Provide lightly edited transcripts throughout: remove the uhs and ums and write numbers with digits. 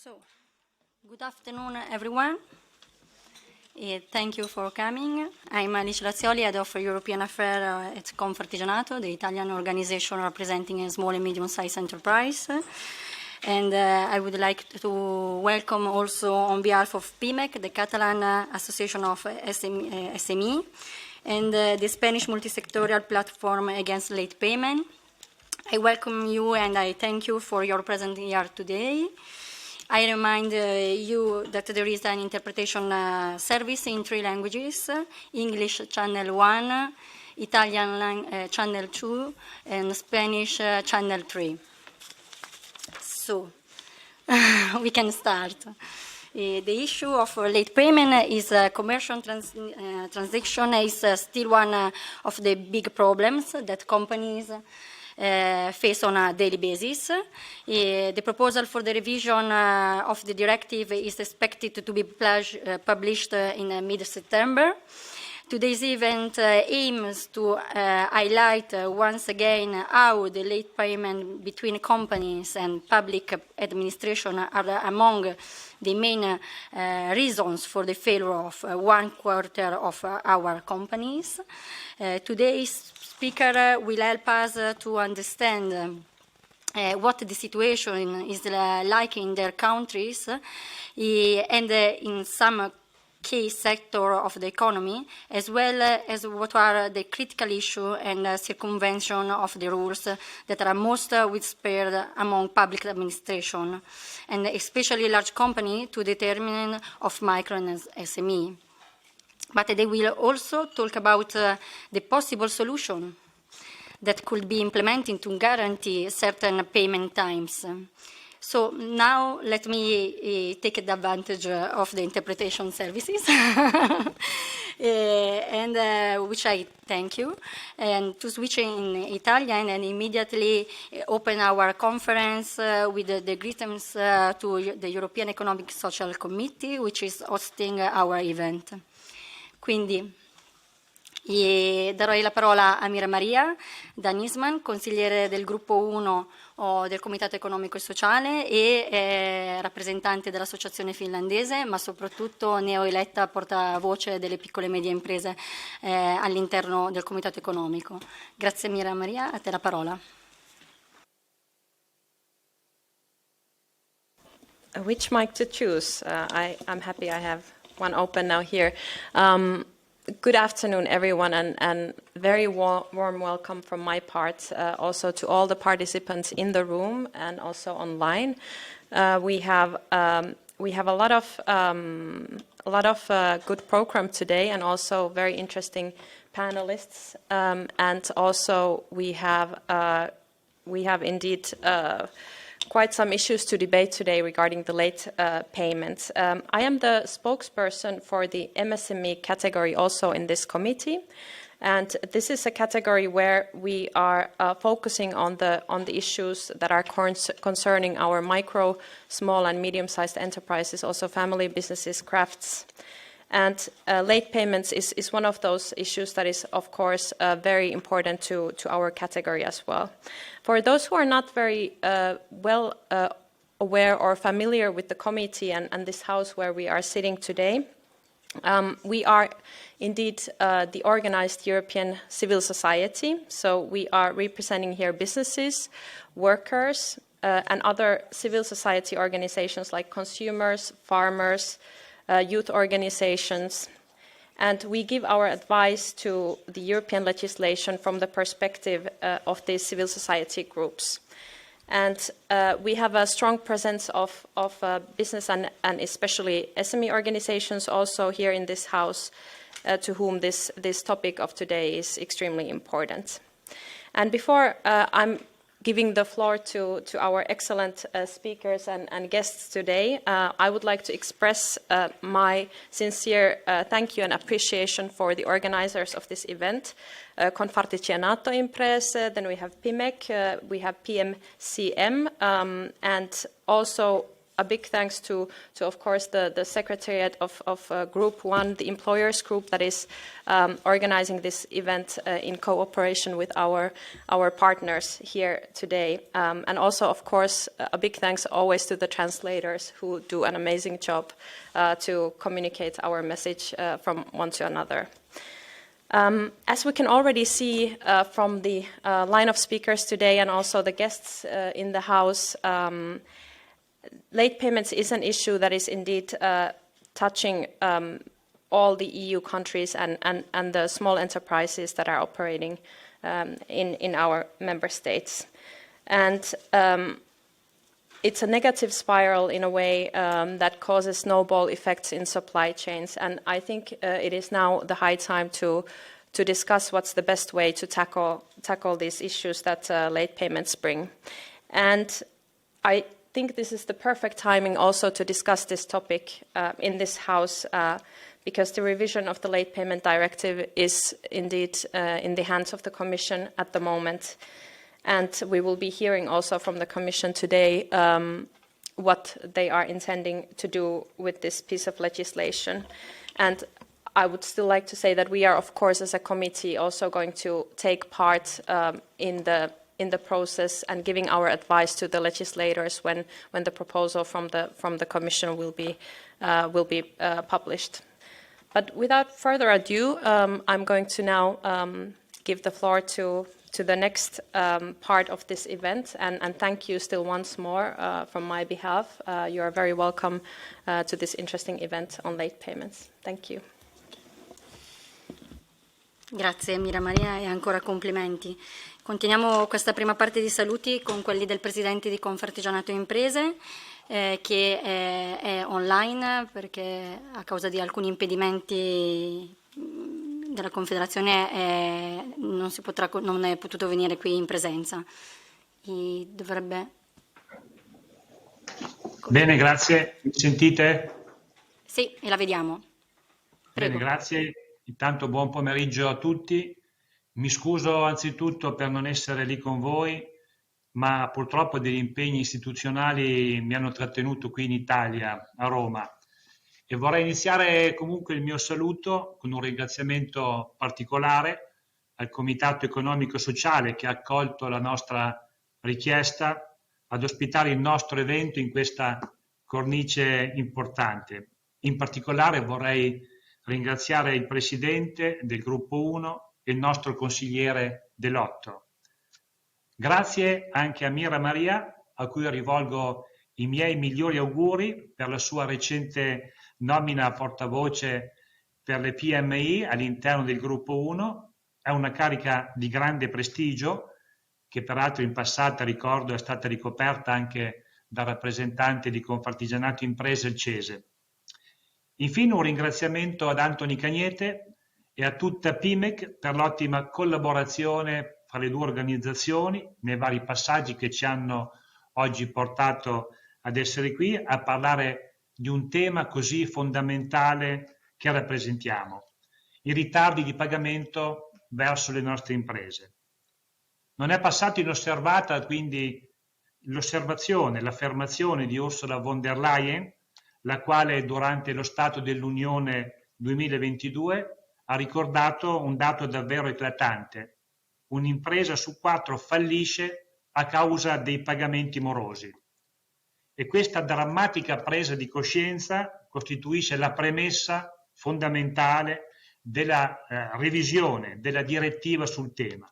So, good afternoon, everyone. Thank you for coming. I'm Alice Razzioli, Head of European Affairs at Confartigianato, the Italian organization representing a small and medium-sized enterprise. And I would like to welcome also on behalf of Pimec, the Catalan Association of SME, and the Spanish multisectorial platform against late payment. I welcome you and I thank you for your presence here today. I remind you that there is an interpretation service in 3 languages, English channel 1, Italian channel 2, and Spanish channel 3. So, we can start. The issue of late payment is commercial transaction is still one of the big problems that companies face on a daily basis. The proposal for the revision of the directive is expected to be published in mid-September. Today's event aims to highlight once again how the late payment between companies and public administration are among the main reasons for the failure of 1/4 of our companies. Today's speaker will help us to understand what the situation is like in their countries and in some key sector of the economy, as well as what are the critical issues and circumvention of the rules that are most widespread among public administration, and especially large companies to determine of micro and SME. But they will also talk about the possible solution that could be implemented to guarantee certain payment times. So now let me take advantage of the interpretation services, and which I thank you, and to switch in Italian and immediately open our conference with the greetings to the European Economic Social Committee, which is hosting our event. Quindi darò la parola a Mira Maria Danisman, consigliere del gruppo 1 del Comitato Economico e Sociale e rappresentante dell'Associazione Finlandese, ma soprattutto neoeletta portavoce delle piccole e medie imprese all'interno del Comitato Economico. Grazie Mira Maria, a te la parola. Which mic to choose? I'm happy I have one open now here. Good afternoon, everyone, and very warm welcome from my part, also to all the participants in the room and also online. We have a lot of good program today, and also very interesting panelists, and also we have indeed quite some issues to debate today regarding the late payments. I am the spokesperson for the MSME category also in this committee, and this is a category where we are focusing on the issues that are concerning our micro, small and medium-sized enterprises, also family businesses, crafts. And late payments is one of those issues that is, of course, very important to our category as well. For those who are not very well aware or familiar with the committee and this house where we are sitting today, we are indeed the organized European civil society. So we are representing here businesses, workers, and other civil society organizations like consumers, farmers, youth organizations, and we give our advice to the European legislation from the perspective of these civil society groups. And we have a strong presence of business and especially SME organizations also here in this house, to whom this topic of today is extremely important. And before I'm giving the floor to our excellent speakers and guests today, I would like to express my sincere thank you and appreciation for the organizers of this event, Confartigianato Imprese, then we have Pimec, we have PMCM, and also a big thanks to of course, the secretariat of Group 1, the employers group that is organizing this event in cooperation with our partners here today. And also, of course, a big thanks always to the translators who do an amazing job to communicate our message from one to another. As we can already see from the line of speakers today and also the guests in the House, late payments is an issue that is indeed touching all the EU countries and the small enterprises that are operating in our member states. And it's a negative spiral in a way that causes snowball effects in supply chains. And I think it is now the high time to discuss what's the best way to tackle these issues that late payments bring. And I think this is the perfect timing also to discuss this topic in this House because the revision of the late payment directive is indeed in the hands of the Commission at the moment. And we will be hearing also from the Commission today what they are intending to do with this piece of legislation. And I would still like to say that we are, of course, as a committee also going to take part in the process and giving our advice to the legislators when the proposal from the Commission will be published. But without further ado, I'm going to now give the floor to the next part of this event, and thank you still once more from my behalf. You are very welcome to this interesting event on late payments. Thank you. Grazie Mira Maria e ancora complimenti. Continuiamo questa prima parte di saluti con quelli del Presidente di Confartigianato Imprese che è online perché a causa di alcuni impedimenti della Confederazione non è potuto venire qui in presenza. Dovrebbe... Bene, grazie. Mi sentite? Sì, e la vediamo. Prego. Bene, grazie. Intanto buon pomeriggio a tutti. Mi scuso anzitutto per non essere lì con voi, ma purtroppo degli impegni istituzionali mi hanno trattenuto qui in Italia, a Roma. E vorrei iniziare comunque il mio saluto con un ringraziamento particolare al Comitato Economico Sociale che ha accolto la nostra richiesta ad ospitare il nostro evento in questa cornice importante. In particolare vorrei ringraziare il Presidente del Gruppo 1 e il nostro consigliere dell'8. Grazie anche a Mira Maria, a cui rivolgo i miei migliori auguri per la sua recente nomina a portavoce per le PMI all'interno del Gruppo 1. È una carica di grande prestigio, che peraltro in passato, ricordo, è stata ricoperta anche da rappresentante di Confartigianato Imprese, il CESE. Infine un ringraziamento ad Antoni Cagnete e a tutta Pimec per l'ottima collaborazione fra le due organizzazioni nei vari passaggi che ci hanno oggi portato ad essere qui a parlare di un tema così fondamentale che rappresentiamo, i ritardi di pagamento verso le nostre imprese. Non è passato inosservata quindi l'affermazione di Ursula von der Leyen, la quale durante lo Stato dell'Unione 2022 ha ricordato un dato davvero eclatante. Un'impresa su 4 fallisce a causa dei pagamenti morosi. E questa drammatica presa di coscienza costituisce la premessa fondamentale della revisione della direttiva sul tema.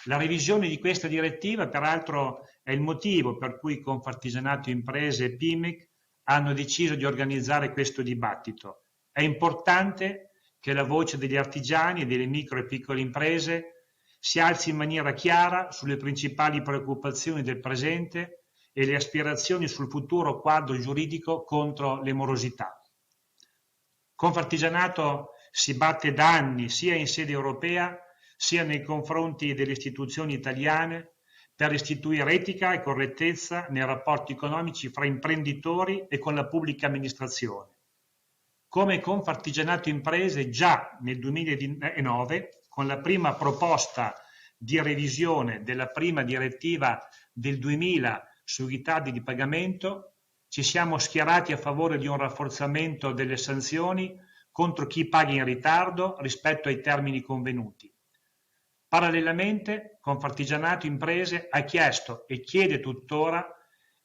La revisione di questa direttiva, peraltro, è il motivo per cui Confartigianato Imprese e Pimec hanno deciso di organizzare questo dibattito. È importante che la voce degli artigiani e delle micro e piccole imprese si alzi in maniera chiara sulle principali preoccupazioni del presente e le aspirazioni sul futuro quadro giuridico contro le morosità. Confartigianato si batte da anni sia in sede europea sia nei confronti delle istituzioni italiane per istituire etica e correttezza nei rapporti economici fra imprenditori e con la pubblica amministrazione. Come Confartigianato Imprese già nel 2009, con la prima proposta di revisione della prima direttiva del 2000 sui ritardi di pagamento, ci siamo schierati a favore di un rafforzamento delle sanzioni contro chi paga in ritardo rispetto ai termini convenuti. Parallelamente, Confartigianato Imprese ha chiesto e chiede tuttora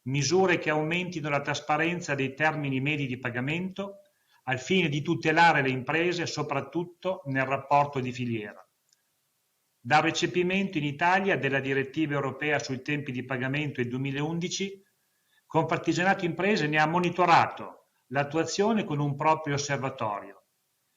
misure che aumentino la trasparenza dei termini medi di pagamento al fine di tutelare le imprese, soprattutto nel rapporto di filiera. Dal recepimento in Italia della Direttiva europea sui tempi di pagamento del 2011, Confartigianato Imprese ne ha monitorato l'attuazione con un proprio osservatorio.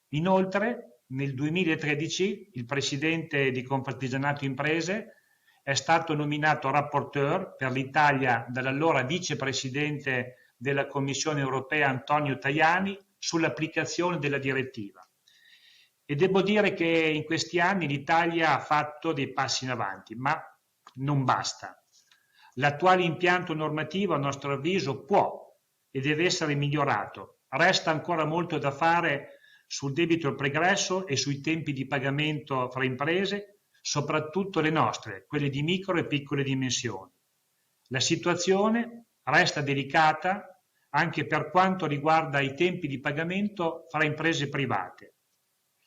Inoltre, nel 2013, il presidente di Confartigianato Imprese è stato nominato rapporteur per l'Italia dall'allora vicepresidente della Commissione europea Antonio Tajani sull'applicazione della direttiva. E devo dire che in questi anni l'Italia ha fatto dei passi in avanti, ma non basta. L'attuale impianto normativo, a nostro avviso, può e deve essere migliorato. Resta ancora molto da fare sul debito pregresso e sui tempi di pagamento fra imprese, soprattutto le nostre, quelle di micro e piccole dimensioni. La situazione resta delicata anche per quanto riguarda i tempi di pagamento fra imprese private.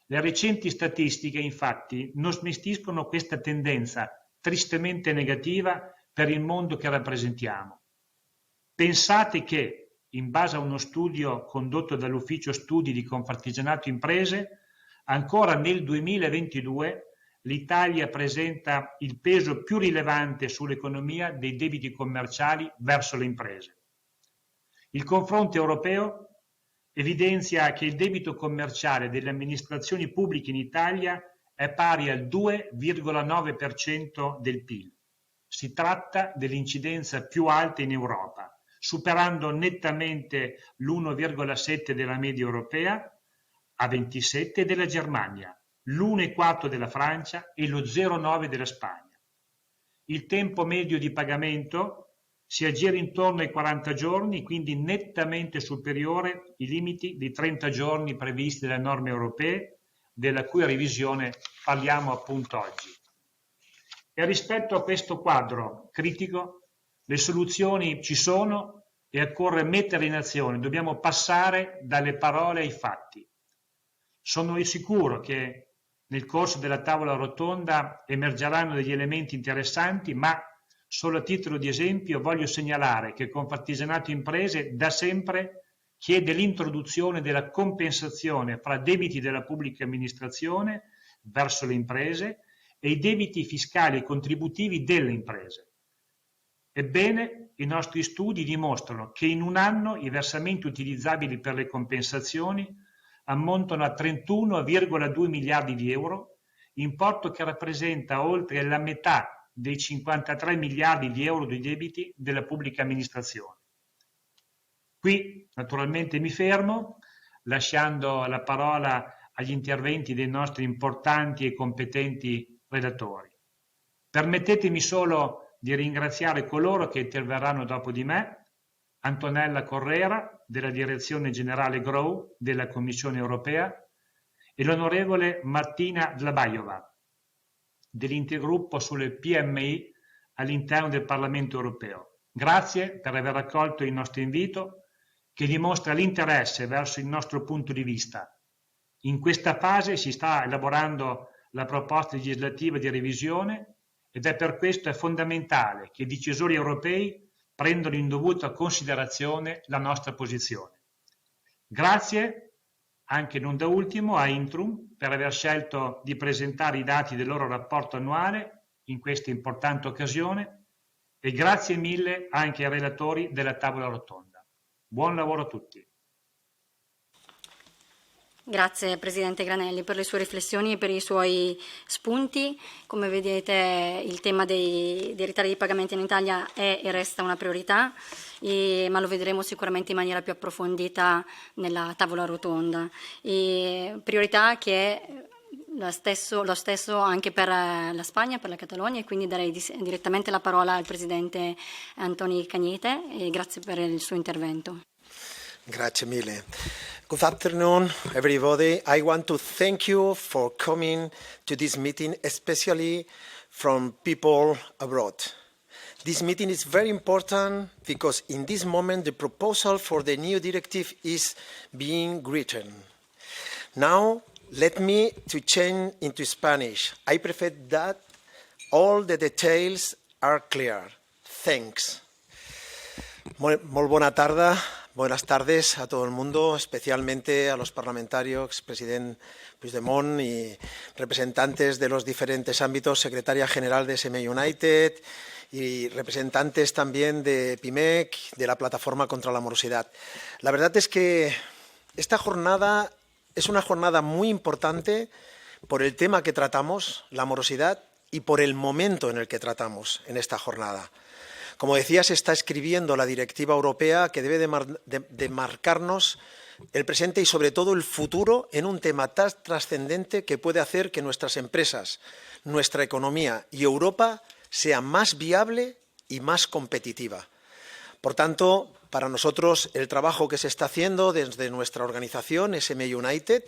Le recenti statistiche, infatti, non smentiscono questa tendenza tristemente negativa per il mondo che rappresentiamo. Pensate che, in base a uno studio condotto dall'Ufficio Studi di Confartigianato Imprese, ancora nel 2022 l'Italia presenta il peso più rilevante sull'economia dei debiti commerciali verso le imprese. Il confronto europeo evidenzia che il debito commerciale delle amministrazioni pubbliche in Italia è pari al 2,9% del PIL. Si tratta dell'incidenza più alta in Europa, superando nettamente l'1,7 della media europea, a 27 della Germania, l'1,4 della Francia e lo 0,9 della Spagna. Il tempo medio di pagamento si aggira intorno ai 40 giorni, quindi nettamente superiore ai limiti di 30 giorni previsti dalle norme europee, della cui revisione parliamo appunto oggi. E rispetto a questo quadro critico, le soluzioni ci sono e occorre mettere in azione, dobbiamo passare dalle parole ai fatti. Sono sicuro che nel corso della tavola rotonda emergeranno degli elementi interessanti, ma solo a titolo di esempio voglio segnalare che Confartigianato Imprese da sempre chiede l'introduzione della compensazione fra debiti della pubblica amministrazione verso le imprese e i debiti fiscali e contributivi delle imprese. Ebbene, i nostri studi dimostrano che in un anno i versamenti utilizzabili per le compensazioni ammontano a 31,2 miliardi di euro, importo che rappresenta oltre la metà dei 53 miliardi di euro di debiti della pubblica amministrazione. Qui naturalmente mi fermo, lasciando la parola agli interventi dei nostri importanti e competenti relatori. Permettetemi solo di ringraziare coloro che interverranno dopo di me, Antonella Correra della Direzione Generale Grow della Commissione Europea e l'onorevole Martina Dlabajova dell'intergruppo sulle PMI all'interno del Parlamento Europeo. Grazie per aver accolto il nostro invito che dimostra l'interesse verso il nostro punto di vista. In questa fase si sta elaborando la proposta legislativa di revisione ed è per questo fondamentale che i decisori europei prendano in dovuta considerazione la nostra posizione. Grazie, anche non da ultimo, a Intrum per aver scelto di presentare i dati del loro rapporto annuale in questa importante occasione e grazie mille anche ai relatori della tavola rotonda. Buon lavoro a tutti. Grazie Presidente Granelli per le sue riflessioni e per i suoi spunti. Come vedete il tema dei ritardi di pagamento in Italia è e resta una priorità, ma lo vedremo sicuramente in maniera più approfondita nella tavola rotonda. Priorità che è lo stesso anche per la Spagna, per la Catalogna, e quindi darei direttamente la parola al Presidente Antoni Cañete e grazie per il suo intervento. Grazie mille. Good afternoon, everybody. I want to thank you for coming to this meeting, especially from people abroad. This meeting is very important because in this moment the proposal for the new directive is being written. Now, let me to change into Spanish. I prefer that all the details are clear. Thanks. Molt bona tarda, buenas tardes a todo el mundo, especialmente a los parlamentarios, expresidente Puigdemont y representantes de los diferentes ámbitos, secretaria general de SM United y representantes también de Pimec, de la plataforma contra la morosidad. La verdad es que esta jornada es una jornada muy importante por el tema que tratamos, la morosidad, y por el momento en el que tratamos en esta jornada. Como decía, se está escribiendo la Directiva Europea que debe de marcarnos el presente y sobre todo el futuro en un tema tan trascendente que puede hacer que nuestras empresas, nuestra economía y Europa sea más viable y más competitiva. Por tanto, para nosotros el trabajo que se está haciendo desde nuestra organización SM United,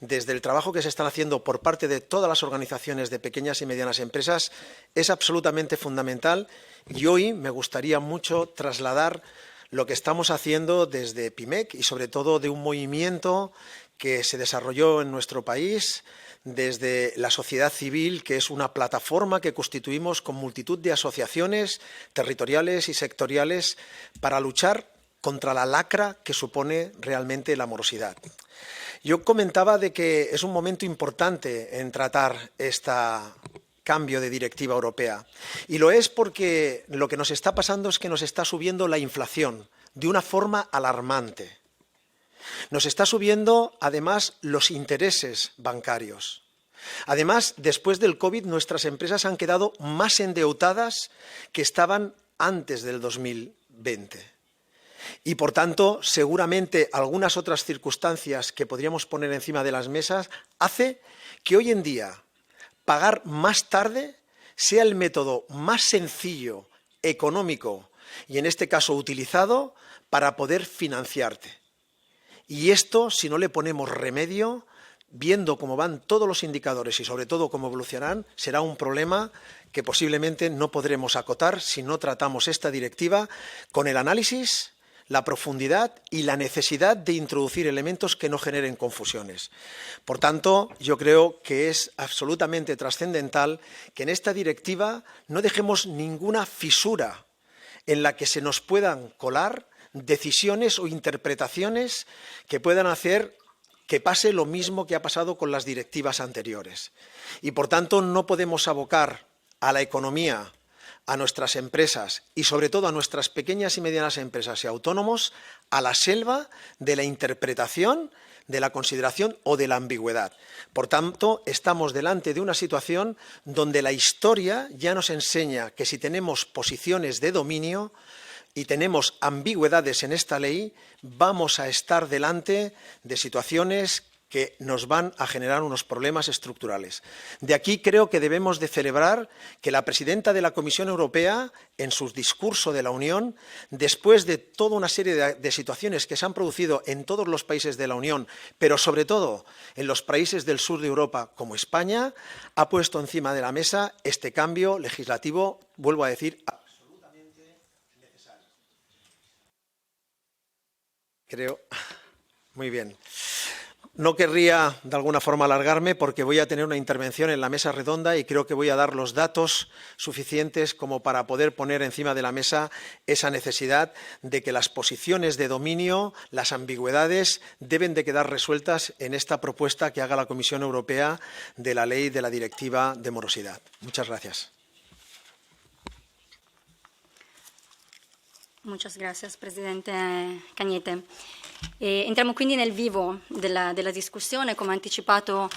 desde el trabajo que se está haciendo por parte de todas las organizaciones de pequeñas y medianas empresas es absolutamente fundamental y hoy me gustaría mucho trasladar lo que estamos haciendo desde Pimec y sobre todo de un movimiento que se desarrolló en nuestro país desde la sociedad civil, que es una plataforma que constituimos con multitud de asociaciones territoriales y sectoriales para luchar contra la lacra que supone realmente la morosidad. Yo comentaba de que es un momento importante en tratar este cambio de directiva europea y lo es porque lo que nos está pasando es que nos está subiendo la inflación de una forma alarmante. Nos está subiendo, además, los intereses bancarios. Además, después del COVID, nuestras empresas han quedado más endeudadas que estaban antes del 2020. Y, por tanto, seguramente algunas otras circunstancias que podríamos poner encima de las mesas hace que hoy en día pagar más tarde sea el método más sencillo, económico y, en este caso, utilizado para poder financiarte. Y esto, si no le ponemos remedio, viendo cómo van todos los indicadores y sobre todo cómo evolucionarán, será un problema que posiblemente no podremos acotar si no tratamos esta directiva con el análisis, la profundidad y la necesidad de introducir elementos que no generen confusiones. Por tanto, yo creo que es absolutamente trascendental que en esta directiva no dejemos ninguna fisura en la que se nos puedan colar decisiones o interpretaciones que puedan hacer que pase lo mismo que ha pasado con las directivas anteriores. Y, por tanto, no podemos abocar a la economía, a nuestras empresas y, sobre todo, a nuestras pequeñas y medianas empresas y autónomos a la selva de la interpretación, de la consideración o de la ambigüedad. Por tanto, estamos delante de una situación donde la historia ya nos enseña que si tenemos posiciones de dominio y tenemos ambigüedades en esta ley, vamos a estar delante de situaciones que nos van a generar unos problemas estructurales. De aquí creo que debemos de celebrar que la presidenta de la Comisión Europea, en su discurso de la Unión, después de toda una serie de situaciones que se han producido en todos los países de la Unión, pero sobre todo en los países del sur de Europa como España, ha puesto encima de la mesa este cambio legislativo, vuelvo a decir, creo, muy bien. No querría de alguna forma alargarme porque voy a tener una intervención en la mesa redonda y creo que voy a dar los datos suficientes como para poder poner encima de la mesa esa necesidad de que las posiciones de dominio, las ambigüedades, deben de quedar resueltas en esta propuesta que haga la Comisión Europea de la ley de la Directiva de morosidad. Muchas gracias. Muchas gracias, Presidente Cañete. Entriamo quindi nel vivo della discussione. Come anticipato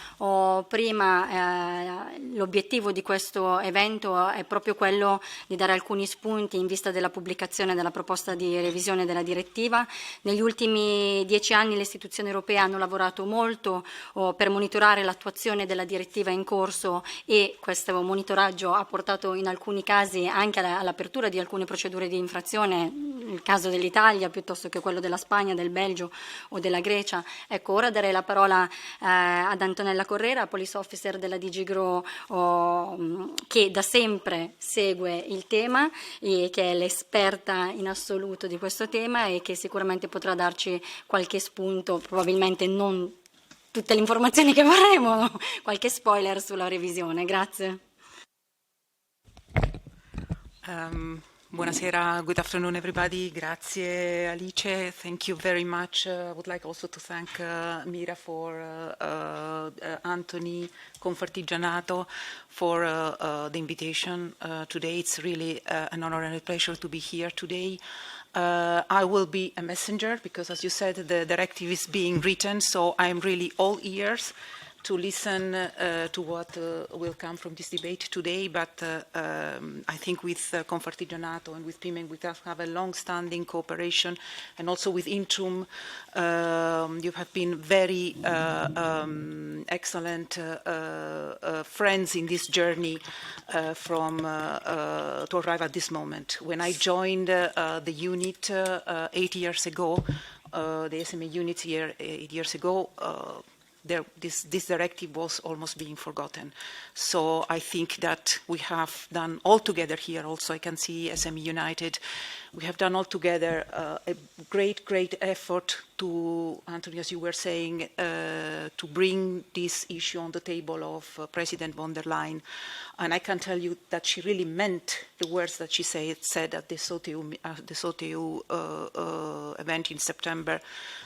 prima, l'obiettivo di questo evento è proprio quello di dare alcuni spunti in vista della pubblicazione della proposta di revisione della direttiva. Negli ultimi 10 anni le istituzioni europee hanno lavorato molto per monitorare l'attuazione della direttiva in corso e questo monitoraggio ha portato in alcuni casi anche all'apertura di alcune procedure di infrazione, il caso dell'Italia piuttosto che quello della Spagna, del Belgio Belgio o della Grecia. Ecco, ora darei la parola ad Antonella Correra, Police Officer della DG Grow, che da sempre segue il tema e che è l'esperta in assoluto di questo tema e che sicuramente potrà darci qualche spunto, probabilmente non tutte le informazioni che vorremmo, qualche spoiler sulla revisione. Grazie. Buonasera, good afternoon everybody. Grazie Alice, thank you very much. I would like also to thank Mira for Anthony, Confartigianato for the invitation today. It's really an honor and a pleasure to be here today. I will be a messenger because, as you said, the directive is being written, so I'm really all ears to listen to what will come from this debate today, but I think with Confartigianato and with Pimec we have a long-standing cooperation, and also with Intrum you have been very excellent friends in this journey to arrive at this moment. When I joined the unit 8 years ago, the SME unit here 8 years ago, this directive was almost being forgotten. So I think that we have done all together here, also I can see SME United, we have done all together a great effort to, Anthony, as you were saying, to bring this issue on the table of President von der Leyen. And I can tell you that she really meant the words that she said at the SOTU event in September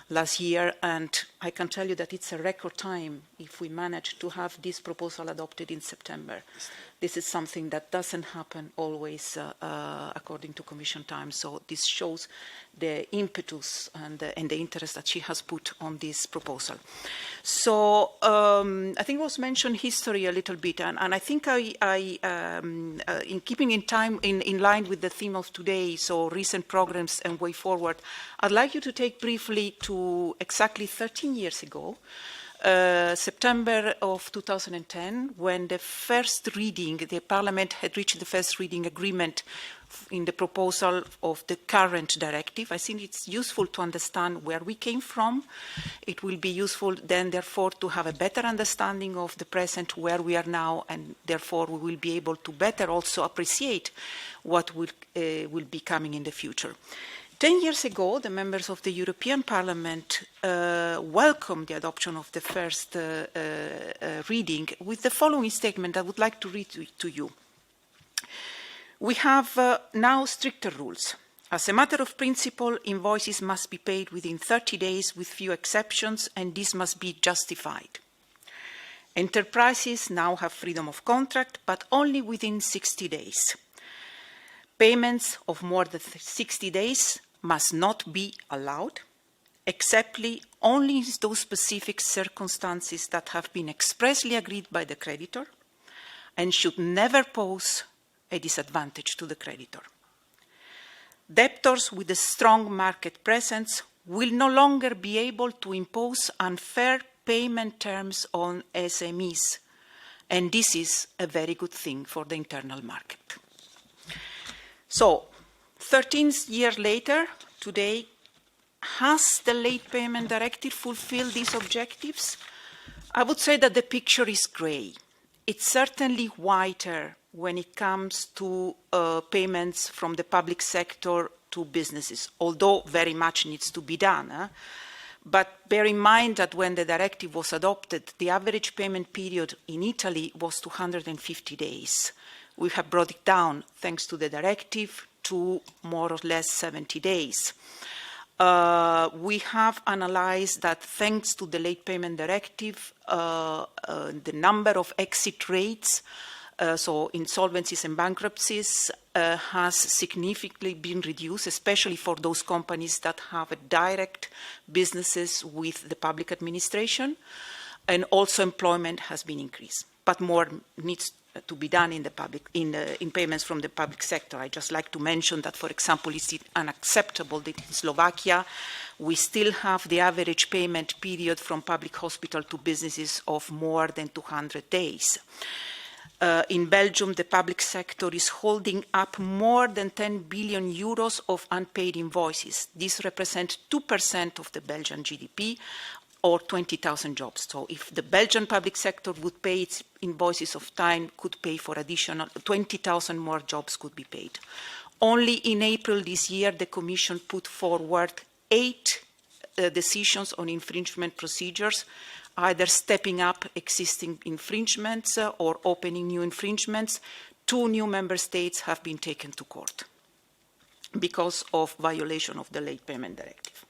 last year, and I can tell you that it's a record time if we manage to have this proposal adopted in September. This is something that doesn't happen always according to Commission time, so this shows the impetus and the interest that she has put on this proposal. So I think it was mentioned history a little bit, and I think in keeping in line with the theme of today, so recent programs and way forward, I'd like you to take briefly to exactly 13 years ago, September of 2010, when the first reading, the Parliament had reached the first reading agreement in the proposal of the current directive. I think it's useful to understand where we came from. It will be useful then, therefore, to have a better understanding of the present, where we are now, and therefore we will be able to better also appreciate what will be coming in the future. 10 years ago, the members of the European Parliament welcomed the adoption of the first reading with the following statement I would like to read to you. We have now stricter rules. As a matter of principle, invoices must be paid within 30 days with few exceptions, and this must be justified. Enterprises now have freedom of contract, but only within 60 days. Payments of more than 60 days must not be allowed, except only in those specific circumstances that have been expressly agreed by the creditor, and should never pose a disadvantage to the creditor. Debtors with a strong market presence will no longer be able to impose unfair payment terms on SMEs, and this is a very good thing for the internal market. So, 13 years later, today, has the Late Payment Directive fulfilled these objectives? I would say that the picture is grey. It's certainly whiter when it comes to payments from the public sector to businesses, although very much needs to be done. But bear in mind that when the directive was adopted, the average payment period in Italy was 250 days. We have brought it down, thanks to the directive, to more or less 70 days. We have analyzed that thanks to the Late Payment Directive, the number of exit rates, so insolvencies and bankruptcies, has significantly been reduced, especially for those companies that have a direct businesses with the public administration, and also employment has been increased. But more needs to be done in payments from the public sector. I just like to mention that, for example, it's unacceptable that in Slovakia we still have the average payment period from public hospital to businesses of more than 200 days. in Belgium, the public sector is holding up more than 10 billion euros of unpaid invoices. This represents 2% of the Belgian GDP, or 20,000 jobs. So if the Belgian public sector would pay its invoices of time, could pay for additional 20,000 more jobs could be paid. Only in April this year, the Commission put forward 8 decisions on infringement procedures, either stepping up existing infringements or opening new infringements. 2 new member states have been taken to court because of violation of the Late Payment Directive.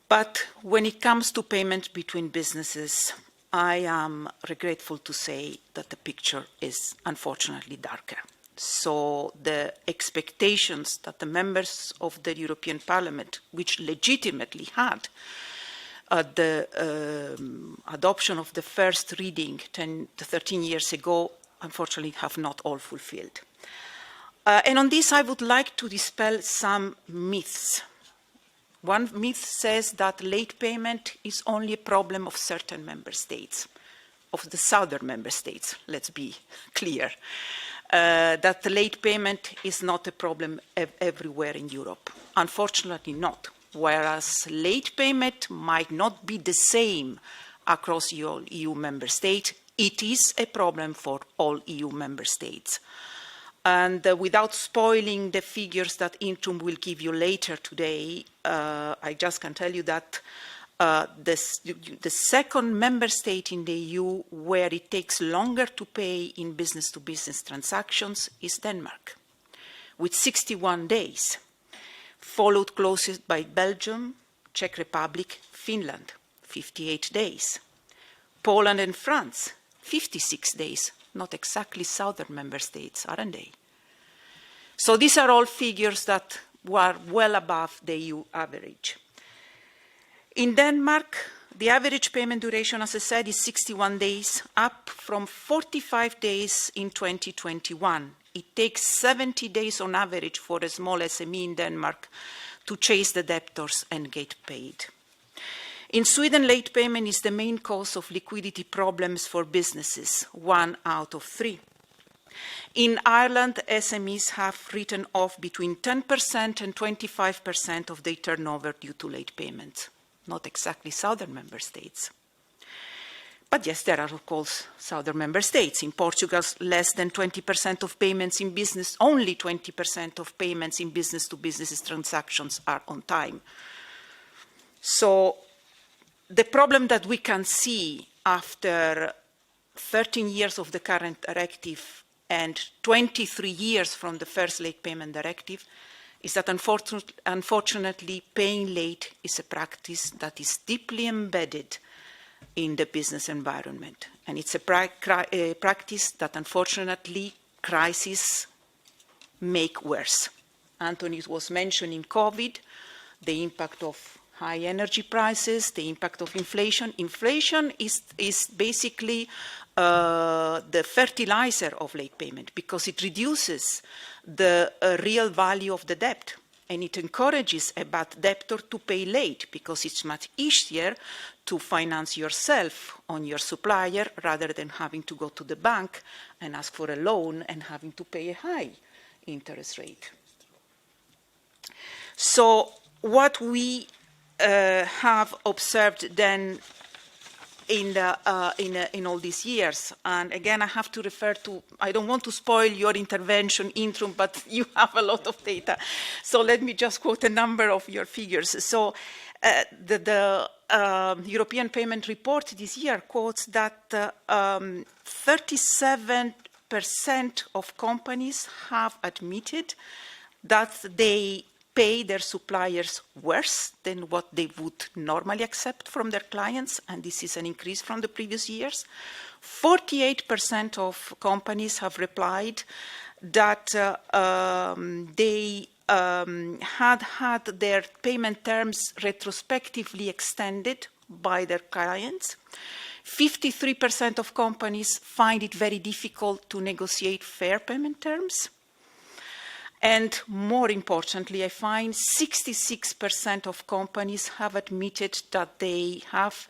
But when it comes to payment between businesses, I am regretful to say that the picture is unfortunately darker. So the expectations that the members of the European Parliament, which legitimately had the adoption of the first reading 10 to 13 years ago, unfortunately have not all fulfilled. And on this, I would like to dispel some myths. One myth says that late payment is only a problem of certain member states, of the southern member states, let's be clear. That the late payment is not a problem everywhere in Europe. Unfortunately not. Whereas late payment might not be the same across EU member states, it is a problem for all EU member states. And without spoiling the figures that Intrum will give you later today, I just can tell you that the second member state in the EU where it takes longer to pay in business-to-business transactions is Denmark, with 61 days, followed closest by Belgium, Czech Republic, Finland, 58 days. Poland and France, 56 days, not exactly southern member states, aren't they? So these are all figures that were well above the EU average. In Denmark, the average payment duration, as I said, is 61 days, up from 45 days in 2021. It takes 70 days on average for a small SME in Denmark to chase the debtors and get paid. In Sweden, late payment is the main cause of liquidity problems for businesses, 1 out of 3. In Ireland, SMEs have written off between 10% and 25% of their turnover due to late payments. Not exactly southern member states. But yes, there are of course southern member states. In Portugal, less than 20% of payments in business, only 20% of payments in business-to-business transactions are on time. So the problem that we can see after 13 years of the current directive and 23 years from the first late payment directive is that unfortunately paying late is a practice that is deeply embedded in the business environment. And it's a practice that unfortunately crises make worse. Anthony was mentioning COVID, the impact of high energy prices, the impact of inflation. Inflation is basically the fertilizer of late payment because it reduces the real value of the debt and it encourages a bad debtor to pay late because it's much easier to finance yourself on your supplier rather than having to go to the bank and ask for a loan and having to pay a high interest rate. So what we have observed then in all these years, and again I have to refer to, I don't want to spoil your intervention, Intrum, but you have a lot of data. So let me just quote a number of your figures. So the European Payment Report this year quotes that 37% of companies have admitted that they pay their suppliers worse than what they would normally accept from their clients, and this is an increase from the previous years. 48% of companies have replied that they had their payment terms retrospectively extended by their clients. 53% of companies find it very difficult to negotiate fair payment terms. And more importantly, I find 66% of companies have admitted that they have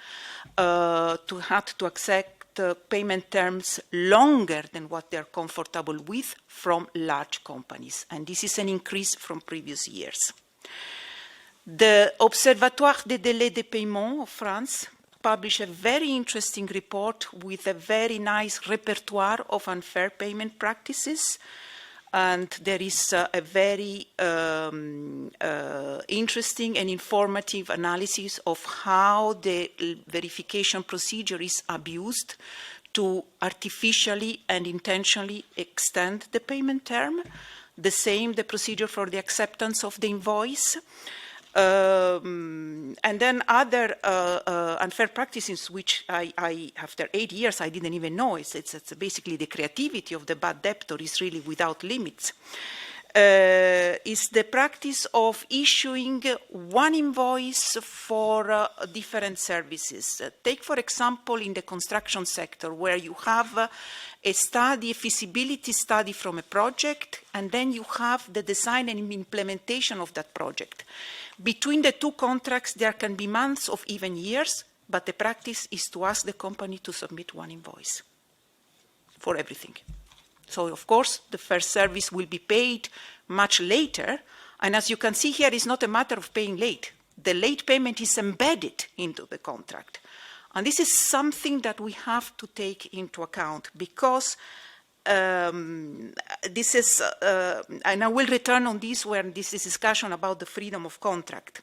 had to accept payment terms longer than what they're comfortable with from large companies. And this is an increase from previous years. The Observatoire des délais de paiement of France published a very interesting report with a very nice repertoire of unfair payment practices. And there is a very interesting and informative analysis of how the verification procedure is abused to artificially and intentionally extend the payment term. The same, the procedure for the acceptance of the invoice. And then other unfair practices, which I, after 8 years, I didn't even know. It's basically the creativity of the bad debtor is really without limits. Is the practice of issuing one invoice for different services. Take, for example, in the construction sector, where you have a study, a feasibility study from a project, and then you have the design and implementation of that project. Between the two contracts, there can be months or even years, but the practice is to ask the company to submit one invoice for everything. So, of course, the first service will be paid much later, and as you can see here, it's not a matter of paying late. The late payment is embedded into the contract. And this is something that we have to take into account, because this is, and I will return on this when this is discussion about the freedom of contract.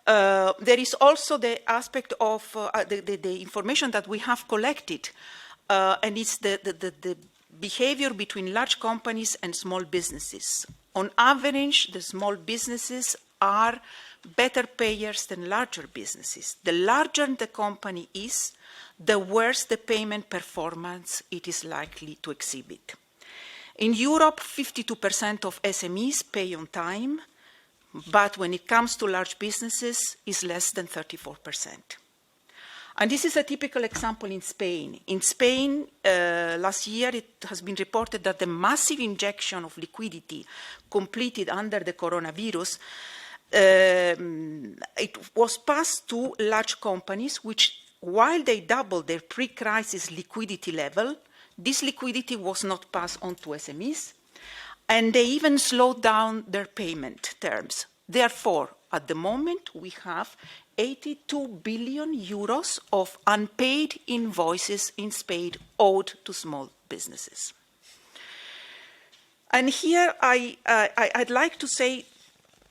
There is also the aspect of the information that we have collected, and it's the behavior between large companies and small businesses. On average, the small businesses are better payers than larger businesses. The larger the company is, the worse the payment performance it is likely to exhibit. In Europe, 52% of SMEs pay on time, but when it comes to large businesses, it's less than 34%. And this is a typical example in Spain. In Spain, last year, it has been reported that the massive injection of liquidity completed under the coronavirus, it was passed to large companies, which, while they doubled their pre-crisis liquidity level, this liquidity was not passed on to SMEs, and they even slowed down their payment terms. Therefore, at the moment, we have 82 billion euros of unpaid invoices in Spain owed to small businesses. And here I'd like to say,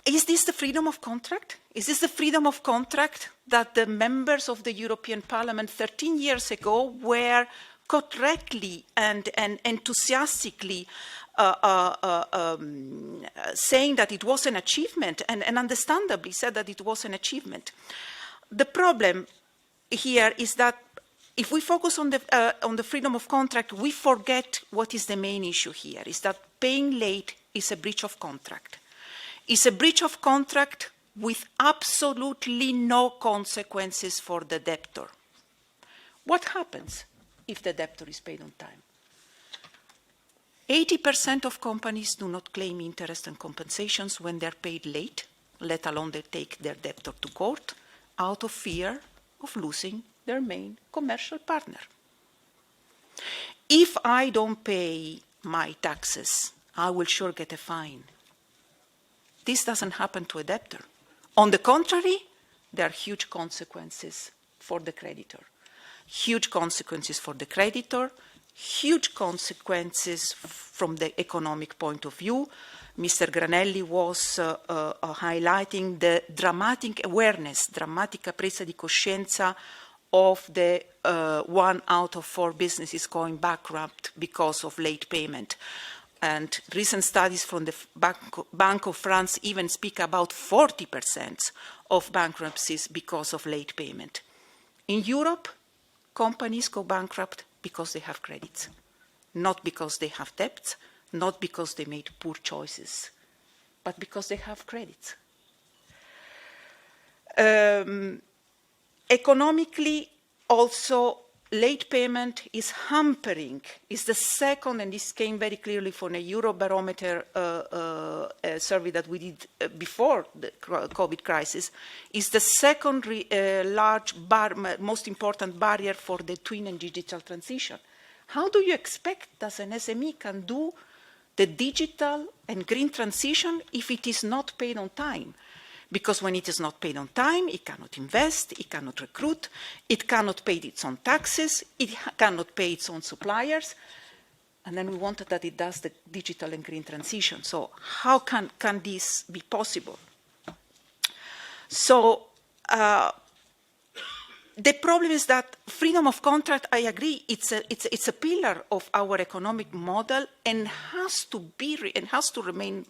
is this the freedom of contract? Is this the freedom of contract that the members of the European Parliament 13 years ago were correctly and enthusiastically saying that it was an achievement, and understandably said that it was an achievement? The problem here is that if we focus on the freedom of contract, we forget what is the main issue here, is that paying late is a breach of contract. It's a breach of contract with absolutely no consequences for the debtor. What happens if the debtor is paid on time? 80% of companies do not claim interest and compensations when they're paid late, let alone they take their debtor to court, out of fear of losing their main commercial partner. If I don't pay my taxes, I will sure get a fine. This doesn't happen to a debtor. On the contrary, there are huge consequences for the creditor. Huge consequences for the creditor, huge consequences from the economic point of view. Mr. Granelli was highlighting the dramatic awareness, drammatica presa di coscienza of the 1 out of 4 businesses going bankrupt because of late payment. And recent studies from the Bank of France even speak about 40% of bankruptcies because of late payment. In Europe, companies go bankrupt because they have credits, not because they have debts, not because they made poor choices, but because they have credits. Economically, also, late payment is hampering, is the second, and this came very clearly from a Eurobarometer survey that we did before the COVID crisis, is the second most important barrier for the twin and digital transition. How do you expect that an SME can do the digital and green transition if it is not paid on time? Because when it is not paid on time, it cannot invest, it cannot recruit, it cannot pay its own taxes, it cannot pay its own suppliers, and then we wanted that it does the digital and green transition. So how can this be possible? So the problem is that freedom of contract, I agree, it's a pillar of our economic model and has to remain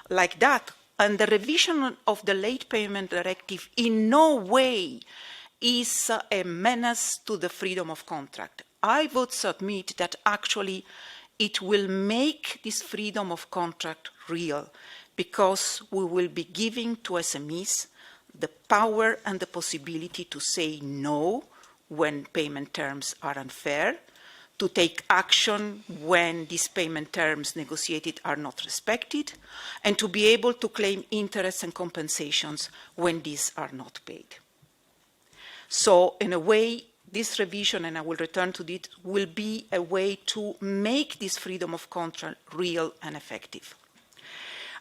like that. And the revision of the late payment directive in no way is a menace to the freedom of contract. I would submit that actually it will make this freedom of contract real, because we will be giving to SMEs the power and the possibility to say no when payment terms are unfair, to take action when these payment terms negotiated are not respected, and to be able to claim interest and compensations when these are not paid. So in a way, this revision, and I will return to it, will be a way to make this freedom of contract real and effective.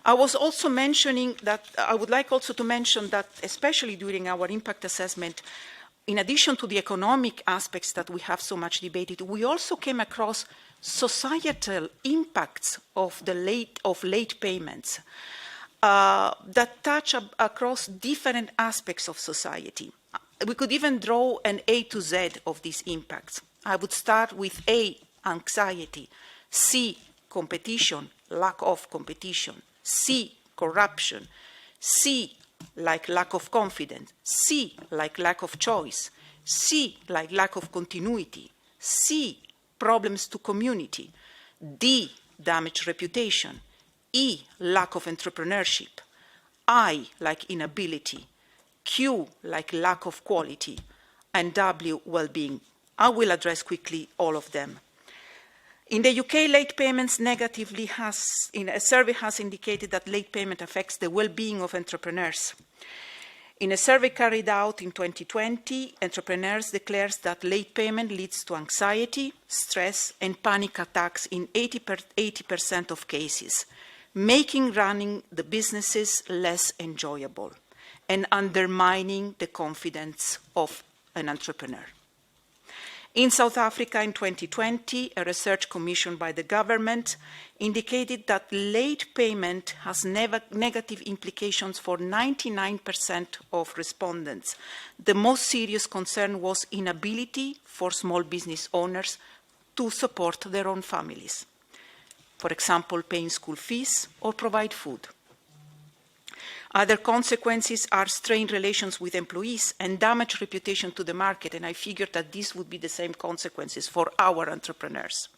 I was also mentioning that, I would like also to mention that, especially during our impact assessment, in addition to the economic aspects that we have so much debated, we also came across societal impacts of late payments that touch across different aspects of society. We could even draw an A to Z of these impacts. I would start with A, anxiety, C, competition, lack of competition, C, corruption, C, like lack of confidence, C, like lack of choice, C, like lack of continuity, C, problems to community, D, damaged reputation, E, lack of entrepreneurship, I, like inability, Q, like lack of quality, and W, well-being. I will address quickly all of them. In the UK, late payments negatively a survey has indicated that late payment affects the well-being of entrepreneurs. In a survey carried out in 2020, entrepreneurs declared that late payment leads to anxiety, stress, and panic attacks in 80% of cases, making running the businesses less enjoyable and undermining the confidence of an entrepreneur. In South Africa in 2020, a research commissioned by the government indicated that late payment has negative implications for 99% of respondents. The most serious concern was inability for small business owners to support their own families. For example, paying school fees or provide food. Other consequences are strained relations with employees and damaged reputation to the market, and I figured that these would be the same consequences for our entrepreneurs.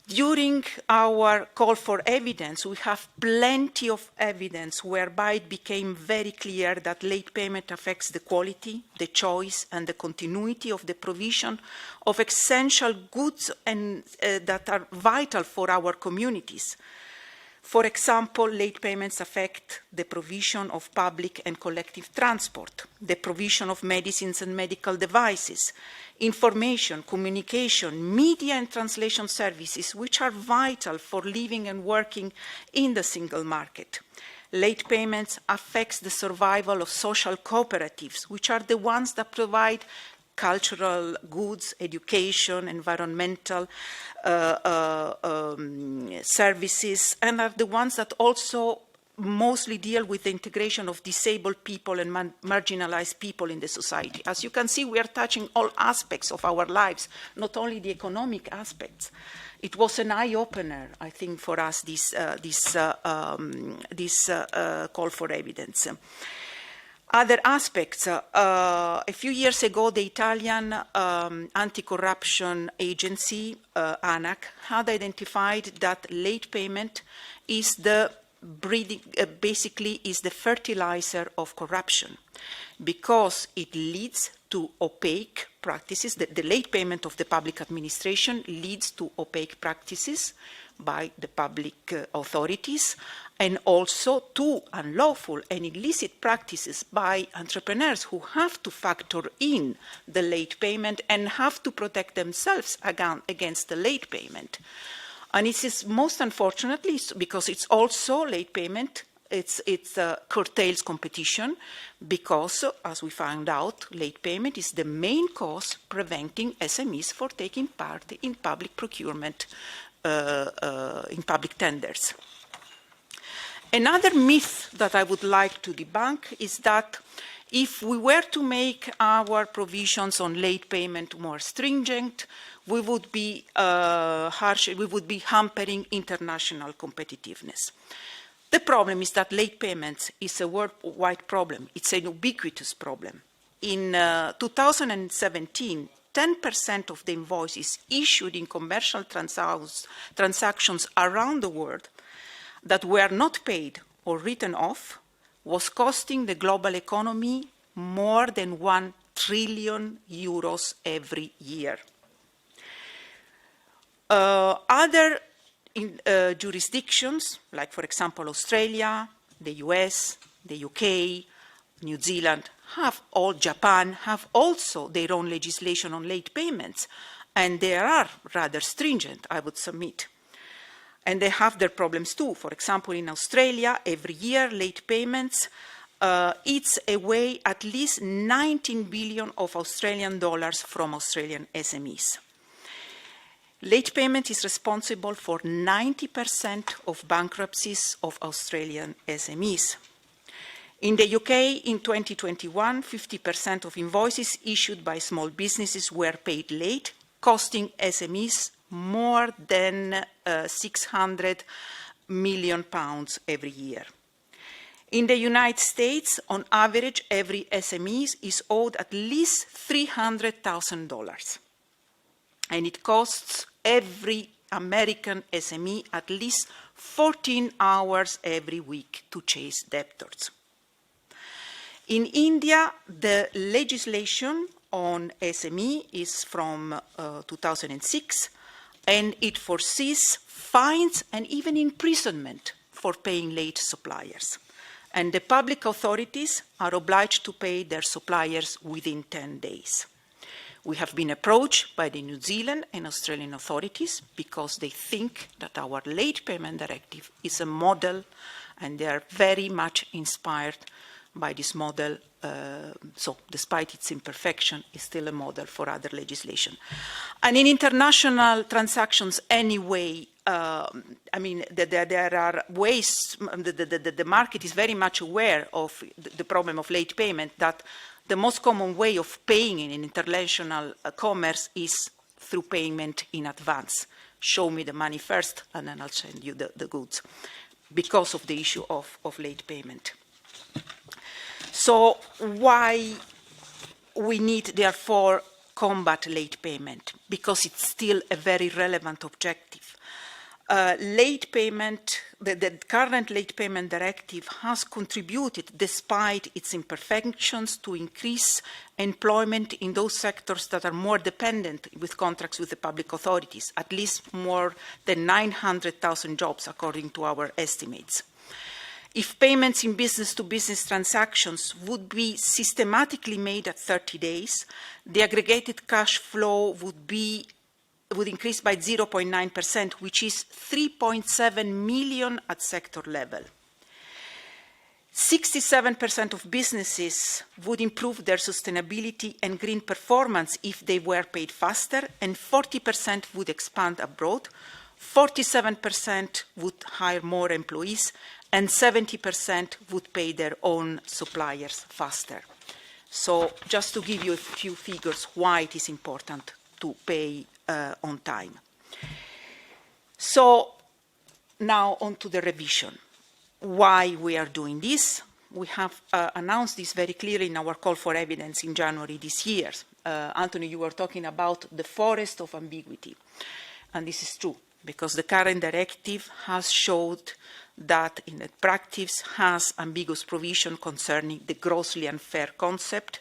During our call for evidence, we have plenty of evidence whereby it became very clear that late payment affects the quality, the choice, and the continuity of the provision of essential goods and, that are vital for our communities. For example, late payments affect the provision of public and collective transport, the provision of medicines and medical devices, information, communication, media and translation services, which are vital for living and working in the single market. Late payments affect the survival of social cooperatives, which are the ones that provide cultural goods, education, environmental services, and are the ones that also mostly deal with the integration of disabled people and marginalized people in the society. As you can see, we are touching all aspects of our lives, not only the economic aspects. It was an eye-opener, I think, for us, this call for evidence. Other aspects, a few years ago, the Italian anti-corruption agency, ANAC, had identified that late payment is basically is the fertilizer of corruption, because it leads to opaque practices. The late payment of the public administration leads to opaque practices by the public authorities, and also to unlawful and illicit practices by entrepreneurs who have to factor in the late payment and have to protect themselves against the late payment. And it is most unfortunately because it's also late payment. It curtails competition because, as we found out, late payment is the main cause preventing SMEs from taking part in public procurement, in public tenders. Another myth that I would like to debunk is that if we were to make our provisions on late payment more stringent, we would be hampering international competitiveness. The problem is that late payments is a worldwide problem. It's an ubiquitous problem. In 2017, 10% of the invoices issued in commercial transactions around the world that were not paid or written off was costing the global economy more than 1 trillion euros every year. Other jurisdictions, like for example Australia, the US, the UK, New Zealand, Japan, have also their own legislation on late payments, and they are rather stringent, I would submit. And they have their problems too. For example, in Australia, every year late payments eats away at least 19 billion of Australian dollars from Australian SMEs. Late payment is responsible for 90% of bankruptcies of Australian SMEs. In the UK, in 2021, 50% of invoices issued by small businesses were paid late, costing SMEs more than £600 million every year. In the United States, on average, every SME is owed at least $300,000. And it costs every American SME at least 14 hours every week to chase debtors. In India, the legislation on SME is from 2006, and it foresees fines and even imprisonment for paying late suppliers. And the public authorities are obliged to pay their suppliers within 10 days. We have been approached by the New Zealand and Australian authorities because they think that our late payment directive is a model, and they are very much inspired by this model. So despite its imperfection, it's still a model for other legislation. And in international transactions anyway, I mean, there are ways, the market is very much aware of the problem of late payment, that the most common way of paying in international commerce is through payment in advance. Show me the money first, and then I'll send you the goods, because of the issue of late payment. So why we need, therefore, combat late payment? Because it's still a very relevant objective. Late payment, the current late payment directive has contributed, despite its imperfections, to increase employment in those sectors that are more dependent with contracts with the public authorities, at least more than 900,000 jobs, according to our estimates. If payments in business-to-business transactions would be systematically made at 30 days, the aggregated cash flow would increase by 0.9%, which is 3.7 million at sector level. 67% of businesses would improve their sustainability and green performance if they were paid faster, and 40% would expand abroad, 47% would hire more employees, and 70% would pay their own suppliers faster. So just to give you a few figures why it is important to pay on time. So now on to the revision. Why we are doing this? We have announced this very clearly in our call for evidence in January this year. Anthony, you were talking about the forest of ambiguity. And this is true, because the current directive has showed that in the practice has ambiguous provision concerning the grossly unfair concept,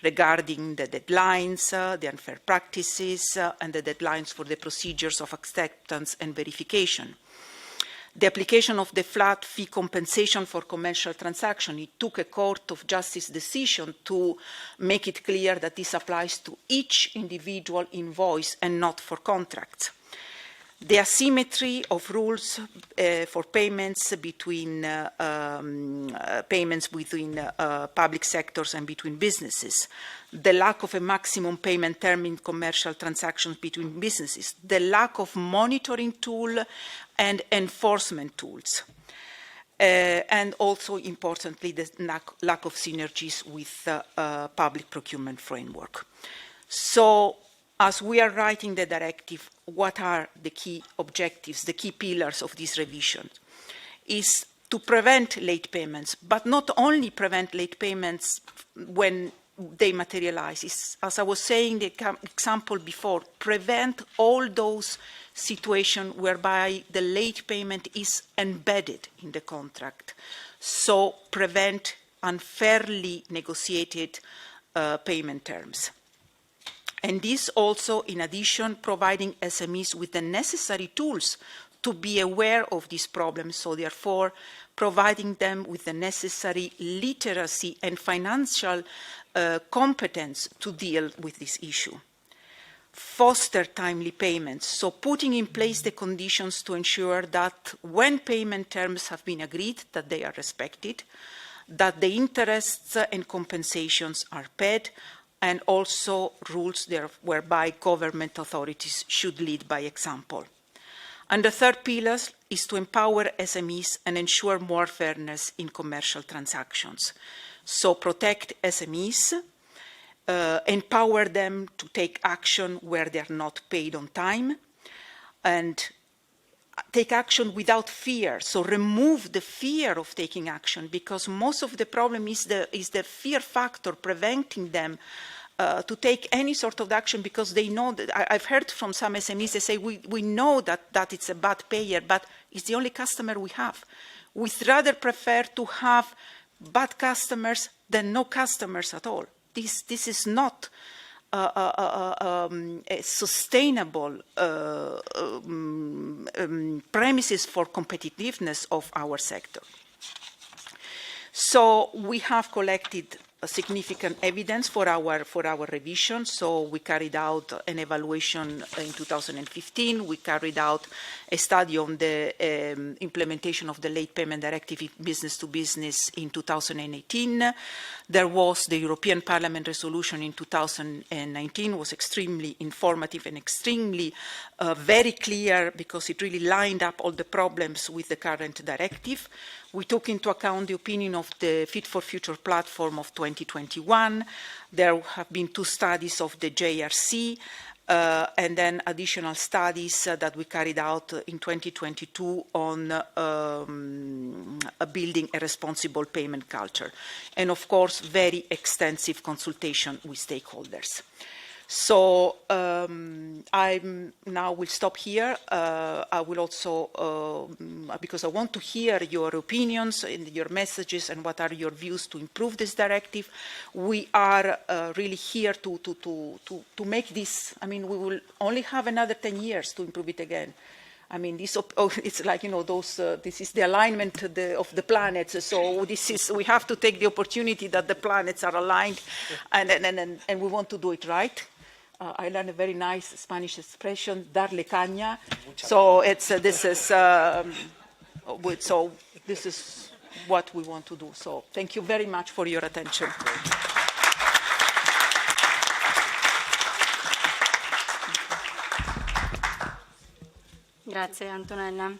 regarding the deadlines, the unfair practices, and the deadlines for the procedures of acceptance and verification. The application of the flat fee compensation for commercial transaction, it took a Court of Justice decision to make it clear that this applies to each individual invoice and not for contracts. The asymmetry of rules for payments between public sectors and between businesses, the lack of a maximum payment term in commercial transactions between businesses, the lack of monitoring tool and enforcement tools, and also, importantly, the lack of synergies with public procurement framework. So, as we are writing the directive, what are the key objectives, the key pillars of this revision? Is to prevent late payments, but not only prevent late payments when they materialize. It's, as I was saying, the example before, prevent all those situations whereby the late payment is embedded in the contract. So prevent unfairly negotiated payment terms. And this also, in addition, providing SMEs with the necessary tools to be aware of these problems, so therefore providing them with the necessary literacy and financial competence to deal with this issue. Foster timely payments, so putting in place the conditions to ensure that when payment terms have been agreed, that they are respected, that the interests and compensations are paid, and also rules there whereby government authorities should lead by example. And the third pillar is to empower SMEs and ensure more fairness in commercial transactions. So protect SMEs, empower them to take action where they are not paid on time, and take action without fear. So remove the fear of taking action, because most of the problem is the fear factor preventing them to take any sort of action, because they know that I've heard from some SMEs, they say, we know that it's a bad payer, but it's the only customer we have. We'd rather prefer to have bad customers than no customers at all. This is not a sustainable premises for competitiveness of our sector. So we have collected significant evidence for our revision. So we carried out an evaluation in 2015. We carried out a study on the implementation of the Late Payment Directive business to business in 2018. There was the European Parliament resolution in 2019, was extremely informative and extremely very clear, because it really lined up all the problems with the current directive. We took into account the opinion of the Fit for Future platform of 2021. There have been 2 studies of the JRC, and then additional studies that we carried out in 2022 on building a responsible payment culture. And of course, very extensive consultation with stakeholders. So I now will stop here. I will also, because I want to hear your opinions and your messages and what are your views to improve this directive. We are really here to make this. I mean, we will only have another 10 years to improve it again. I mean, it's like, you know, this is the alignment of the planets. So we have to take the opportunity that the planets are aligned, and we want to do it right. I learned a very nice Spanish expression, darle caña. So this is what we want to do. So thank you very much for your attention. Grazie Antonella,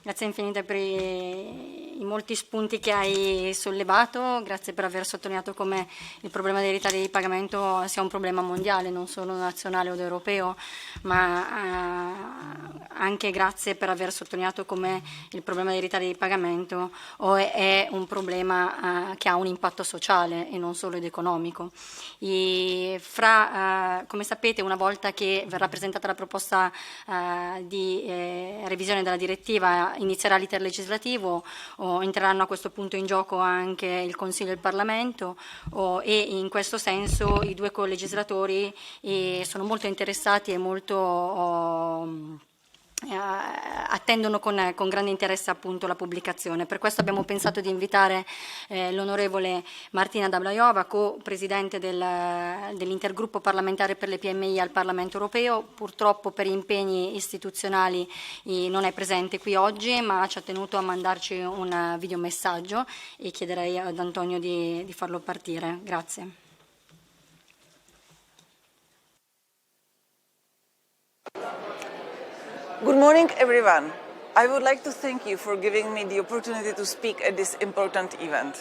grazie infinite per i molti spunti che hai sollevato, grazie per aver sottolineato come il problema dei ritardi di pagamento sia un problema mondiale, non solo nazionale o europeo, ma anche grazie per aver sottolineato come il problema dei ritardi di pagamento è un problema che ha un impatto sociale e non solo ed economico. Come sapete, una volta che verrà presentata la proposta di revisione della direttiva inizierà l'iter legislativo, entreranno a questo punto in gioco anche il Consiglio e il Parlamento, e in questo senso i due colegislatori sono molto interessati e molto attendono con grande interesse appunto la pubblicazione. Per questo abbiamo pensato di invitare l'onorevole Martina Dablajova, co-presidente dell'intergruppo parlamentare per le PMI al Parlamento europeo. Purtroppo per impegni istituzionali non è presente qui oggi, ma ci ha tenuto a mandarci un videomessaggio e chiederei ad Antonio di farlo partire. Grazie. Good morning, everyone. I would like to thank you for giving me the opportunity to speak at this important event.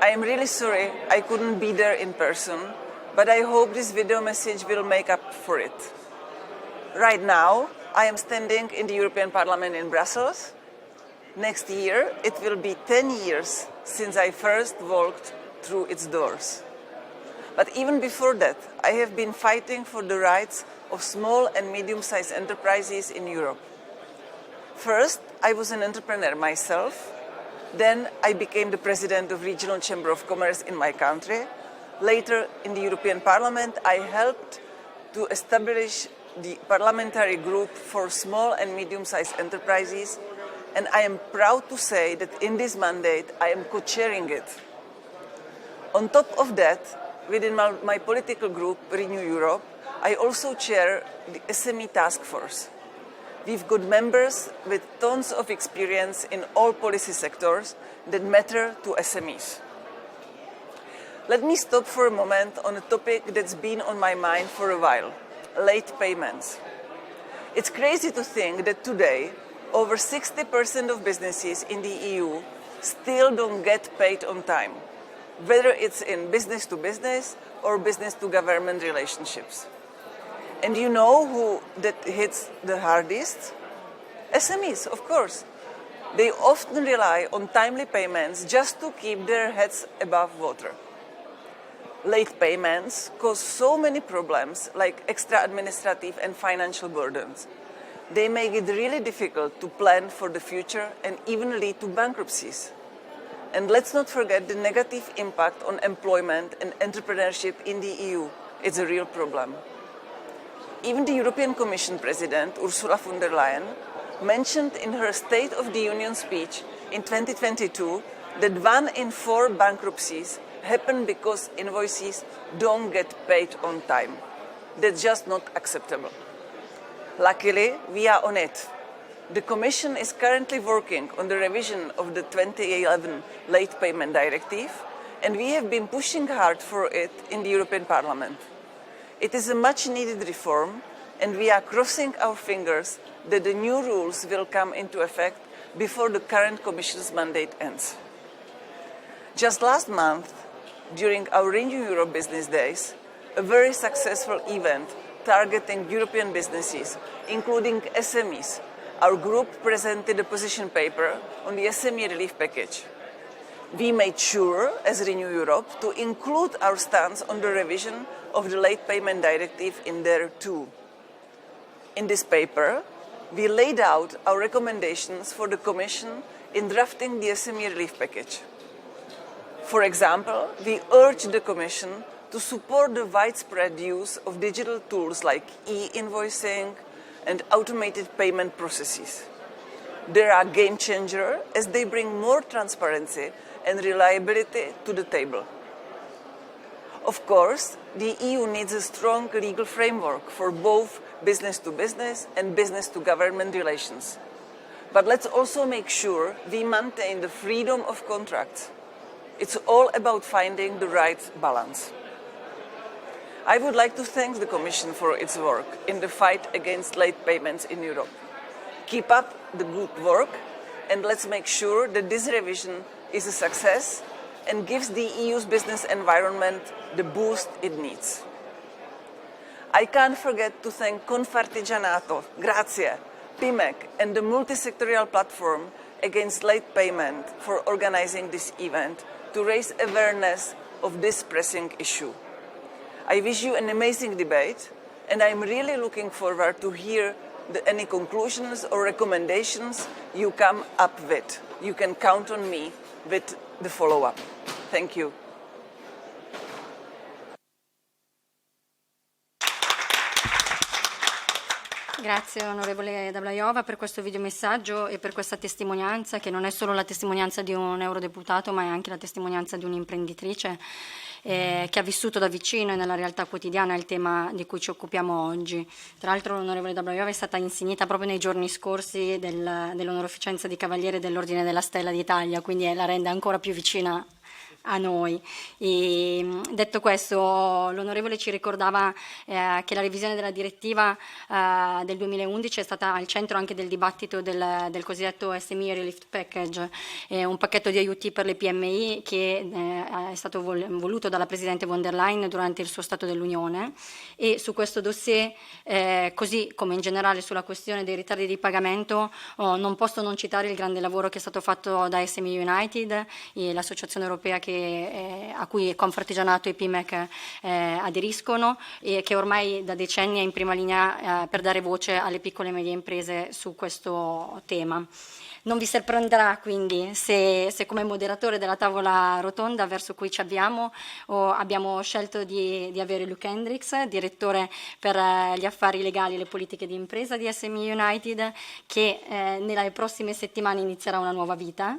I am really sorry I couldn't be there in person, but I hope this video message will make up for it. Right now, I am standing in the European Parliament in Brussels. Next year, it will be 10 years since I first walked through its doors. But even before that, I have been fighting for the rights of small and medium-sized enterprises in Europe. First, I was an entrepreneur myself. Then I became the president of Regional Chamber of Commerce in my country. Later, in the European Parliament, I helped to establish the parliamentary group for small and medium-sized enterprises, and I am proud to say that in this mandate, I am co-chairing it. On top of that, within my political group, Renew Europe, I also chair the SME task force. We've got members with tons of experience in all policy sectors that matter to SMEs. Let me stop for a moment on a topic that's been on my mind for a while: late payments. It's crazy to think that today, over 60% of businesses in the EU still don't get paid on time, whether it's in business to business or business to government relationships. And you know who that hits the hardest? SMEs, of course. They often rely on timely payments just to keep their heads above water. Late payments cause so many problems, like extra administrative and financial burdens. They make it really difficult to plan for the future and even lead to bankruptcies. And let's not forget the negative impact on employment and entrepreneurship in the EU. It's a real problem. Even the European Commission President, Ursula von der Leyen, mentioned in her State of the Union speech in 2022 that 1 in 4 bankruptcies happen because invoices don't get paid on time. That's just not acceptable. Luckily, we are on it. The Commission is currently working on the revision of the 2011 Late Payment Directive, and we have been pushing hard for it in the European Parliament. It is a much-needed reform, and we are crossing our fingers that the new rules will come into effect before the current Commission's mandate ends. Just last month, during our Renew Europe Business Days, a very successful event targeting European businesses, including SMEs, our group presented a position paper on the SME relief package. We made sure, as Renew Europe, to include our stance on the revision of the Late Payment Directive in there too. In this paper, we laid out our recommendations for the Commission in drafting the SME relief package. For example, we urged the Commission to support the widespread use of digital tools like e-invoicing and automated payment processes. They are a game changer as they bring more transparency and reliability to the table. Of course, the EU needs a strong legal framework for both business-to-business and business-to-government relations. But let's also make sure we maintain the freedom of contracts. It's all about finding the right balance. I would like to thank the Commission for its work in the fight against late payments in Europe. Keep up the good work, and let's make sure that this revision is a success and gives the EU's business environment the boost it needs. I can't forget to thank Confartigianato, Grazie, Pimec, and the multi-sectorial platform against late payment for organizing this event to raise awareness of this pressing issue. I wish you an amazing debate, and I'm really looking forward to hear any conclusions or recommendations you come up with. You can count on me with the follow-up. Thank you. Grazie onorevole Dablayova per questo videomessaggio e per questa testimonianza, che non è solo la testimonianza di un eurodeputato, ma è anche la testimonianza di un'imprenditrice che ha vissuto da vicino e nella realtà quotidiana il tema di cui ci occupiamo oggi. Tra l'altro l'onorevole Dablayova è stata insignita proprio nei giorni scorsi dell'onorificenza di Cavaliere dell'Ordine della Stella d'Italia, quindi la rende ancora più vicina a noi. E, detto questo, l'onorevole ci ricordava che la revisione della direttiva del 2011 è stata al centro anche del dibattito del cosiddetto SME Relief Package, un pacchetto di aiuti per le PMI che è stato voluto dalla Presidente von der Leyen durante il suo Stato dell'Unione, e su questo dossier, così come in generale sulla questione dei ritardi di pagamento, non posso non citare il grande lavoro che è stato fatto da SME United, l'associazione europea a cui Confartigianato e Pimec aderiscono, e che ormai da decenni è in prima linea per dare voce alle piccole e medie imprese su questo tema. Non vi sorprenderà quindi se come moderatore della tavola rotonda verso cui ci avviamo abbiamo scelto di avere Luke Hendricks, direttore per gli affari legali e le politiche di impresa di SME United, che nelle prossime settimane inizierà una nuova vita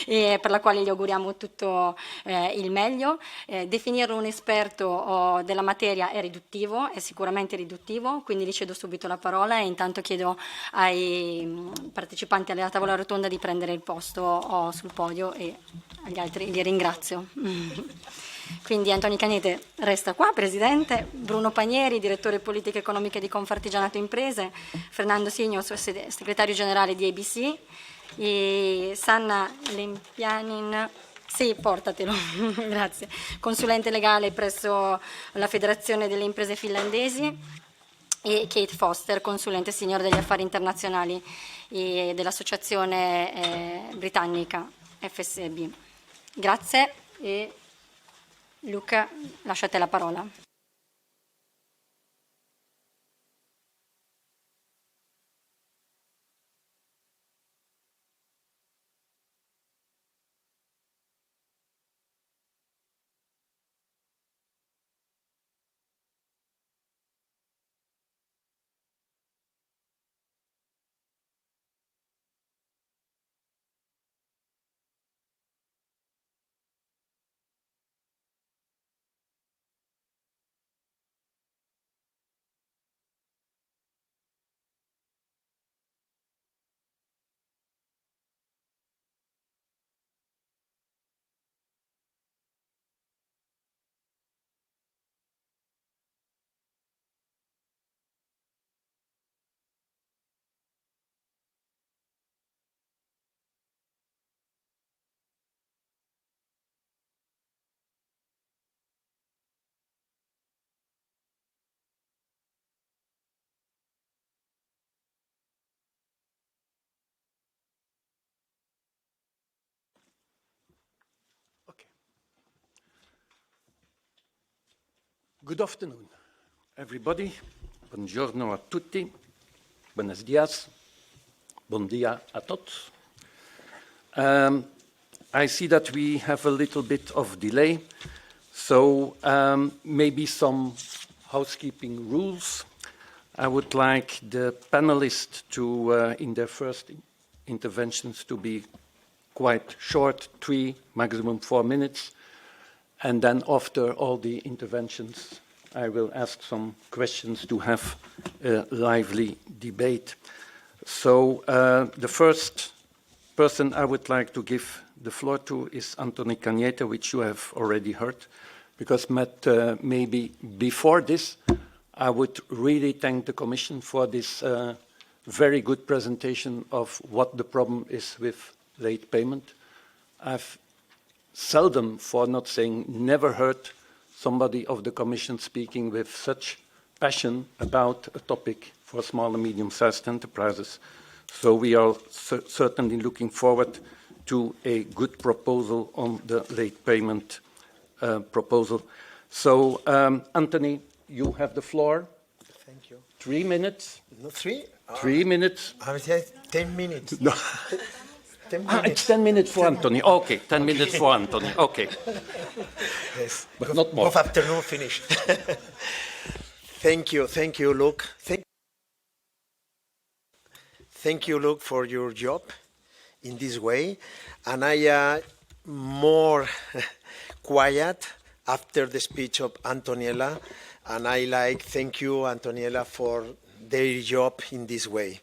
e per la quale gli auguriamo tutto il meglio. Definirlo un esperto della materia è riduttivo, è sicuramente riduttivo, quindi gli cedo subito la parola e intanto chiedo ai partecipanti alla tavola rotonda di prendere il posto sul podio, e agli altri li ringrazio. Quindi Antonio Cagnete resta qua, Presidente, Bruno Panieri, Direttore Politiche Economiche di Confartigianato Imprese, Fernando Signo, Segretario Generale di ABC, e Sanna Lempianin, sì, portatelo, grazie, consulente legale presso la Federazione delle Imprese Finlandesi, e Kate Foster, consulente senior degli affari internazionali e dell'associazione britannica FSB. Grazie, e Luca, lasciate la parola. Good afternoon, everybody. Buongiorno a tutti. Buenos dias. Bon dia a tots. I see that we have a little bit of delay, so maybe some housekeeping rules. I would like the panelists to, in their first interventions, to be quite short, 3, maximum 4 minutes. And then after all the interventions, I will ask some questions to have a lively debate. So the first person I would like to give the floor to is Antonio Cagnete, which you have already heard, because maybe before this, I would really thank the Commission for this very good presentation of what the problem is with late payment. I've seldom, for not saying never, heard somebody of the Commission speaking with such passion about a topic for small and medium-sized enterprises. So we are certainly looking forward to a good proposal on the late payment proposal. So, Anthony, you have the floor. Thank you. 3 minutes? No, 3? 3 minutes? I would say 10 minutes. No. 10 Ah, minutes. it's 10 minutes for Anthony. Okay, 10 minutes for Anthony. Okay. Yes. But not more. Good afternoon, finished. Thank you, Luke. Thank you, Luke, for your job in this way. And I more quiet after the speech of Antoniella. And I thank you, Antoniella, for their job in this way.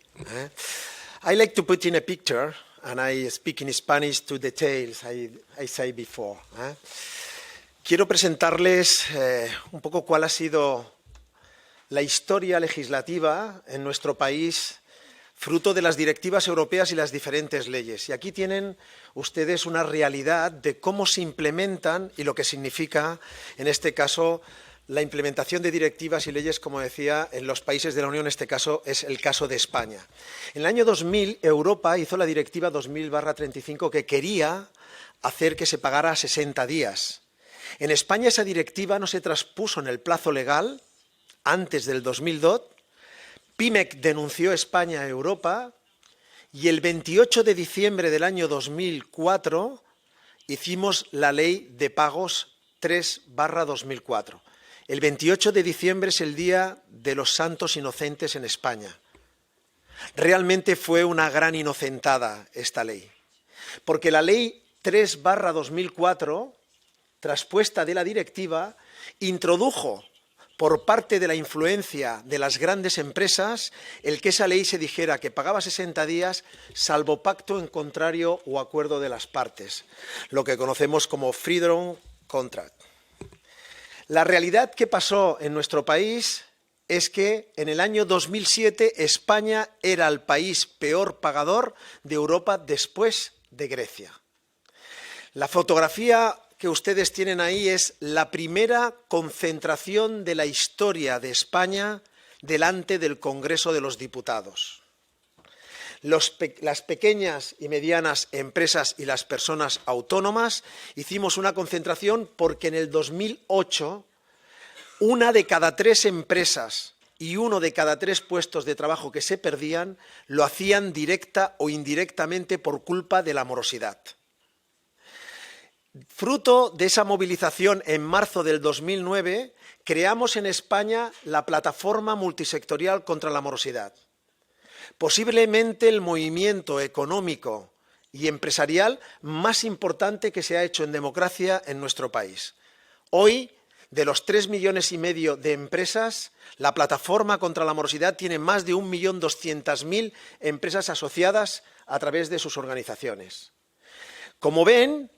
I like to put in a picture, and I speak in Spanish to details, I say before. Quiero presentarles un poco cuál ha sido la historia legislativa en nuestro país, fruto de las directivas europeas y las diferentes leyes. Y aquí tienen ustedes una realidad de cómo se implementan y lo que significa, en este caso, la implementación de directivas y leyes, como decía, en los países de la Unión, en este caso es el caso de España. En el año 2000, Europa hizo la Directiva 2000/35 que quería hacer que se pagara a 60 días. En España esa directiva no se traspuso en el plazo legal antes del 2002. Pimec denunció España a Europa y el 28 de diciembre del año 2004 hicimos la Ley de Pagos 3/2004. El 28 de diciembre es el Día de los Santos Inocentes en España. Realmente fue una gran inocentada esta ley, porque la Ley 3/2004, traspuesta de la directiva, introdujo por parte de la influencia de las grandes empresas el que esa ley se dijera que pagaba 60 días salvo pacto en contrario o acuerdo de las partes, lo que conocemos como freedom contract. La realidad que pasó en nuestro país es que en el año 2007 España era el país peor pagador de Europa después de Grecia. La fotografía que ustedes tienen ahí es la primera concentración de la historia de España delante del Congreso de los Diputados. Las pequeñas y medianas empresas y las personas autónomas hicimos una concentración porque en el 2008 1 de cada 3 empresas y 1 de cada 3 puestos de trabajo que se perdían lo hacían directa o indirectamente por culpa de la morosidad. Fruto de esa movilización, en marzo del 2009, creamos en España la Plataforma Multisectorial contra la Morosidad. Posiblemente el movimiento económico y empresarial más importante que se ha hecho en democracia en nuestro país. Hoy, de los 3,5 millones de empresas, la Plataforma contra la Morosidad tiene más de 1.200.000 empresas asociadas a través de sus organizaciones. Como ven,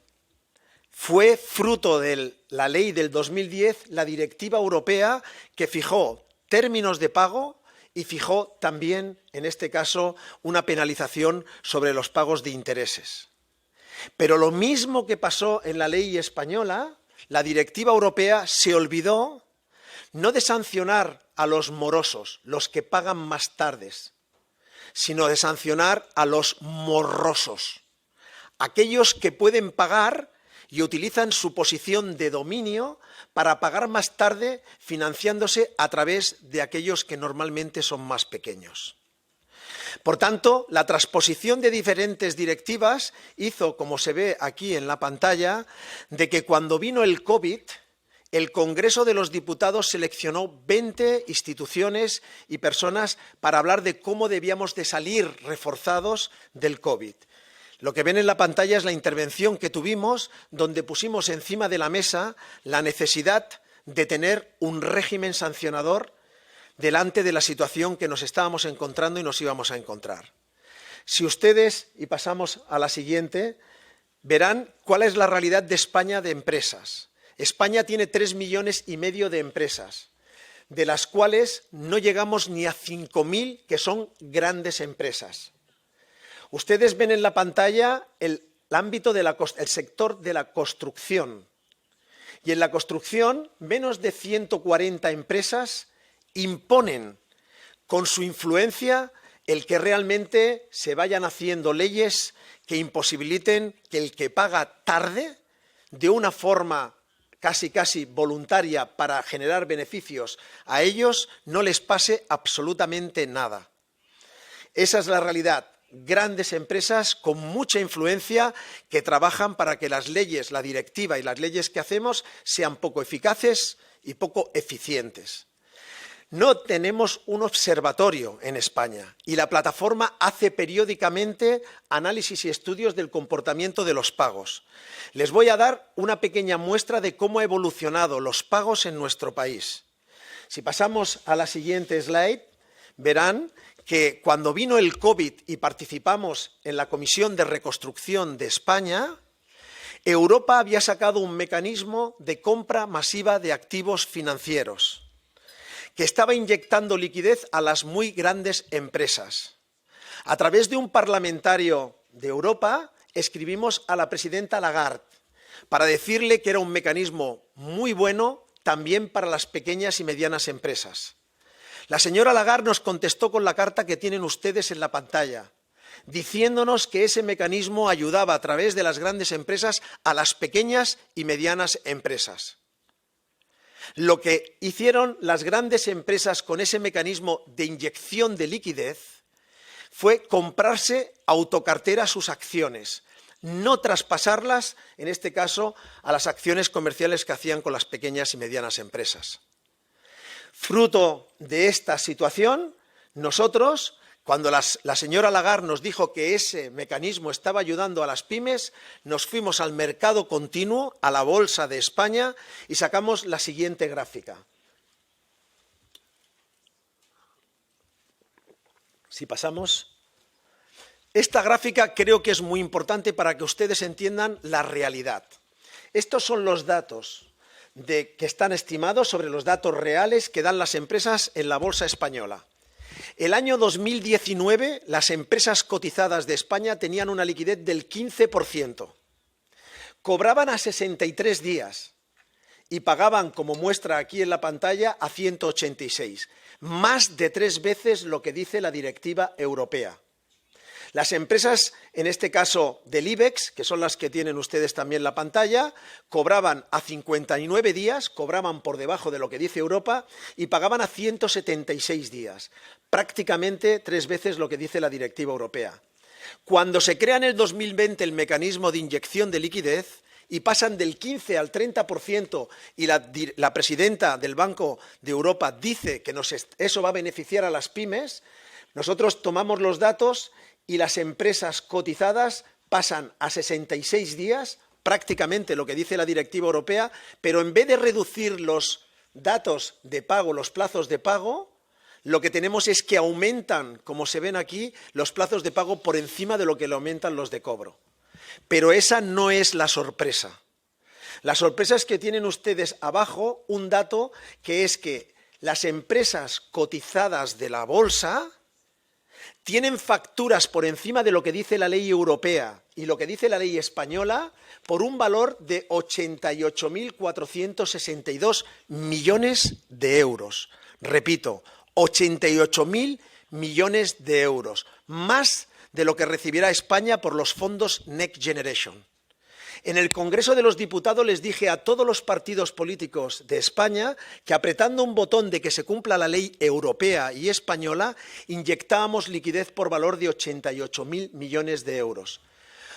fue fruto de la ley del 2010, la Directiva Europea, que fijó términos de pago y fijó también, en este caso, una penalización sobre los pagos de intereses. Pero lo mismo que pasó en la ley española, la Directiva Europea se olvidó no de sancionar a los morosos, los que pagan más tarde, sino de sancionar a los morrosos, aquellos que pueden pagar y utilizan su posición de dominio para pagar más tarde financiándose a través de aquellos que normalmente son más pequeños. Por tanto, la transposición de diferentes directivas hizo, como se ve aquí en la pantalla, de que cuando vino el COVID, el Congreso de los Diputados seleccionó 20 instituciones y personas para hablar de cómo debíamos de salir reforzados del COVID. Lo que ven en la pantalla es la intervención que tuvimos, donde pusimos encima de la mesa la necesidad de tener un régimen sancionador delante de la situación que nos estábamos encontrando y nos íbamos a encontrar. Si ustedes, y pasamos a la siguiente, verán cuál es la realidad de España de empresas. España tiene 3,5 millones de empresas, de las cuales no llegamos ni a 5.000 que son grandes empresas. Ustedes ven en la pantalla el sector de la construcción. Y en la construcción, menos de 140 empresas imponen con su influencia el que realmente se vayan haciendo leyes que imposibiliten que el que paga tarde, de una forma casi voluntaria para generar beneficios a ellos, no les pase absolutamente nada. Esa es la realidad. Grandes empresas con mucha influencia que trabajan para que las leyes, la directiva y las leyes que hacemos sean poco eficaces y poco eficientes. No tenemos un observatorio en España y la plataforma hace periódicamente análisis y estudios del comportamiento de los pagos. Les voy a dar una pequeña muestra de cómo han evolucionado los pagos en nuestro país. Si pasamos a la siguiente slide, verán que cuando vino el COVID y participamos en la Comisión de Reconstrucción de España, Europa había sacado un mecanismo de compra masiva de activos financieros que estaba inyectando liquidez a las muy grandes empresas. A través de un parlamentario de Europa escribimos a la presidenta Lagarde para decirle que era un mecanismo muy bueno también para las pequeñas y medianas empresas. La señora Lagarde nos contestó con la carta que tienen ustedes en la pantalla, diciéndonos que ese mecanismo ayudaba a través de las grandes empresas a las pequeñas y medianas empresas. Lo que hicieron las grandes empresas con ese mecanismo de inyección de liquidez fue comprarse autocartera sus acciones, no traspasarlas, en este caso, a las acciones comerciales que hacían con las pequeñas y medianas empresas. Fruto de esta situación, nosotros, cuando la señora Lagarde nos dijo que ese mecanismo estaba ayudando a las pymes, nos fuimos al mercado continuo, a la Bolsa de España, y sacamos la siguiente gráfica. Si pasamos. Esta gráfica creo que es muy importante para que ustedes entiendan la realidad. Estos son los datos que están estimados sobre los datos reales que dan las empresas en la Bolsa Española. El año 2019, las empresas cotizadas de España tenían una liquidez del 15%. Cobraban a 63 días y pagaban, como muestra aquí en la pantalla, a 186. Más de 3 veces lo que dice la Directiva Europea. Las empresas, en este caso del IBEX, que son las que tienen ustedes también en la pantalla, cobraban a 59 días, cobraban por debajo de lo que dice Europa y pagaban a 176 días, prácticamente 3 veces lo que dice la Directiva Europea. Cuando se crea en el 2020 el mecanismo de inyección de liquidez y pasan del 15 al 30% y la presidenta del Banco de Europa dice que eso va a beneficiar a las pymes, nosotros tomamos los datos y las empresas cotizadas pasan a 66 días, prácticamente lo que dice la Directiva Europea, pero en vez de reducir los datos de pago, los plazos de pago, lo que tenemos es que aumentan, como se ven aquí, los plazos de pago por encima de lo que le aumentan los de cobro. Pero esa no es la sorpresa. La sorpresa es que tienen ustedes abajo un dato que es que las empresas cotizadas de la bolsa tienen facturas por encima de lo que dice la ley europea y lo que dice la ley española por un valor de 88.462 millones de euros. Repito, 88.000 millones de euros, más de lo que recibirá España por los fondos Next Generation. En el Congreso de los Diputados les dije a todos los partidos políticos de España que apretando un botón de que se cumpla la ley europea y española, inyectábamos liquidez por valor de 88.000 millones de euros.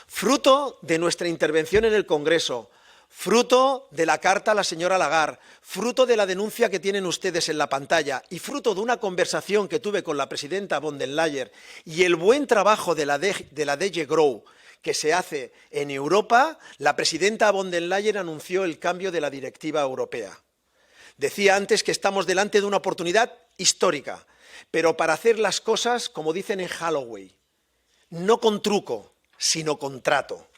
Fruto de nuestra intervención en el Congreso, fruto de la carta a la señora Lagarde, fruto de la denuncia que tienen ustedes en la pantalla y fruto de una conversación que tuve con la presidenta von der Leyen y el buen trabajo de la DG Grow que se hace en Europa, la presidenta von der Leyen anunció el cambio de la Directiva Europea. Decía antes que estamos delante de una oportunidad histórica, pero para hacer las cosas, como dicen en Halloween, no con truco, sino con trato.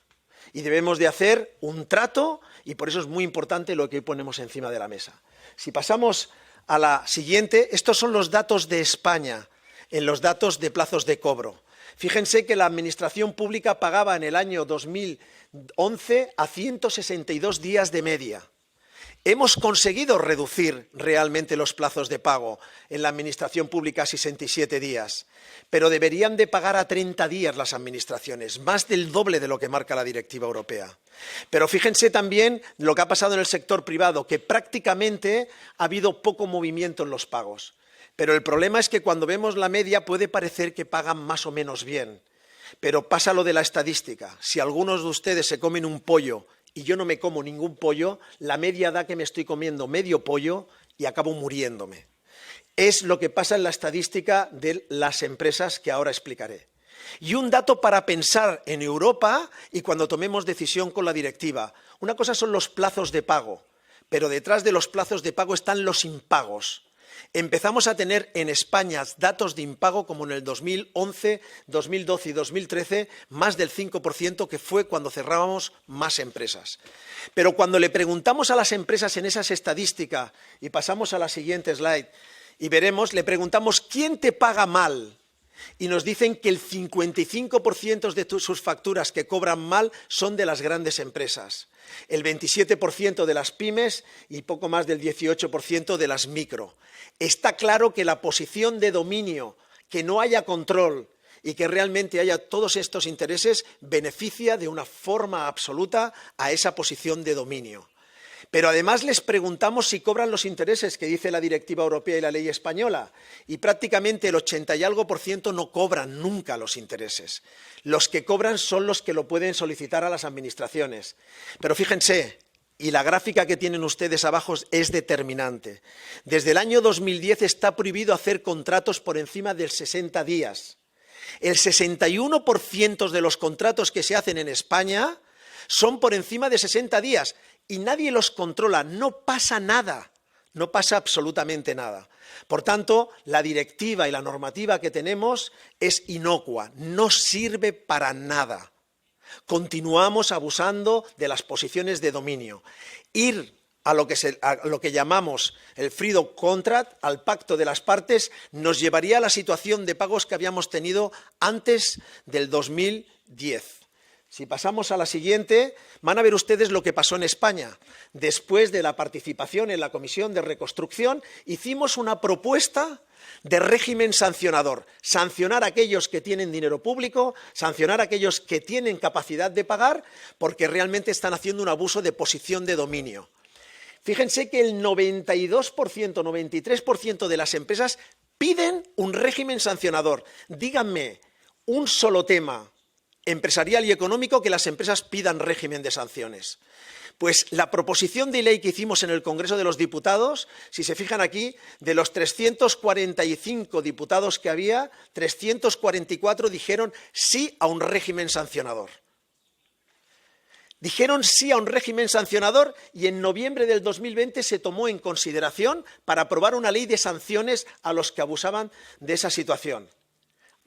Y debemos de hacer un trato y por eso es muy importante lo que hoy ponemos encima de la mesa. Si pasamos a la siguiente, estos son los datos de España en los datos de plazos de cobro. Fíjense que la administración pública pagaba en el año 2011 a 162 días de media Hemos conseguido reducir realmente los plazos de pago en la administración pública a 67 días, pero deberían de pagar a 30 días las administraciones, más del doble de lo que marca la Directiva Europea. Pero fíjense también lo que ha pasado en el sector privado, que prácticamente ha habido poco movimiento en los pagos. Pero el problema es que cuando vemos la media puede parecer que pagan más o menos bien, pero pasa lo de la estadística. Si algunos de ustedes se comen un pollo y yo no me como ningún pollo, la media da que me estoy comiendo medio pollo y acabo muriéndome. Es lo que pasa en la estadística de las empresas que ahora explicaré. Y un dato para pensar en Europa y cuando tomemos decisión con la directiva. Una cosa son los plazos de pago, pero detrás de los plazos de pago están los impagos. Empezamos a tener en España datos de impago como en el 2011, 2012 y 2013, más del 5%, que fue cuando cerrábamos más empresas. Pero cuando le preguntamos a las empresas en esas estadísticas, y pasamos a la siguiente slide, y veremos, le preguntamos ¿quién te paga mal? Y nos dicen que el 55% de sus facturas que cobran mal son de las grandes empresas, el 27% de las pymes y poco más del 18% de las micro. Está claro que la posición de dominio, que no haya control y que realmente haya todos estos intereses, beneficia de una forma absoluta a esa posición de dominio. Pero además les preguntamos si cobran los intereses que dice la Directiva Europea y la ley española, y prácticamente el 80 y algo % no cobran nunca los intereses. Los que cobran son los que lo pueden solicitar a las administraciones. Pero fíjense, y la gráfica que tienen ustedes abajo es determinante. Desde el año 2010 está prohibido hacer contratos por encima de 60 días. El 61% de los contratos que se hacen en España son por encima de 60 días. Y nadie los controla, no pasa nada, no pasa absolutamente nada. Por tanto, la directiva y la normativa que tenemos es inocua, no sirve para nada. Continuamos abusando de las posiciones de dominio. Ir a lo que llamamos el freedom contract, al pacto de las partes, nos llevaría a la situación de pagos que habíamos tenido antes del 2010. Si pasamos a la siguiente, van a ver ustedes lo que pasó en España. Después de la participación en la Comisión de Reconstrucción, hicimos una propuesta de régimen sancionador. Sancionar a aquellos que tienen dinero público, sancionar a aquellos que tienen capacidad de pagar, porque realmente están haciendo un abuso de posición de dominio. Fíjense que el 92%, 93% de las empresas piden un régimen sancionador. Díganme un solo tema empresarial y económico que las empresas pidan régimen de sanciones. Pues la proposición de ley que hicimos en el Congreso de los Diputados, si se fijan aquí, de los 345 diputados que había, 344 dijeron sí a un régimen sancionador. Dijeron sí a un régimen sancionador y en noviembre del 2020 se tomó en consideración para aprobar una ley de sanciones a los que abusaban de esa situación.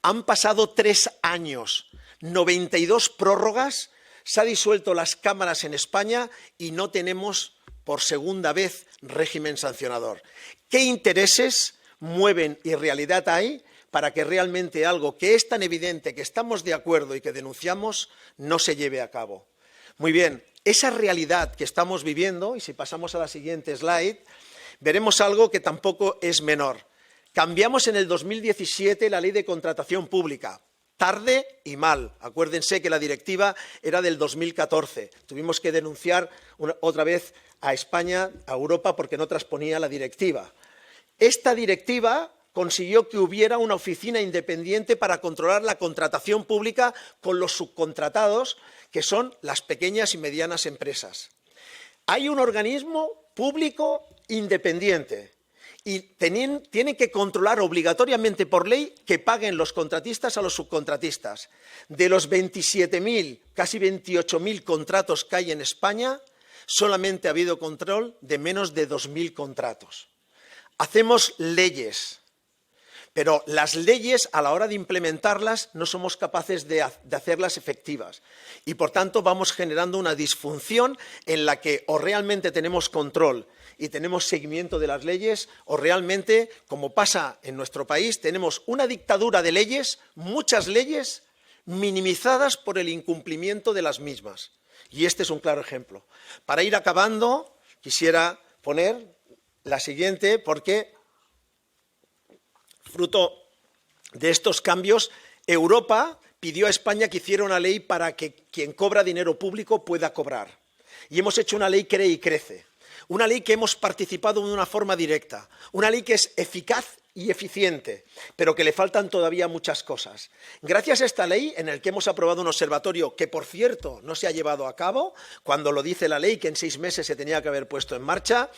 Han pasado 3 años. 92 prórrogas, se han disuelto las cámaras en España y no tenemos por segunda vez régimen sancionador. ¿Qué intereses mueven y realidad hay para que realmente algo que es tan evidente, que estamos de acuerdo y que denunciamos, no se lleve a cabo? Muy bien, esa realidad que estamos viviendo, y si pasamos a la siguiente slide, veremos algo que tampoco es menor. Cambiamos en el 2017 la ley de contratación pública. Tarde y mal. Acuérdense que la directiva era del 2014. Tuvimos que denunciar otra vez a España, a Europa, porque no transponía la directiva. Esta directiva consiguió que hubiera una oficina independiente para controlar la contratación pública con los subcontratados, que son las pequeñas y medianas empresas. Hay un organismo público independiente y tienen que controlar obligatoriamente por ley que paguen los contratistas a los subcontratistas. De los 27.000, casi 28.000 contratos que hay en España, solamente ha habido control de menos de 2.000 contratos. Hacemos leyes, pero las leyes, a la hora de implementarlas, no somos capaces de hacerlas efectivas. Y, por tanto, vamos generando una disfunción en la que o realmente tenemos control y tenemos seguimiento de las leyes, o realmente, como pasa en nuestro país, tenemos una dictadura de leyes, muchas leyes, minimizadas por el incumplimiento de las mismas. Y este es un claro ejemplo. Para ir acabando, quisiera poner la siguiente, porque fruto de estos cambios, Europa pidió a España que hiciera una ley para que quien cobra dinero público pueda cobrar. Y hemos hecho una ley que cree y crece. Una ley que hemos participado de una forma directa. Una ley que es eficaz y eficiente, pero que le faltan todavía muchas cosas. Gracias a esta ley, en la que hemos aprobado un observatorio que, por cierto, no se ha llevado a cabo, cuando lo dice la ley, que en 6 meses se tenía que haber puesto en marcha,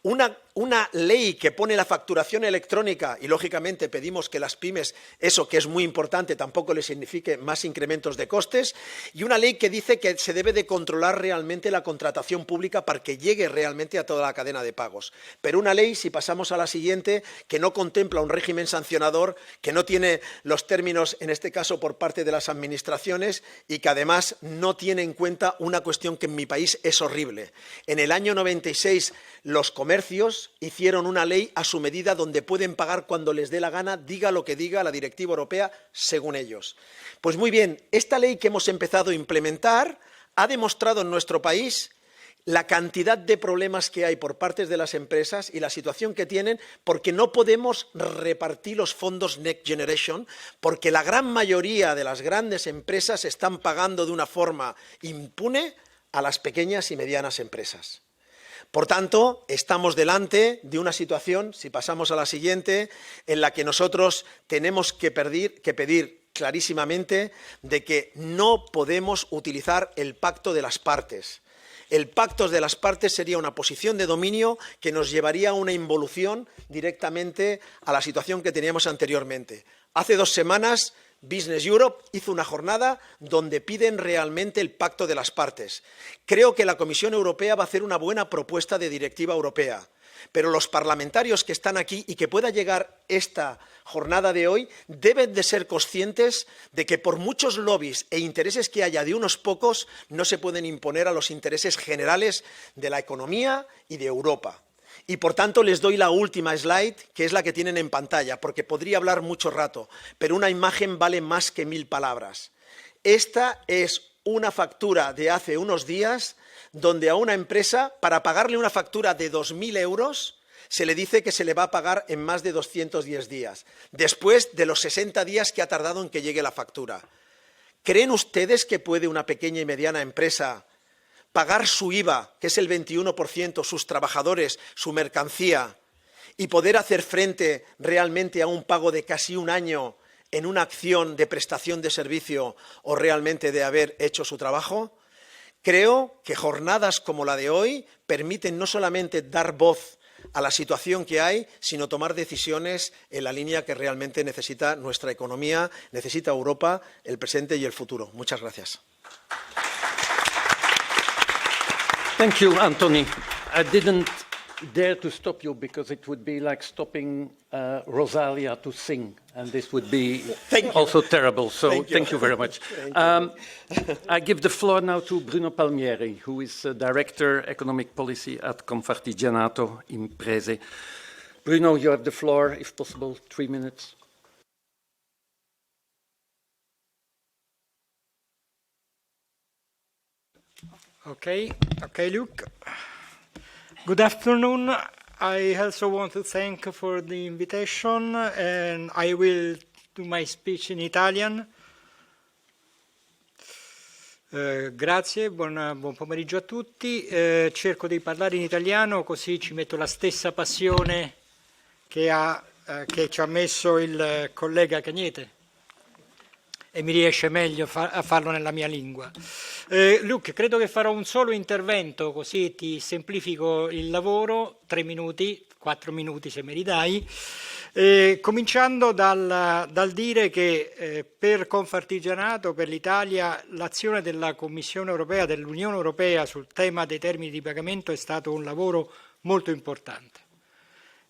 una ley que pone la facturación electrónica, y lógicamente pedimos que las pymes, eso que es muy importante, tampoco les signifique más incrementos de costes, y una ley que dice que se debe de controlar realmente la contratación pública para que llegue realmente a toda la cadena de pagos. Pero una ley, si pasamos a la siguiente, que no contempla un régimen sancionador, que no tiene los términos, en este caso por parte de las administraciones, y que además no tiene en cuenta una cuestión que en mi país es horrible. En el año 96 los comercios hicieron una ley a su medida donde pueden pagar cuando les dé la gana, diga lo que diga la Directiva Europea, según ellos. Pues muy bien, esta ley que hemos empezado a implementar ha demostrado en nuestro país la cantidad de problemas que hay por parte de las empresas y la situación que tienen, porque no podemos repartir los fondos Next Generation, porque la gran mayoría de las grandes empresas están pagando de una forma impune a las pequeñas y medianas empresas. Por tanto, estamos delante de una situación, si pasamos a la siguiente, en la que nosotros tenemos que pedir clarísimamente de que no podemos utilizar el pacto de las partes. El pacto de las partes sería una posición de dominio que nos llevaría a una involución directamente a la situación que teníamos anteriormente. Hace 2 semanas Business Europe hizo una jornada donde piden realmente el pacto de las partes. Creo que la Comisión Europea va a hacer una buena propuesta de directiva europea, pero los parlamentarios que están aquí y que pueda llegar esta jornada de hoy deben de ser conscientes de que por muchos lobbies e intereses que haya de unos pocos, no se pueden imponer a los intereses generales de la economía y de Europa. Y, por tanto, les doy la última slide, que es la que tienen en pantalla, porque podría hablar mucho rato, pero una imagen vale más que 1000 palabras. Esta es una factura de hace unos días, donde a una empresa, para pagarle una factura de 2.000 euros, se le dice que se le va a pagar en más de 210 días, después de los 60 días que ha tardado en que llegue la factura. ¿Creen ustedes que puede una pequeña y mediana empresa pagar su IVA, que es el 21%, sus trabajadores, su mercancía, y poder hacer frente realmente a un pago de casi un año en una acción de prestación de servicio o realmente de haber hecho su trabajo? Creo que jornadas como la de hoy permiten no solamente dar voz a la situación que hay, sino tomar decisiones en la línea que realmente necesita nuestra economía, necesita Europa, el presente y el futuro. Muchas gracias. Thank you, Anthony. I didn't dare to stop you because it would be like stopping Rosalia to sing, and this would be also terrible. So thank you very much. I give the floor now to Bruno Palmieri, who is Director Economic Policy at Confartigianato Imprese. Bruno, you have the floor, if possible, 3 minutes. Okay, Luke. Good afternoon. I also want to thank for the invitation, and I will do my speech in Italian. Grazie, buon pomeriggio a tutti. Cerco di parlare in italiano così ci metto la stessa passione che ci ha messo il collega Cagnete e mi riesce meglio a farlo nella mia lingua. Luke, credo che farò un solo intervento, così ti semplifico il lavoro, 3 minuti, 4 minuti se me li dai, cominciando dal dire che per Confartigianato, per l'Italia, l'azione della Commissione europea, dell'Unione europea sul tema dei termini di pagamento è stato un lavoro molto importante.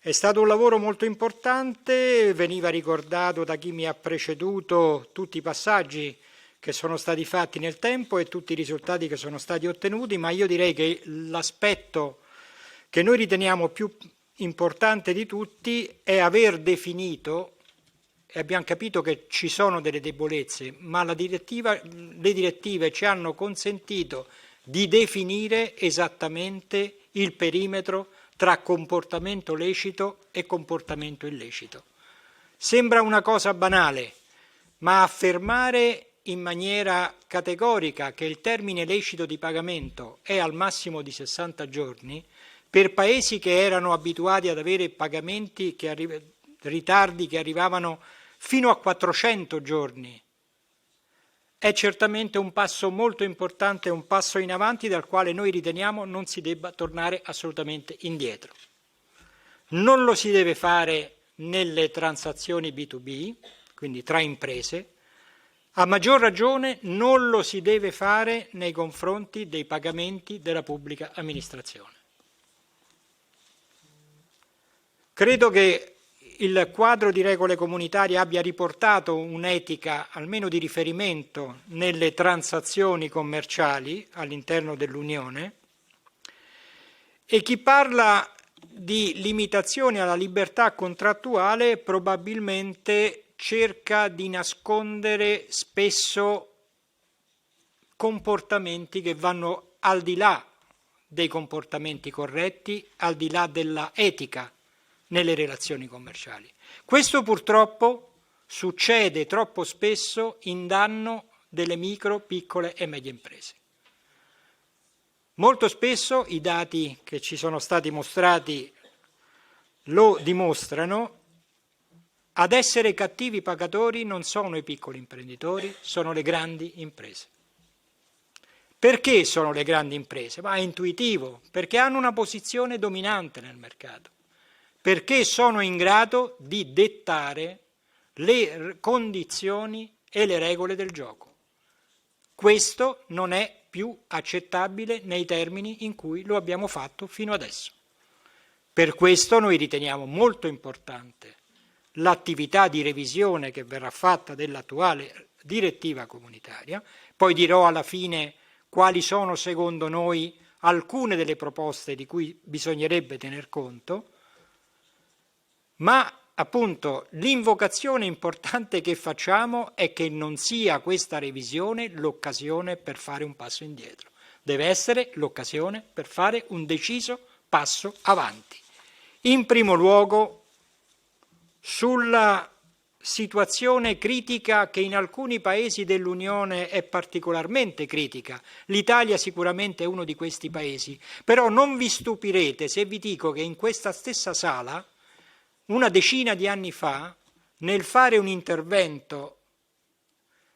È stato un lavoro molto importante, veniva ricordato da chi mi ha preceduto tutti i passaggi che sono stati fatti nel tempo e tutti i risultati che sono stati ottenuti, ma io direi che l'aspetto che noi riteniamo più importante di tutti è aver definito, e abbiamo capito che ci sono delle debolezze, ma le direttive ci hanno consentito di definire esattamente il perimetro tra comportamento lecito e comportamento illecito. Sembra una cosa banale, ma affermare in maniera categorica che il termine lecito di pagamento è al massimo di 60 giorni, per paesi che erano abituati ad avere pagamenti, ritardi che arrivavano fino a 400 giorni, è certamente un passo molto importante, un passo in avanti dal quale noi riteniamo non si debba tornare assolutamente indietro. Non lo si deve fare nelle transazioni B2B, quindi tra imprese, a maggior ragione non lo si deve fare nei confronti dei pagamenti della pubblica amministrazione. Credo che il quadro di regole comunitarie abbia riportato un'etica, almeno di riferimento, nelle transazioni commerciali all'interno dell'Unione, e chi parla di limitazioni alla libertà contrattuale probabilmente cerca di nascondere spesso comportamenti che vanno al di là dei comportamenti corretti, al di là della etica nelle relazioni commerciali. Questo purtroppo succede troppo spesso in danno delle micro, piccole e medie imprese. Molto spesso i dati che ci sono stati mostrati lo dimostrano. Ad essere cattivi pagatori non sono i piccoli imprenditori, sono le grandi imprese. Perché sono le grandi imprese? Ma è intuitivo, perché hanno una posizione dominante nel mercato, perché sono in grado di dettare le condizioni e le regole del gioco. Questo non è più accettabile nei termini in cui lo abbiamo fatto fino adesso. Per questo noi riteniamo molto importante l'attività di revisione che verrà fatta dell'attuale direttiva comunitaria, poi dirò alla fine quali sono secondo noi alcune delle proposte di cui bisognerebbe tener conto, ma appunto l'invocazione importante che facciamo è che non sia questa revisione l'occasione per fare un passo indietro, deve essere l'occasione per fare un deciso passo avanti. In primo luogo sulla situazione critica che in alcuni paesi dell'Unione è particolarmente critica. L'Italia sicuramente è uno di questi paesi, però non vi stupirete se vi dico che in questa stessa sala, una decina di anni fa, nel fare un intervento,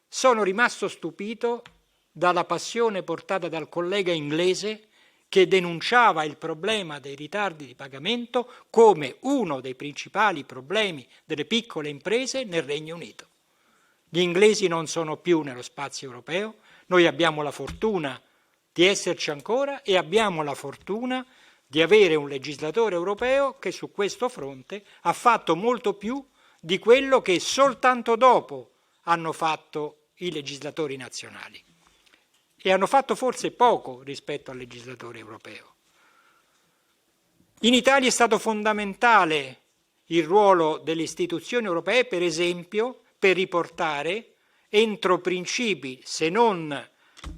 sono rimasto stupito dalla passione portata dal collega inglese che denunciava il problema dei ritardi di pagamento come uno dei principali problemi delle piccole imprese nel Regno Unito. Gli inglesi non sono più nello spazio europeo, noi abbiamo la fortuna di esserci ancora e abbiamo la fortuna di avere un legislatore europeo che su questo fronte ha fatto molto più di quello che soltanto dopo hanno fatto i legislatori nazionali. E hanno fatto forse poco rispetto al legislatore europeo. In Italia è stato fondamentale il ruolo delle istituzioni europee, per esempio, per riportare entro principi, se non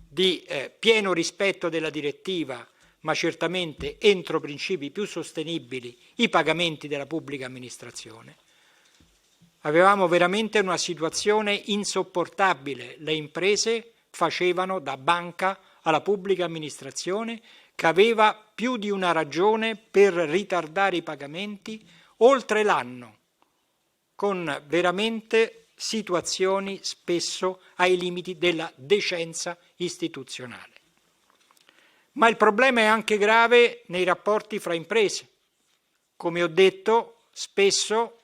di pieno rispetto della direttiva, ma certamente entro principi più sostenibili, i pagamenti della pubblica amministrazione. Avevamo veramente una situazione insopportabile, le imprese facevano da banca alla pubblica amministrazione che aveva più di una ragione per ritardare i pagamenti oltre l'anno, con veramente situazioni spesso ai limiti della decenza istituzionale. Ma il problema è anche grave nei rapporti fra imprese. Come ho detto, spesso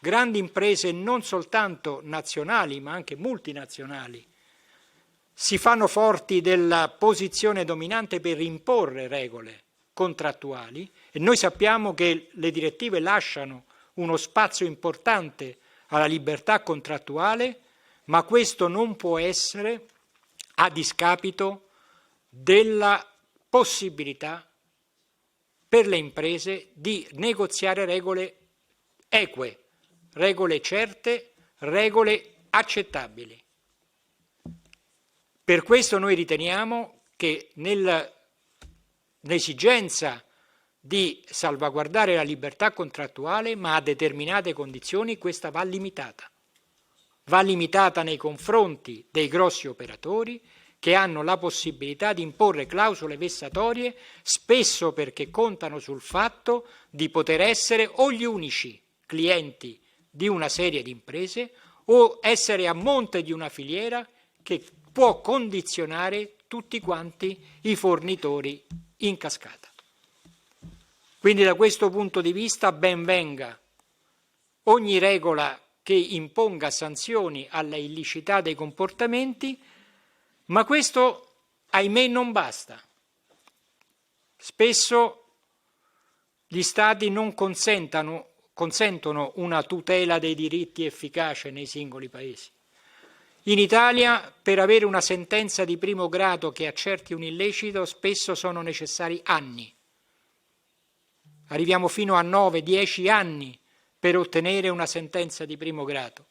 grandi imprese non soltanto nazionali ma anche multinazionali si fanno forti della posizione dominante per imporre regole contrattuali e noi sappiamo che le direttive lasciano uno spazio importante alla libertà contrattuale, ma questo non può essere a discapito della possibilità per le imprese di negoziare regole eque, regole certe, regole accettabili. Per questo noi riteniamo che nell'esigenza di salvaguardare la libertà contrattuale, ma a determinate condizioni questa va limitata. Va limitata nei confronti dei grossi operatori che hanno la possibilità di imporre clausole vessatorie, spesso perché contano sul fatto di poter essere o gli unici clienti di una serie di imprese o essere a monte di una filiera che può condizionare tutti quanti i fornitori in cascata. Quindi da questo punto di vista ben venga ogni regola che imponga sanzioni alla illiceità dei comportamenti, ma questo, ahimè, non basta. Spesso gli Stati non consentono una tutela dei diritti efficace nei singoli Paesi. In Italia, per avere una sentenza di primo grado che accerti un illecito, spesso sono necessari anni. Arriviamo fino a 9-10 anni per ottenere una sentenza di primo grado.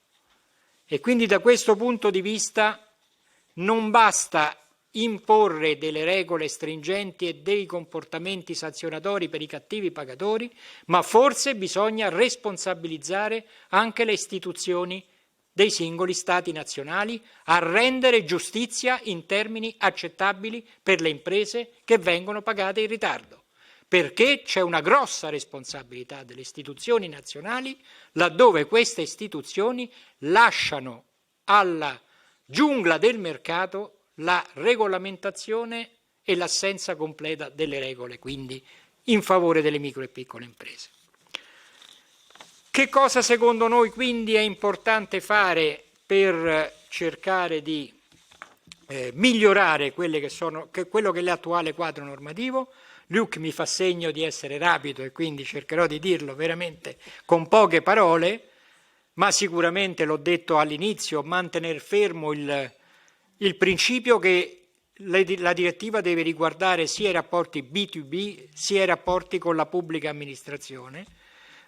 E quindi da questo punto di vista non basta imporre delle regole stringenti e dei comportamenti sanzionatori per i cattivi pagatori, ma forse bisogna responsabilizzare anche le istituzioni dei singoli Stati nazionali a rendere giustizia in termini accettabili per le imprese che vengono pagate in ritardo. Perché c'è una grossa responsabilità delle istituzioni nazionali laddove queste istituzioni lasciano alla giungla del mercato la regolamentazione e l'assenza completa delle regole, quindi in favore delle micro e piccole imprese. Che cosa secondo noi quindi è importante fare per cercare di migliorare quello che è l'attuale quadro normativo? Luc mi fa segno di essere rapido e quindi cercherò di dirlo veramente con poche parole, ma sicuramente l'ho detto all'inizio, mantenere fermo il principio che la direttiva deve riguardare sia i rapporti B2B sia i rapporti con la pubblica amministrazione.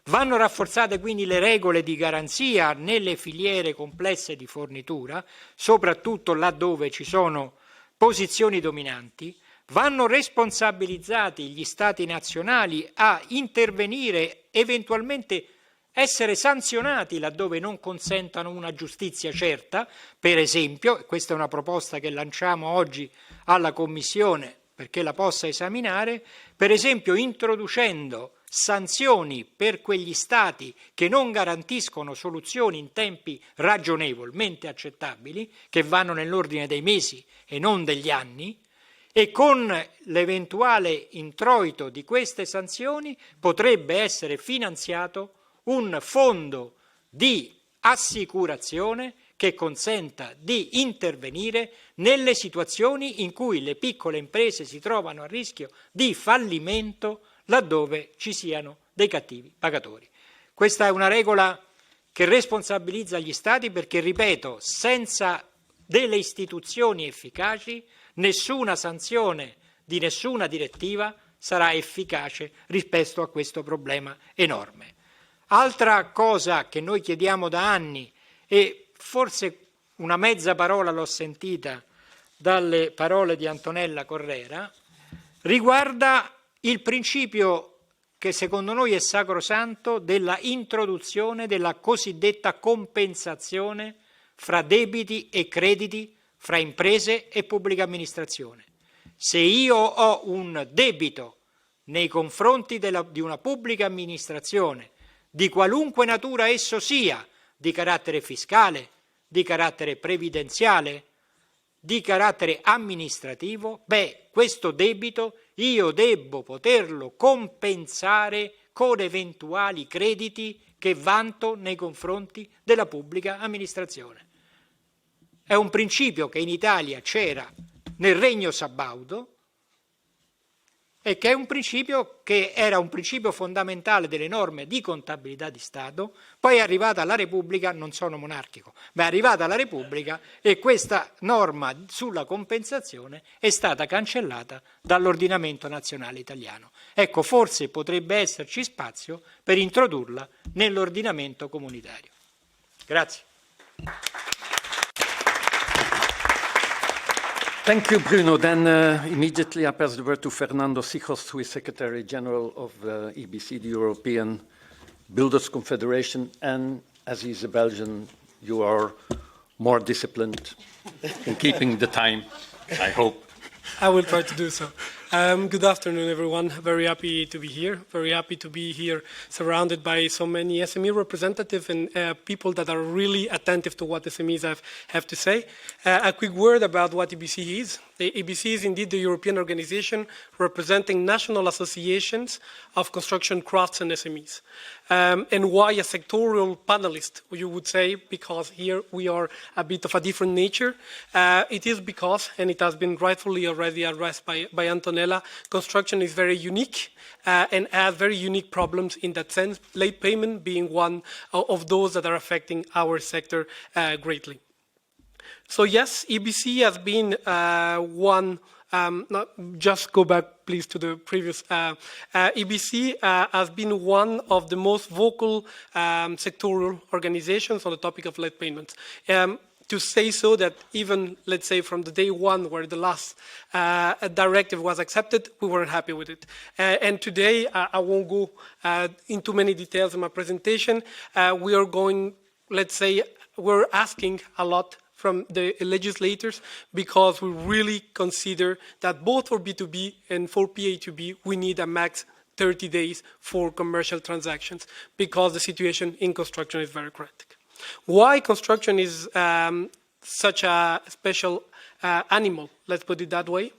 Vanno rafforzate quindi le regole di garanzia nelle filiere complesse di fornitura, soprattutto laddove ci sono posizioni dominanti. Vanno responsabilizzati gli Stati nazionali a intervenire, eventualmente essere sanzionati laddove non consentano una giustizia certa, per esempio, e questa è una proposta che lanciamo oggi alla Commissione perché la possa esaminare, per esempio introducendo sanzioni per quegli Stati che non garantiscono soluzioni in tempi ragionevolmente accettabili, che vanno nell'ordine dei mesi e non degli anni, e con l'eventuale introito di queste sanzioni potrebbe essere finanziato un fondo di assicurazione che consenta di intervenire nelle situazioni in cui le piccole imprese si trovano a rischio di fallimento laddove ci siano dei cattivi pagatori. Questa è una regola che responsabilizza gli Stati perché, ripeto, senza delle istituzioni efficaci nessuna sanzione di nessuna direttiva sarà efficace rispetto a questo problema enorme. Altra cosa che noi chiediamo da anni, e forse una mezza parola l'ho sentita dalle parole di Antonella Correra, riguarda il principio che secondo noi è sacrosanto della introduzione della cosiddetta compensazione fra debiti e crediti fra imprese e pubblica amministrazione. Se io ho un debito nei confronti di una pubblica amministrazione, di qualunque natura esso sia, di carattere fiscale, di carattere previdenziale, di carattere amministrativo, questo debito io debbo poterlo compensare con eventuali crediti che vanto nei confronti della pubblica amministrazione. È un principio che in Italia c'era nel Regno Sabaudo e che è un principio che era un principio fondamentale delle norme di contabilità di Stato, poi è arrivata la Repubblica, non sono monarchico, ma è arrivata la Repubblica e questa norma sulla compensazione è stata cancellata dall'ordinamento nazionale italiano. Ecco, forse potrebbe esserci spazio per introdurla nell'ordinamento comunitario. Grazie. Thank you, Bruno. Then immediately I pass the word to Fernando Sijos, who is Secretary General of EBC, the European Builders Confederation. And as he's a Belgian, you are more disciplined in keeping the time, I hope. I will try to do so. Good afternoon, everyone. Very happy to be here. Very happy to be here surrounded by so many SME representatives and people that are really attentive to what SMEs have to say. A quick word about what EBC is. The EBC is indeed the European organization representing national associations of construction crafts and SMEs. And why a sectorial panelist, you would say, because here we are a bit of a different nature. It is because, and it has been rightfully already addressed by Antonella, construction is very unique and has very unique problems in that sense, late payment being one of those that are affecting our sector greatly. So yes, EBC has been just go back, please, to the previous. EBC has been one of the most vocal sectoral organizations on the topic of late payments. To say so that even, let's say, from the day one where the last directive was accepted, we weren't happy with it. And today, I won't go into many details in my presentation. We are going, let's say, we're asking a lot from the legislators because we really consider that both for B2B and for PA2B, we need a max 30 days for commercial transactions because the situation in construction is very critical. Why construction is such a special animal, let's put it that way.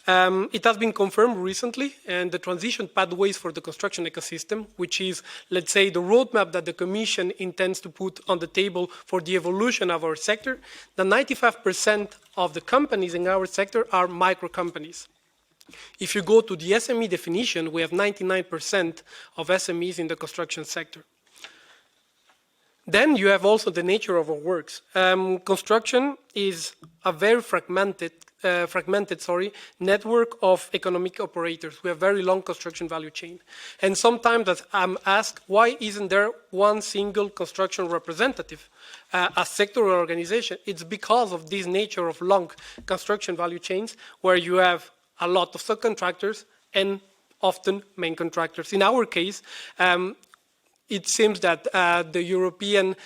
It has been confirmed recently, and the transition pathways for the construction ecosystem, which is, let's say, the roadmap that the Commission intends to put on the table for the evolution of our sector, the 95% of the companies in our sector are micro companies. If you go to the SME definition, we have 99% of SMEs in the construction sector. Then you have also the nature of our works. Construction is a very fragmented network of economic operators. We have very long construction value chain. And sometimes I'm asked, why isn't there one single construction representative, a sectoral organization? It's because of this nature of long construction value chains where you have a lot of subcontractors and often main contractors. In our case, it seems that the European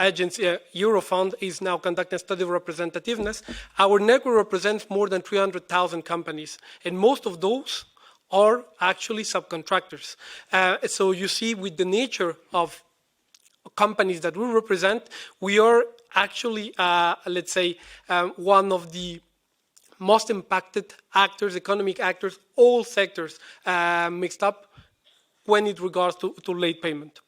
agency, Eurofund, is now conducting a study of representativeness. Our network represents more than 300,000 companies, and most of those are actually subcontractors. So you see, with the nature of companies that we represent, we are actually, let's say, one of the most impacted actors, economic actors, all sectors mixed up, when it regards to late payment.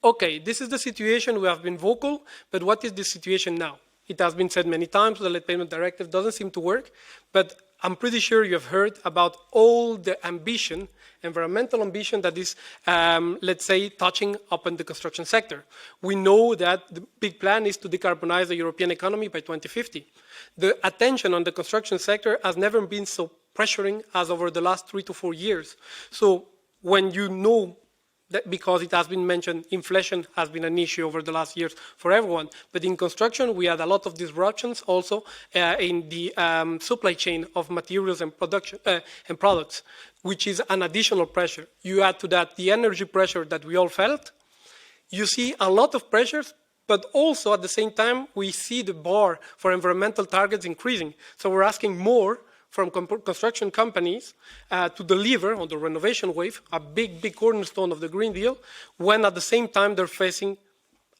Okay, this is the situation. We have been vocal, but what is the situation now? It has been said many times, the late payment directive doesn't seem to work, but I'm pretty sure you have heard about all the ambition, environmental ambition that is, let's say, touching upon the construction sector. We know that the big plan is to decarbonize the European economy by 2050. The attention on the construction sector has never been so pressuring as over the last 3 to 4 years. So when you know that, because it has been mentioned, inflation has been an issue over the last years for everyone. But in construction, we had a lot of disruptions also in the supply chain of materials and production and products, which is an additional pressure. You add to that the energy pressure that we all felt. You see a lot of pressures, but also at the same time, we see the bar for environmental targets increasing. So we're asking more from construction companies to deliver on the renovation wave, a big cornerstone of the Green Deal, when at the same time they're facing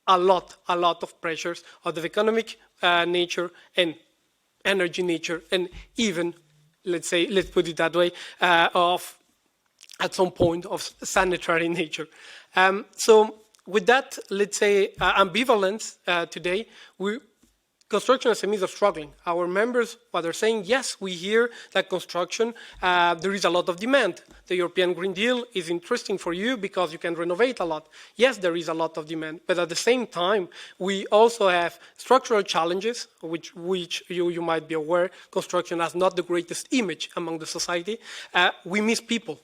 a lot of pressures of the economic nature and energy nature, and even, let's put it that way, of at some point of sanitary nature. So with that, let's say, ambivalence today, construction SMEs are struggling. Our members, what they're saying, yes, we hear that construction, there is a lot of demand. The European Green Deal is interesting for you because you can renovate a lot. Yes, there is a lot of demand, but at the same time, we also have structural challenges, which you might be aware, construction has not the greatest image among the society. We miss people.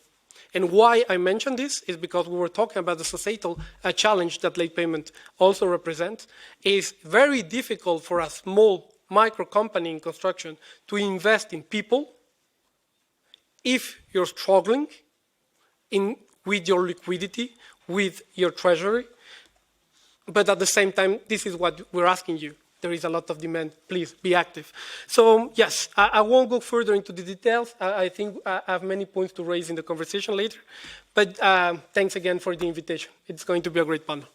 And why I mention this is because we were talking about the societal challenge that late payment also represents. It's very difficult for a small micro company in construction to invest in people if you're struggling with your liquidity, with your treasury. But at the same time, this is what we're asking you. There is a lot of demand. Please be active. So yes, I won't go further into the details. I think I have many points to raise in the conversation later. But thanks again for the invitation. It's going to be a great panel.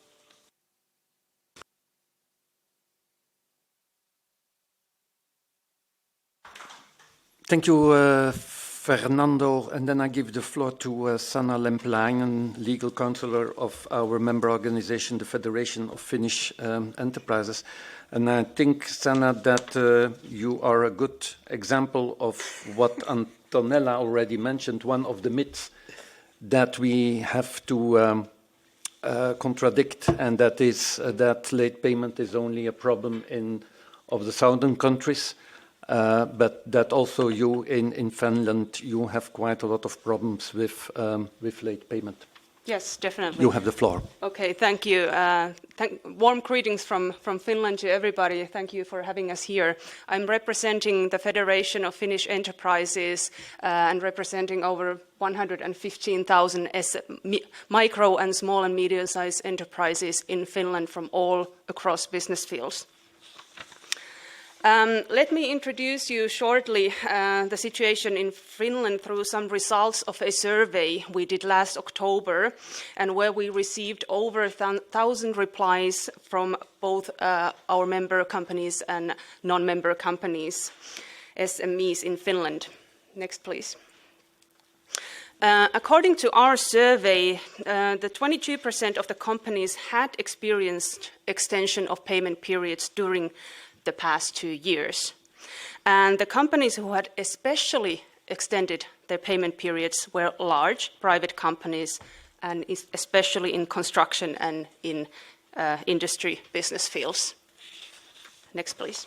Thank you, Fernando. And then I give the floor to Sanna Lemplainen, legal counselor of our member organization, the Federation of Finnish Enterprises. And I think, Sanna, that you are a good example of what Antonella already mentioned, one of the myths that we have to contradict, and that is that late payment is only a problem of the southern countries. But that also you in Finland, you have quite a lot of problems with late payment. Yes, definitely. You have the floor. Okay, thank you. Warm greetings from Finland to everybody. Thank you for having us here. I'm representing the Federation of Finnish Enterprises and representing over 115,000 micro and small and medium-sized enterprises in Finland from all across business fields. Let me introduce you shortly the situation in Finland through some results of a survey we did last October, and where we received over 1,000 replies from both our member companies and non-member companies, SMEs in Finland. Next, please. According to our survey, the 22% of the companies had experienced extension of payment periods during the past 2 years. And the companies who had especially extended their payment periods were large private companies, and especially in construction and in industry business fields. Next, please.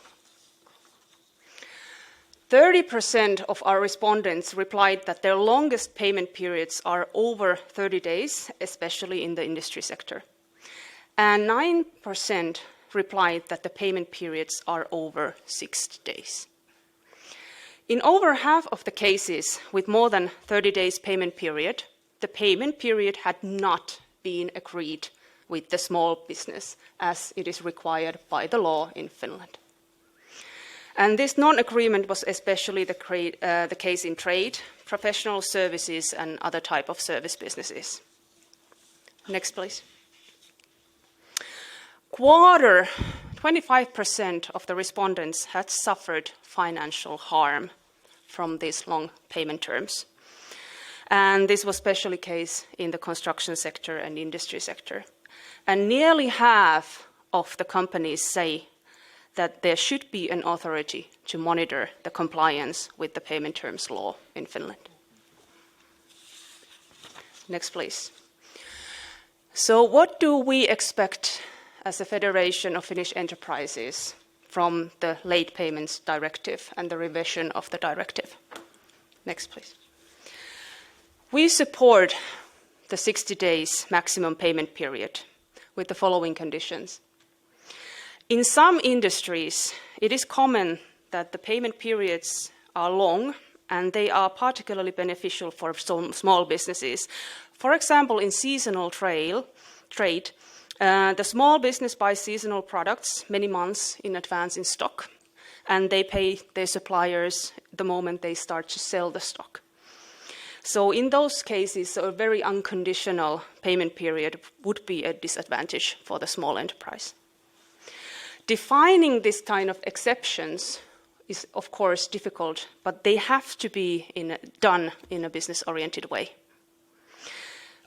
30% of our respondents replied that their longest payment periods are over 30 days, especially in the industry sector. And 9% replied that the payment periods are over 60 days. In over half of the cases with more than 30 days payment period, the payment period had not been agreed with the small business as it is required by the law in Finland. And this non-agreement was especially the case in trade, professional services and other type of service businesses. Next, please. Quadro, 25% of the respondents had suffered financial harm from these long payment terms. And this was especially the case in the construction sector and industry sector. And nearly half of the companies say that there should be an authority to monitor the compliance with the payment terms law in Finland. Next, please. So what do we expect as a Federation of Finnish Enterprises from the Late Payments Directive and the revision of the directive? Next, please. We support the 60 days maximum payment period with the following conditions. In some industries, it is common that the payment periods are long and they are particularly beneficial for some small businesses. For example, in seasonal trade, the small business buys seasonal products many months in advance in stock, and they pay their suppliers the moment they start to sell the stock. So in those cases, a very unconditional payment period would be a disadvantage for the small enterprise. Defining this kind of exceptions is, of course, difficult, but they have to be done in a business-oriented way.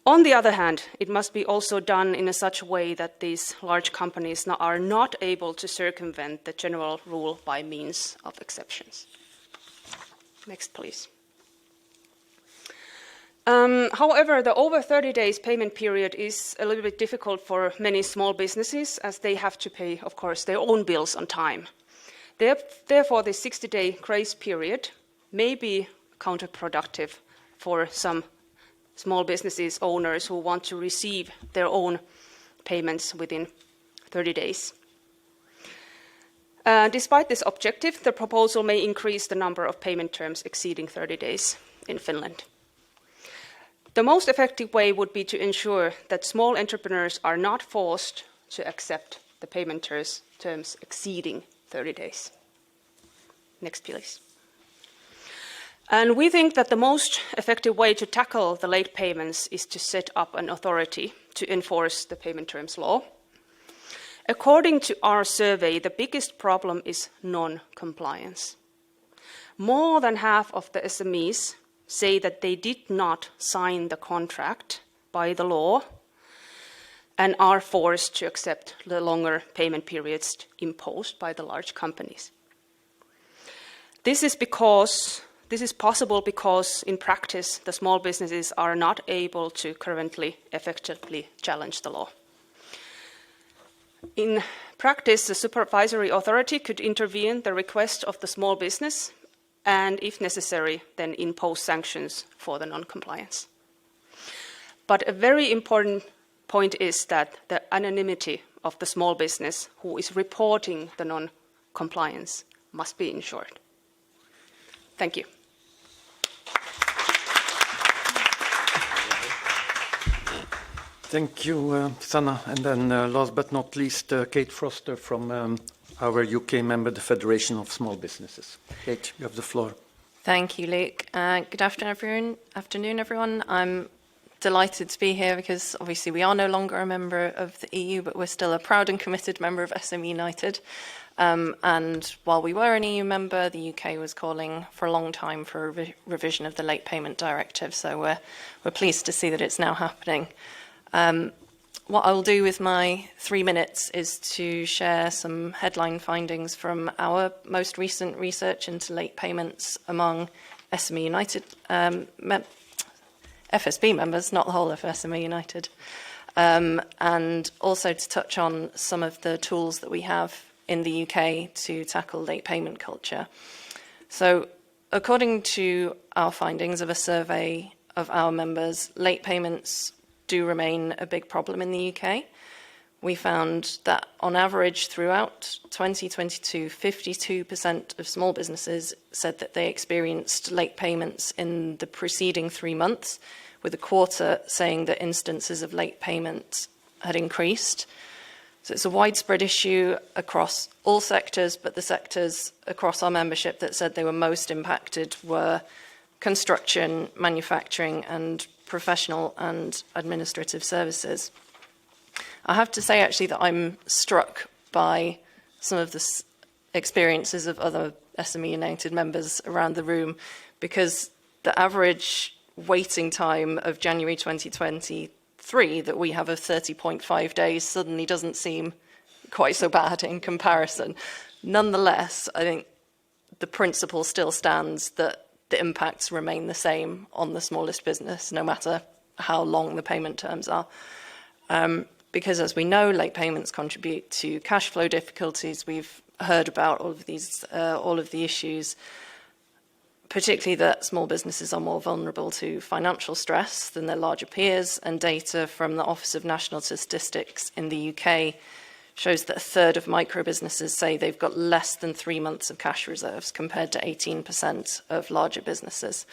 On the other hand, it must be also done in such a way that these large companies are not able to circumvent the general rule by means of exceptions. Next, please. However, the over 30 days payment period is a little bit difficult for many small businesses as they have to pay, of course, their own bills on time. Therefore, the 60-day grace period may be counterproductive for some small businesses owners who want to receive their own payments within 30 days. Despite this objective, the proposal may increase the number of payment terms exceeding 30 days in Finland. The most effective way would be to ensure that small entrepreneurs are not forced to accept the payment terms exceeding 30 days. Next, please. And we think that the most effective way to tackle the late payments is to set up an authority to enforce the payment terms law. According to our survey, the biggest problem is non-compliance. More than half of the SMEs say that they did not sign the contract by the law and are forced to accept the longer payment periods imposed by the large companies. This is possible because, in practice, the small businesses are not able to currently effectively challenge the law. In practice, the supervisory authority could intervene at the request of the small business and, if necessary, then impose sanctions for the non-compliance. But a very important point is that the anonymity of the small business who is reporting the non-compliance must be ensured. Thank you. Thank you, Sanna. And then last but not least, Kate Foster from our UK member, the Federation of Small Businesses. Kate, you have the floor. Thank you, Luke. Good afternoon, everyone. I'm delighted to be here because obviously we are no longer a member of the EU, but we're still a proud and committed member of SME United. And while we were an EU member, the UK was calling for a long time for a revision of the Late Payment Directive. So we're pleased to see that it's now happening. What I'll do with my 3 minutes is to share some headline findings from our most recent research into late payments among SME United FSB members, not the whole of SME United, and also to touch on some of the tools that we have in the UK to tackle late payment culture. So, according to our findings of a survey of our members, late payments do remain a big problem in the UK. We found that on average throughout 2022, 52% of small businesses said that they experienced late payments in the preceding 3 months, with a quarter saying that instances of late payment had increased. So it's a widespread issue across all sectors, but the sectors across our membership that said they were most impacted were construction, manufacturing, and professional and administrative services. I have to say actually that I'm struck by some of the experiences of other SME United members around the room, because the average waiting time of January 2023 that we have of 30.5 days suddenly doesn't seem quite so bad in comparison. Nonetheless, I think the principle still stands that the impacts remain the same on the smallest business, no matter how long the payment terms are. Because as we know, late payments contribute to cash flow difficulties. We've heard about all of the issues, particularly that small businesses are more vulnerable to financial stress than their larger peers, and data from the Office of National Statistics in the UK shows that a third of micro businesses say they've got less than 3 months of cash reserves compared to 18% of larger businesses.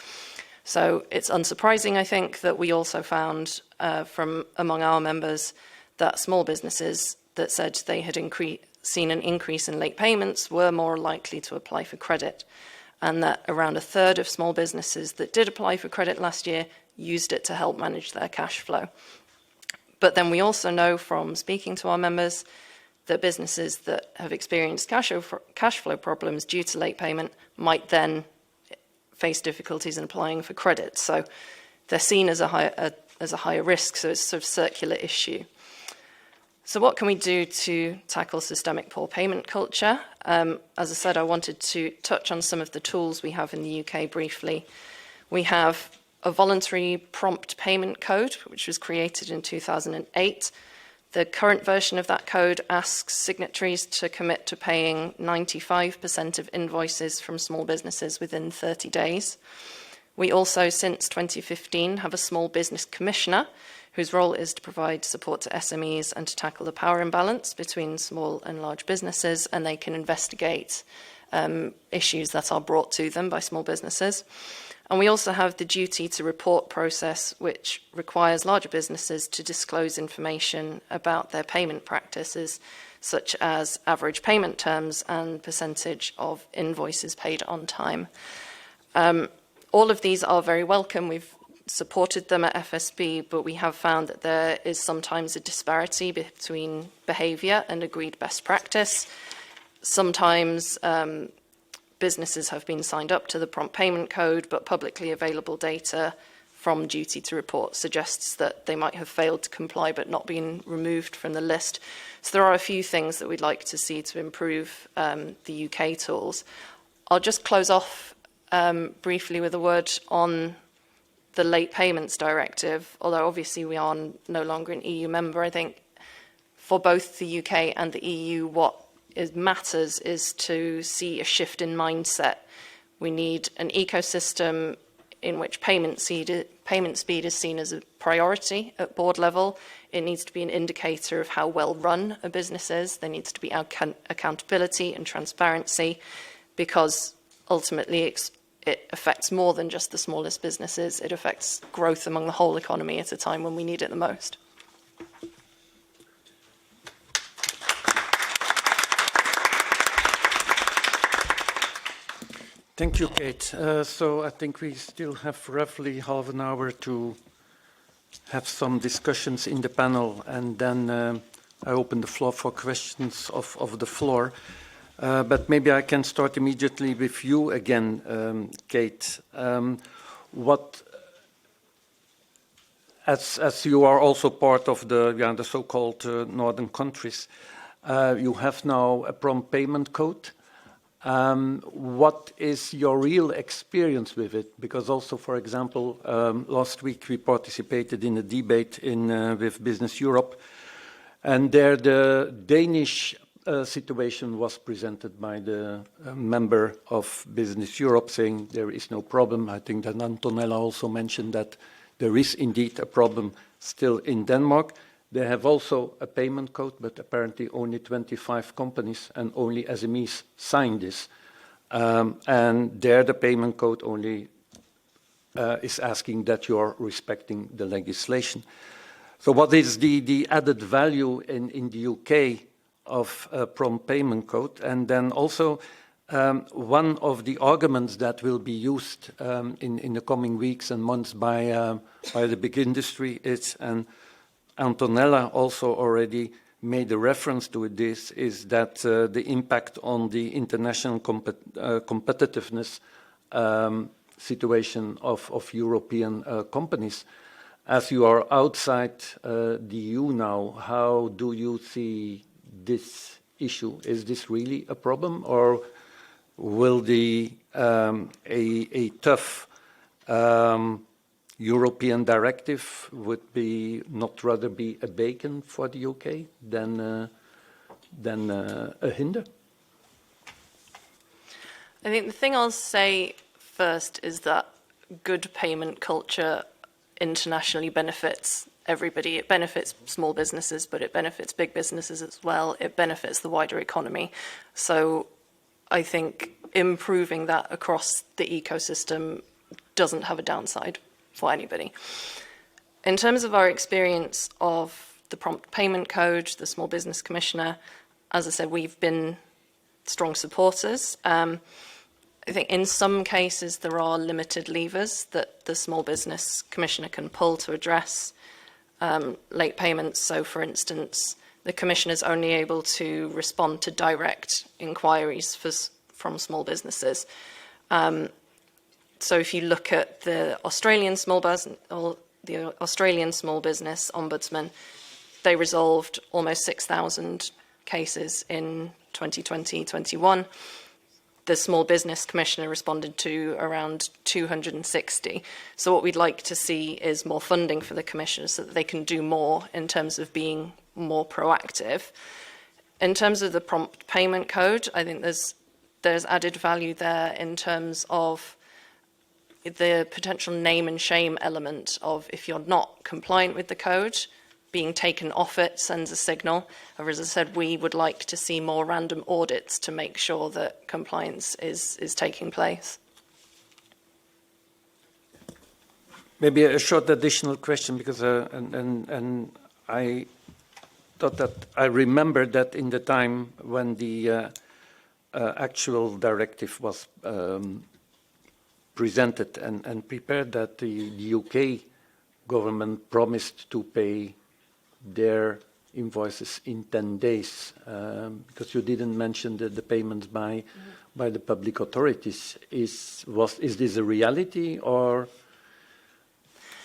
So it's unsurprising, I think, that we also found from among our members that small businesses that said they had seen an increase in late payments were more likely to apply for credit, and that around a third of small businesses that did apply for credit last year used it to help manage their cash flow. But then we also know from speaking to our members that businesses that have experienced cash flow problems due to late payment might then face difficulties in applying for credit. So they're seen as a higher risk, so it's a sort of circular issue. So what can we do to tackle systemic poor payment culture? As I said, I wanted to touch on some of the tools we have in the UK briefly. We have a voluntary prompt payment code, which was created in 2008. The current version of that code asks signatories to commit to paying 95% of invoices from small businesses within 30 days. We also, since 2015, have a small business commissioner whose role is to provide support to SMEs and to tackle the power imbalance between small and large businesses, and they can investigate issues that are brought to them by small businesses. And we also have the duty to report process, which requires larger businesses to disclose information about their payment practices, such as average payment terms and percentage of invoices paid on time. All of these are very welcome. We've supported them at FSB, but we have found that there is sometimes a disparity between behaviour and agreed best practice. Sometimes businesses have been signed up to the prompt payment code, but publicly available data from duty to report suggests that they might have failed to comply but not been removed from the list. So there are a few things that we'd like to see to improve the UK tools. I'll just close off briefly with a word on the Late Payments Directive. Although obviously we are no longer an EU member, I think for both the UK and the EU, what matters is to see a shift in mindset. We need an ecosystem in which payment speed is seen as a priority at board level. It needs to be an indicator of how well run a business is. There needs to be accountability and transparency, because ultimately it affects more than just the smallest businesses. It affects growth among the whole economy at a time when we need it the most. Thank you, Kate. So I think we still have roughly half an hour to have some discussions in the panel, and then I open the floor for questions of the floor. But maybe I can start immediately with you again, Kate. As you are also part of the so-called northern countries, you have now a prompt payment code. What is your real experience with it? Because also, for example, last week we participated in a debate with Business Europe, and there the Danish situation was presented by the member of Business Europe, saying there is no problem. I think that Antonella also mentioned that there is indeed a problem still in Denmark. They have also a payment code, but apparently only 25 companies and only SMEs signed this. And there the payment code only is asking that you are respecting the legislation. So what is the added value in the UK of a prompt payment code? And then also one of the arguments that will be used in the coming weeks and months by the big industry is, and Antonella also already made a reference to this, is that the impact on the international competitiveness situation of European companies. As you are outside the EU now, how do you see this issue? Is this really a problem, or will a tough European directive would be not rather be a beacon for the UK than a hinder? I think the thing I'll say first is that good payment culture internationally benefits everybody. It benefits small businesses, but it benefits big businesses as well. It benefits the wider economy. So I think improving that across the ecosystem doesn't have a downside for anybody. In terms of our experience of the prompt payment code, the Small Business Commissioner, as I said, we've been strong supporters. I think in some cases there are limited levers that the Small Business Commissioner can pull to address late payments. So, for instance, the Commissioner is only able to respond to direct inquiries from small businesses. So if you look at the Australian Small Business Ombudsman, they resolved almost 6,000 cases in 2020-21. The Small Business Commissioner responded to around 260. So what we'd like to see is more funding for the Commissioner so that they can do more in terms of being more proactive. In terms of the prompt payment code, I think there's added value there in terms of the potential name and shame element of if you're not compliant with the code, being taken off it sends a signal. Or as I said, we would like to see more random audits to make sure that compliance is taking place. Maybe a short additional question, because and I thought that I remember that in the time when the actual directive was presented and prepared, that the UK government promised to pay their invoices in 10 days, because you didn't mention the payments by the public authorities. Is this a reality, or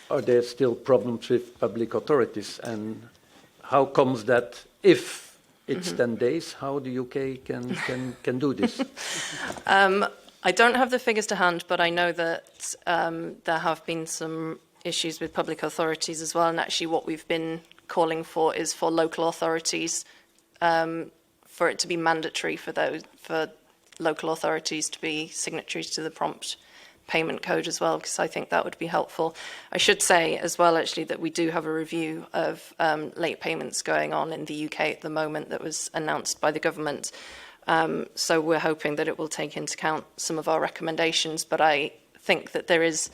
are there still problems with public authorities? And how comes that if it's 10 days, how the UK can do this? I don't have the figures to hand, but I know that there have been some issues with public authorities as well. And actually what we've been calling for is for local authorities, for it to be mandatory for local authorities to be signatories to the prompt payment code as well, because I think that would be helpful. I should say as well, actually, that we do have a review of late payments going on in the UK at the moment that was announced by the government. So we're hoping that it will take into account some of our recommendations, but I think that there is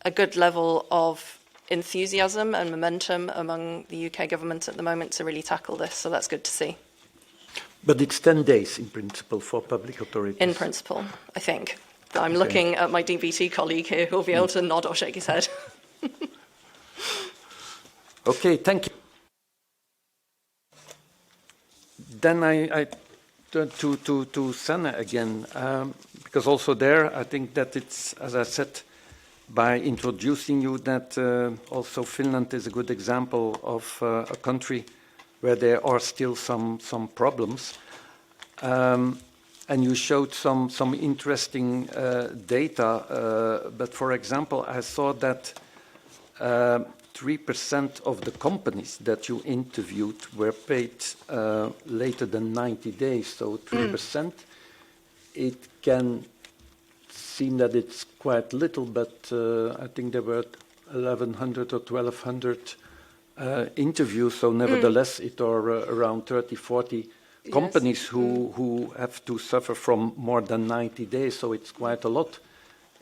a good level of enthusiasm and momentum among the UK government at the moment to really tackle this, so that's good to see. But it's 10 days in principle for public authorities? In principle, I think. I'm looking at my DBT colleague here who will be able to nod or shake his head. Okay, thank you. Then I turn to Sanna again, because also there I think that it's, as I said, by introducing you, that also Finland is a good example of a country where there are still some problems. And you showed some interesting data, but for example, I saw that 3% of the companies that you interviewed were paid later than 90 days. So 3%, it can seem that it's quite little, but I think there were 1,100 or 1,200 interviews. So nevertheless, it are around 30, 40 companies who have to suffer from more than 90 days, so it's quite a lot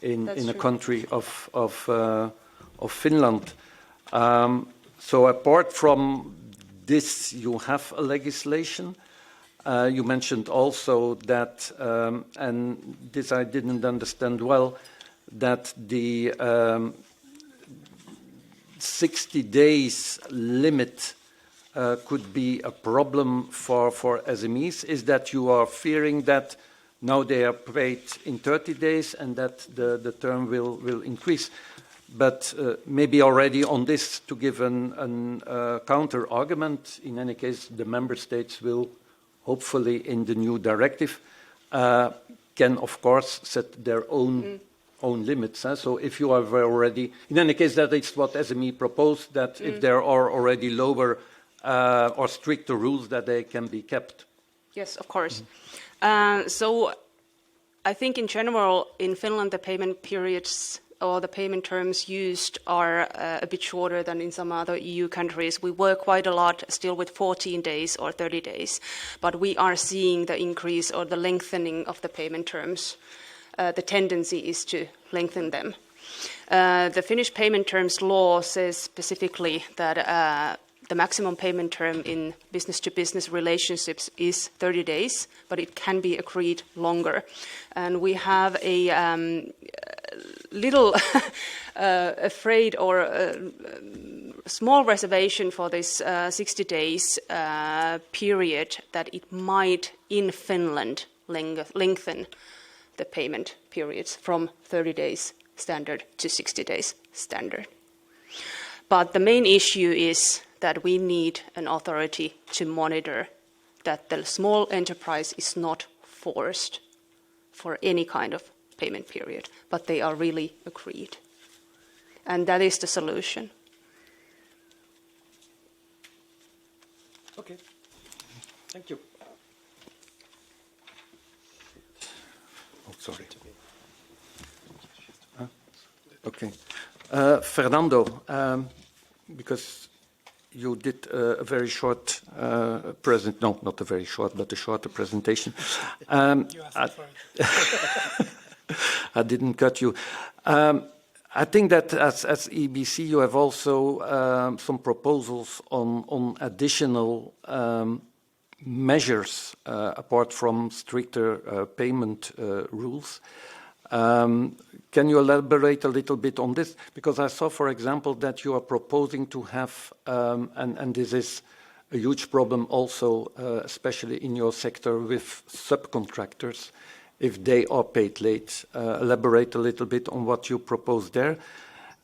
in a country of Finland. So apart from this, you have a legislation. You mentioned also that, and this I didn't understand well, that the 60 days limit could be a problem for SMEs. Is that you are fearing that now they are paid in 30 days and that the term will increase? But maybe already on this, to give a counter argument, in any case, the member states will hopefully in the new directive can of course set their own limits. So if you have already, in any case, that is what SME proposed, that if there are already lower or stricter rules, that they can be kept. Yes, of course. So I think in general in Finland the payment periods or the payment terms used are a bit shorter than in some other EU countries. We work quite a lot still with 14 days or 30 days, but we are seeing the increase or the lengthening of the payment terms. The tendency is to lengthen them. The Finnish payment terms law says specifically that the maximum payment term in business-to-business relationships is 30 days, but it can be agreed longer. And we have a little afraid or a small reservation for this 60 days period that it might, in Finland, lengthen the payment periods from 30 days standard to 60 days standard. But the main issue is that we need an authority to monitor that the small enterprise is not forced for any kind of payment period, but they are really agreed. And that is the solution. Okay, thank you. Oh, sorry. Okay. Fernando, because you did a very short no, not a very short, but a shorter presentation. You asked for it. I didn't cut you. I think that as EBC, you have also some proposals on additional measures apart from stricter payment rules. Can you elaborate a little bit on this? Because I saw, for example, that you are proposing to have, and this is a huge problem also, especially in your sector with subcontractors, if they are paid late. Elaborate a little bit on what you propose there.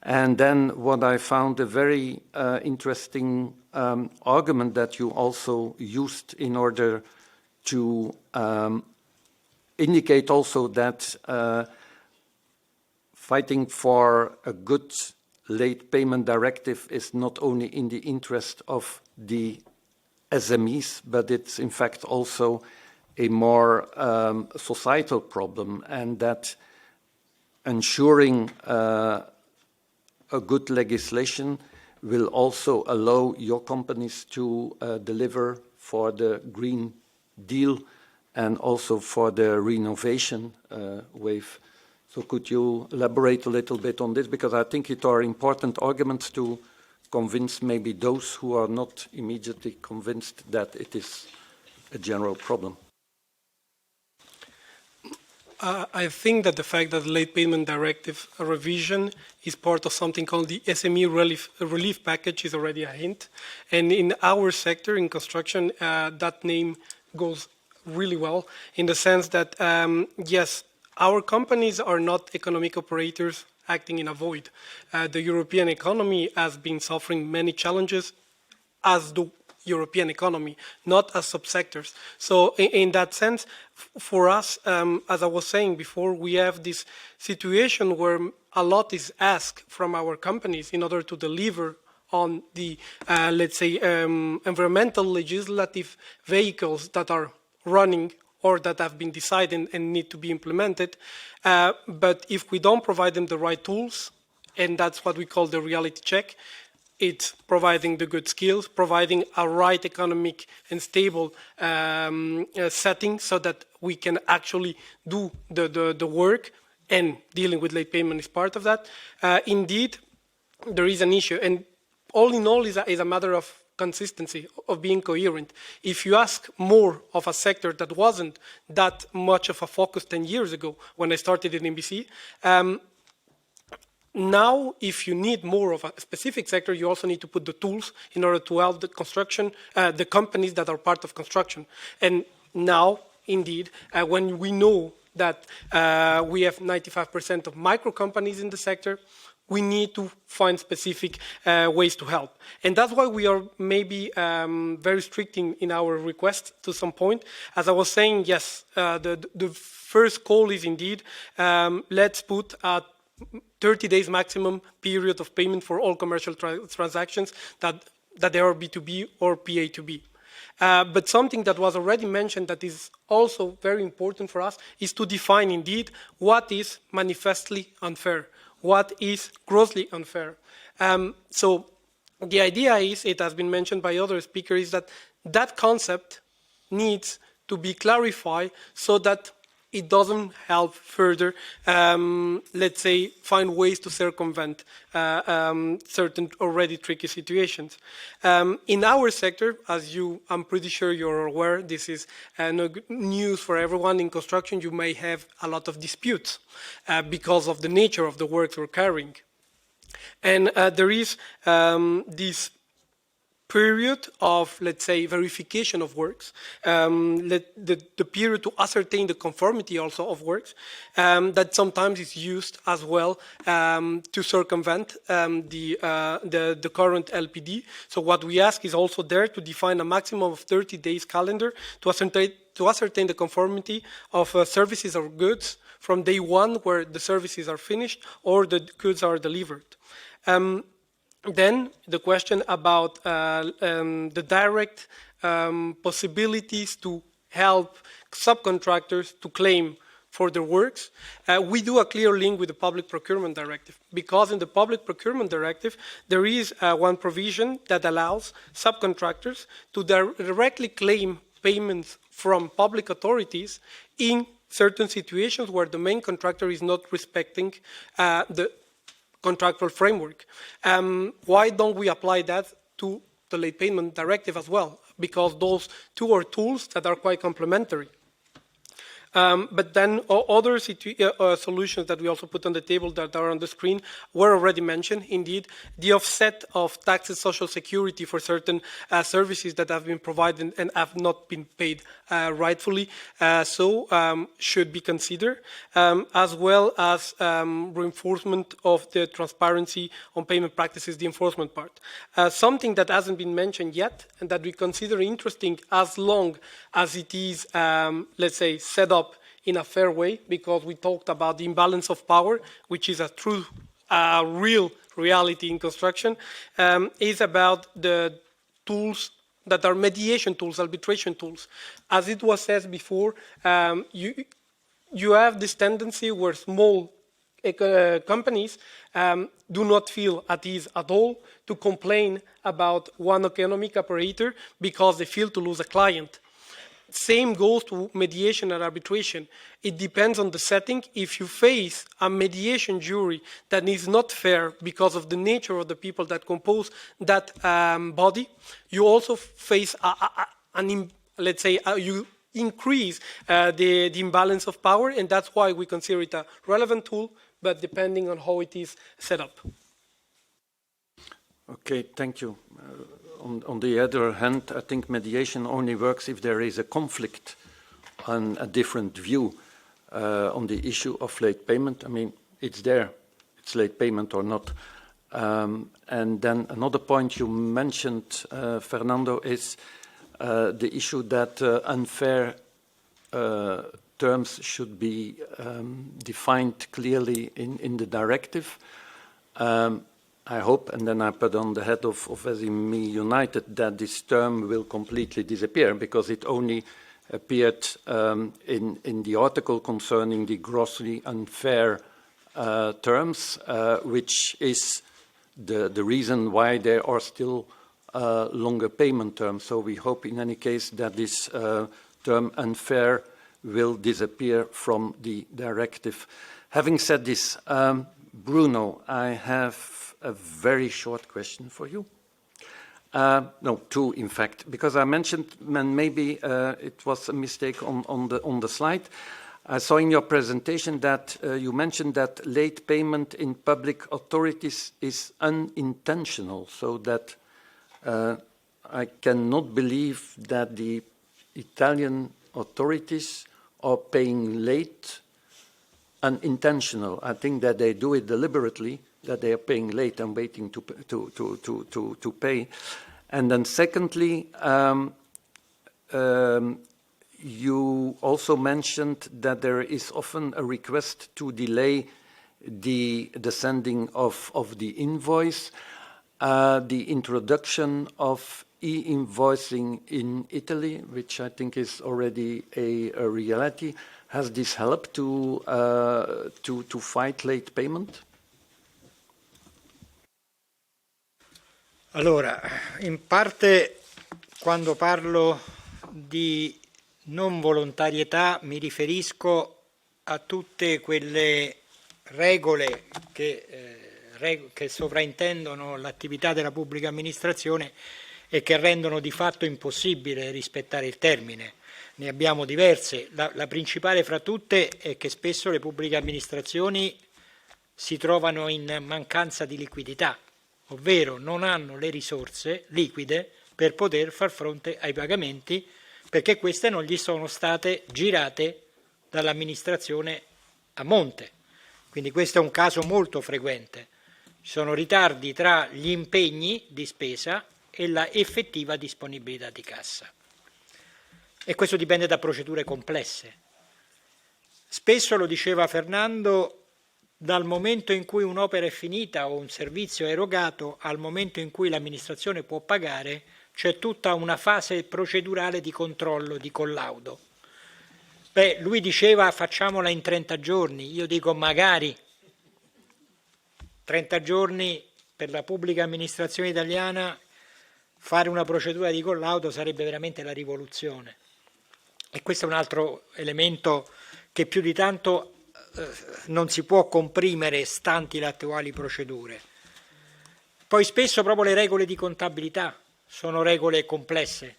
And then what I found a very interesting argument that you also used in order to indicate also that fighting for a good late payment directive is not only in the interest of the SMEs, but it's in fact also a more societal problem, and that ensuring a good legislation will also allow your companies to deliver for the Green Deal and also for the renovation wave. So could you elaborate a little bit on this? Because I think it are important arguments to convince maybe those who are not immediately convinced that it is a general problem. I think that the fact that the late payment directive revision is part of something called the SME relief package is already a hint. And in our sector, in construction, that name goes really well in the sense that, yes, our companies are not economic operators acting in a void. The European economy has been suffering many challenges as the European economy, not as subsectors. So in that sense, for us, as I was saying before, we have this situation where a lot is asked from our companies in order to deliver on the, let's say, environmental legislative vehicles that are running or that have been decided and need to be implemented. But if we don't provide them the right tools, and that's what we call the reality check, it's providing the good skills, providing a right economic and stable setting so that we can actually do the work, and dealing with late payment is part of that. Indeed, there is an issue, and all in all is a matter of consistency, of being coherent. If you ask more of a sector that wasn't that much of a focus 10 years ago when I started in NBC, now, if you need more of a specific sector, you also need to put the tools in order to help the construction, the companies that are part of construction. And now, indeed, when we know that we have 95% of micro companies in the sector, we need to find specific ways to help. And that's why we are maybe very strict in our request to some point. As I was saying, yes, the first call is indeed, let's put a 30 days maximum period of payment for all commercial transactions that they are B2B or PA2B. But something that was already mentioned that is also very important for us is to define indeed what is manifestly unfair, what is grossly unfair. So the idea is, it has been mentioned by other speakers, is that that concept needs to be clarified so that it doesn't help further, let's say, find ways to circumvent certain already tricky situations. In our sector, as I'm pretty sure you're aware, this is no news for everyone. In construction, you may have a lot of disputes because of the nature of the works we're carrying. And there is this period of, let's say, verification of works, the period to ascertain the conformity also of works, that sometimes is used as well to circumvent the current LPD. So what we ask is also there to define a maximum of 30 days calendar to ascertain the conformity of services or goods from day one where the services are finished or the goods are delivered. Then the question about the direct possibilities to help subcontractors to claim for their works, we do a clear link with the Public Procurement Directive, because in the Public Procurement Directive, there is one provision that allows subcontractors to directly claim payments from public authorities in certain situations where the main contractor is not respecting the contractual framework. Why don't we apply that to the Late Payment Directive as well? Because those two are tools that are quite complementary. But then other solutions that we also put on the table that are on the screen were already mentioned. Indeed, the offset of taxes, social security for certain services that have been provided and have not been paid rightfully, should be considered, as well as reinforcement of the transparency on payment practices, the enforcement part. Something that hasn't been mentioned yet and that we consider interesting as long as it is, let's say, set up in a fair way, because we talked about the imbalance of power, which is a true, real reality in construction, is about the tools that are mediation tools, arbitration tools. As it was said before, you have this tendency where small companies do not feel at ease at all to complain about one economic operator because they feel to lose a client. Same goes to mediation and arbitration. It depends on the setting. If you face a mediation jury that is not fair because of the nature of the people that compose that body, you also face you increase the imbalance of power, and that's why we consider it a relevant tool, but depending on how it is set up. Okay, thank you. On the other hand, I think mediation only works if there is a conflict on a different view on the issue of late payment. I mean, it's there, it's late payment or not. And then another point you mentioned, Fernando, is the issue that unfair terms should be defined clearly in the directive. I hope, and then I put on the head of SME United, that this term will completely disappear, because it only appeared in the article concerning the grossly unfair terms, which is the reason why there are still longer payment terms. So we hope in any case that this term unfair will disappear from the directive. Having said this, Bruno, I have a very short question for you. No, two, in fact, because I mentioned, and maybe it was a mistake on the slide. I saw in your presentation that you mentioned that late payment in public authorities is unintentional, so that I cannot believe that the Italian authorities are paying late unintentional. I think that they do it deliberately, that they are paying late and waiting to pay. And then secondly, you also mentioned that there is often a request to delay the sending of the invoice. The introduction of e-invoicing in Italy, which I think is already a reality, has this helped to fight late payment? Allora, in parte quando parlo di non volontarietà mi riferisco a tutte quelle regole che sovraintendono l'attività della pubblica amministrazione e che rendono di fatto impossibile rispettare il termine. Ne abbiamo diverse. La principale fra tutte è che spesso le pubbliche amministrazioni si trovano in mancanza di liquidità, ovvero non hanno le risorse liquide per poter far fronte ai pagamenti, perché queste non gli sono state girate dall'amministrazione a monte. Quindi questo è un caso molto frequente. Ci sono ritardi tra gli impegni di spesa e la effettiva disponibilità di cassa. E questo dipende da procedure complesse. Spesso, lo diceva Fernando, dal momento in cui un'opera è finita o un servizio è erogato al momento in cui l'amministrazione può pagare c'è tutta una fase procedurale di controllo, di collaudo. Beh, lui diceva facciamola in 30 giorni, io dico magari 30 giorni per la pubblica amministrazione italiana, fare una procedura di collaudo sarebbe veramente la rivoluzione. E questo è un altro elemento che più di tanto non si può comprimere stanti le attuali procedure. Poi spesso proprio le regole di contabilità sono regole complesse,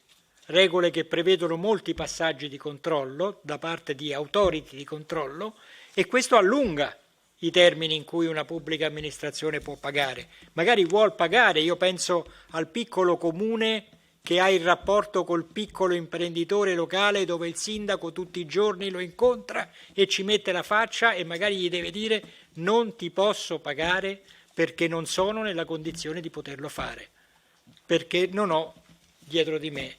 regole che prevedono molti passaggi di controllo da parte di authority di controllo, e questo allunga i termini in cui una pubblica amministrazione può pagare. Magari vuol pagare, io penso al piccolo comune che ha il rapporto col piccolo imprenditore locale dove il sindaco tutti i giorni lo incontra e ci mette la faccia e magari gli deve dire non ti posso pagare perché non sono nella condizione di poterlo fare, perché non ho dietro di me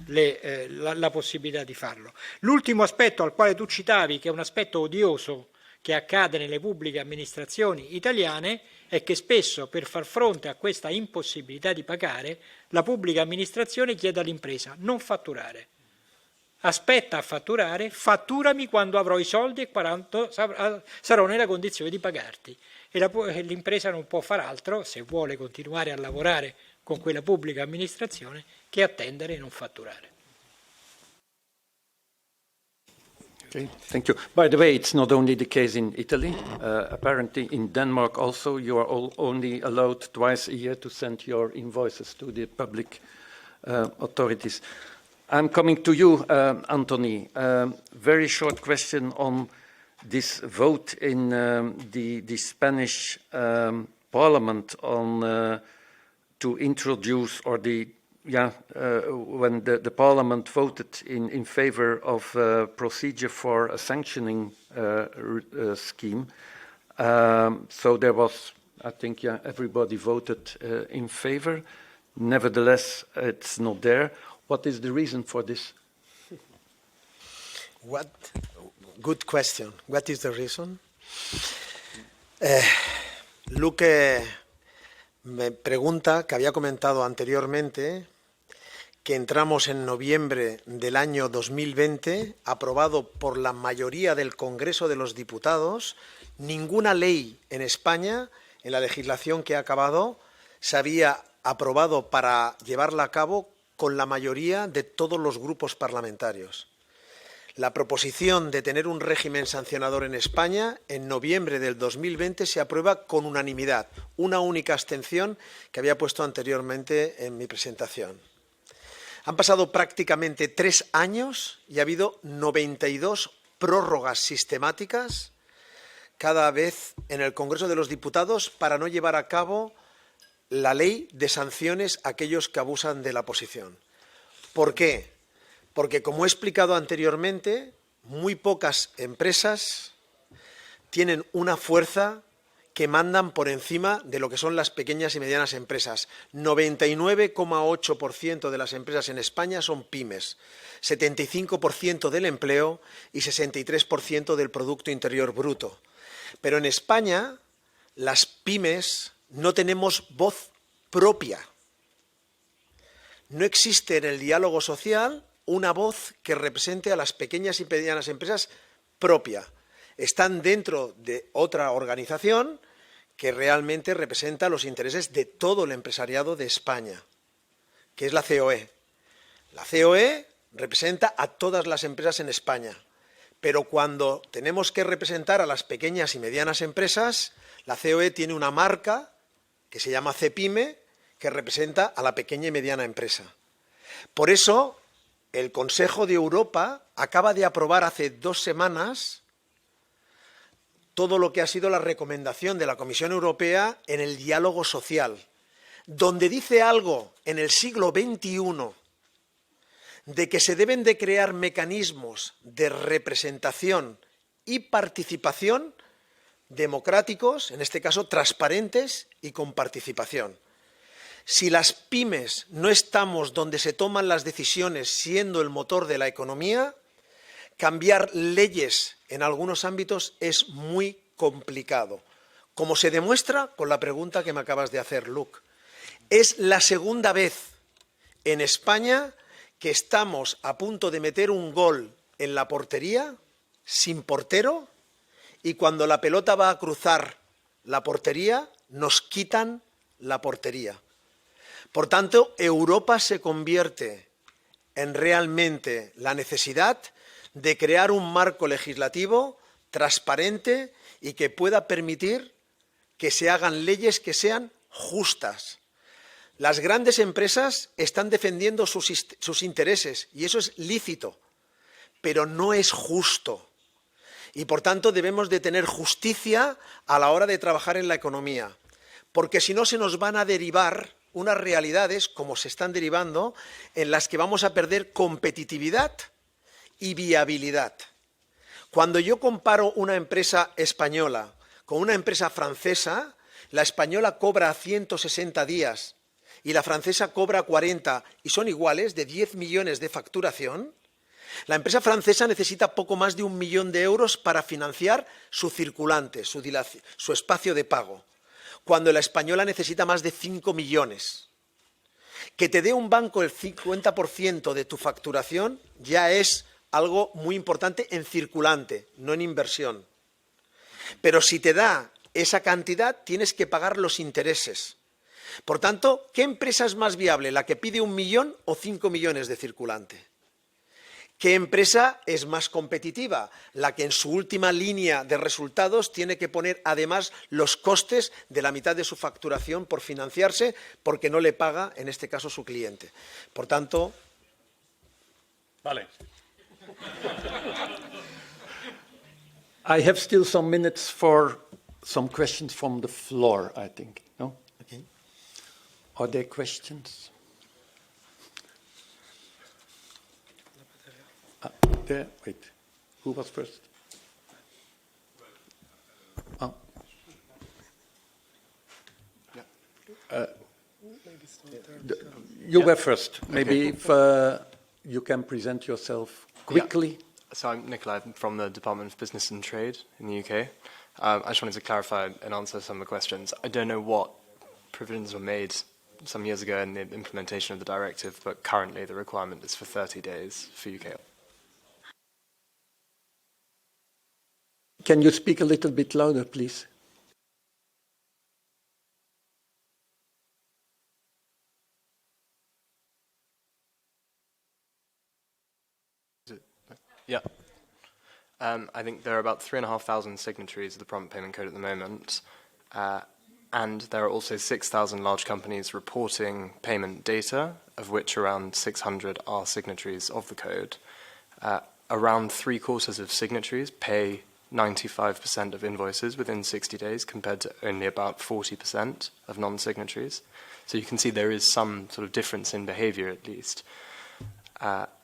la possibilità di farlo. L'ultimo aspetto al quale tu citavi, che è un aspetto odioso che accade nelle pubbliche amministrazioni italiane, è che spesso per far fronte a questa impossibilità di pagare la pubblica amministrazione chiede all'impresa non fatturare, aspetta a fatturare, fatturami quando avrò i soldi e quando sarò nella condizione di pagarti, e l'impresa non può far altro, se vuole continuare a lavorare con quella pubblica amministrazione, che attendere e non fatturare. Okay, thank you. By the way, it's not only the case in Italy. Apparently in Denmark also you are only allowed twice a year to send your invoices to the public authorities. I'm coming to you, Anthony. Very short question on this vote in the Spanish Parliament on to introduce, or when the Parliament voted in favor of a procedure for a sanctioning scheme. So there was, I think, everybody voted in favor. Nevertheless, it's not there. What is the reason for this? Good question. What is the reason? Luke me pregunta, que había comentado anteriormente, que entramos en noviembre del año 2020, aprobado por la mayoría del Congreso de los Diputados. Ninguna ley en España, en la legislación que ha acabado, se había aprobado para llevarla a cabo con la mayoría de todos los grupos parlamentarios. La proposición de tener un régimen sancionador en España en noviembre del 2020 se aprueba con unanimidad, una única abstención que había puesto anteriormente en mi presentación. Han pasado prácticamente 3 años y ha habido 92 prórrogas sistemáticas cada vez en el Congreso de los Diputados para no llevar a cabo la ley de sanciones a aquellos que abusan de la posición. ¿Por qué? Porque, como he explicado anteriormente, muy pocas empresas tienen una fuerza que mandan por encima de lo que son las pequeñas y medianas empresas. 99,8% de las empresas en España son pymes, 75% del empleo y 63% del Producto Interior Bruto. Pero en España, las pymes no tenemos voz propia. No existe en el diálogo social una voz que represente a las pequeñas y medianas empresas propia. Están dentro de otra organización que realmente representa los intereses de todo el empresariado de España, que es la COE. La COE representa a todas las empresas en España, pero cuando tenemos que representar a las pequeñas y medianas empresas, la COE tiene una marca que se llama CEPYME, que representa a la pequeña y mediana empresa. Por eso, el Consejo de Europa acaba de aprobar hace 2 semanas todo lo que ha sido la recomendación de la Comisión Europea en el diálogo social, donde dice algo en el siglo XXI de que se deben de crear mecanismos de representación y participación democráticos, en este caso transparentes y con participación. Si las pymes no estamos donde se toman las decisiones siendo el motor de la economía, cambiar leyes en algunos ámbitos es muy complicado, como se demuestra con la pregunta que me acabas de hacer, Luke. Es la segunda vez en España que estamos a punto de meter un gol en la portería, sin portero, y cuando la pelota va a cruzar la portería, nos quitan la portería. Por tanto, Europa se convierte en realmente la necesidad de crear un marco legislativo transparente y que pueda permitir que se hagan leyes que sean justas. Las grandes empresas están defendiendo sus intereses y eso es lícito, pero no es justo. Y por tanto debemos de tener justicia a la hora de trabajar en la economía, porque si no se nos van a derivar unas realidades, como se están derivando, en las que vamos a perder competitividad y viabilidad. Cuando yo comparo una empresa española con una empresa francesa, la española cobra a 160 días y la francesa cobra 40 y son iguales, de 10 millones de facturación, la empresa francesa necesita poco más de 1 millón de euros para financiar su circulante, su espacio de pago, cuando la española necesita más de 5 millones. Que te dé un banco el 50% de tu facturación ya es algo muy importante en circulante, no en inversión. Pero si te da esa cantidad, tienes que pagar los intereses. Por tanto, ¿qué empresa es más viable? ¿La que pide 1 millón o 5 millones de circulante? ¿Qué empresa es más competitiva? La que en su última línea de resultados tiene que poner además los costes de la mitad de su facturación por financiarse porque no le paga, en este caso, su cliente. Por tanto... Vale. I have still some minutes for some questions from the floor, I think. No? Okay. Are there questions? There, wait. Who was first? Oh. You were first. Maybe if you can present yourself quickly. Yeah. So I'm Nikolai from the Department of Business and Trade in the UK. I just wanted to clarify and answer some of the questions. I don't know what provisions were made some years ago in the implementation of the directive, but currently the requirement is for 30 days for UK. Can you speak a little bit louder, please? Yeah. I think there are about 3,500 signatories of the Prompt Payment Code at the moment, and there are also 6,000 large companies reporting payment data, of which around 600 are signatories of the code. Around 3/4 of signatories pay 95% of invoices within 60 days, compared to only about 40% of non-signatories. So you can see there is some sort of difference in behavior, at least.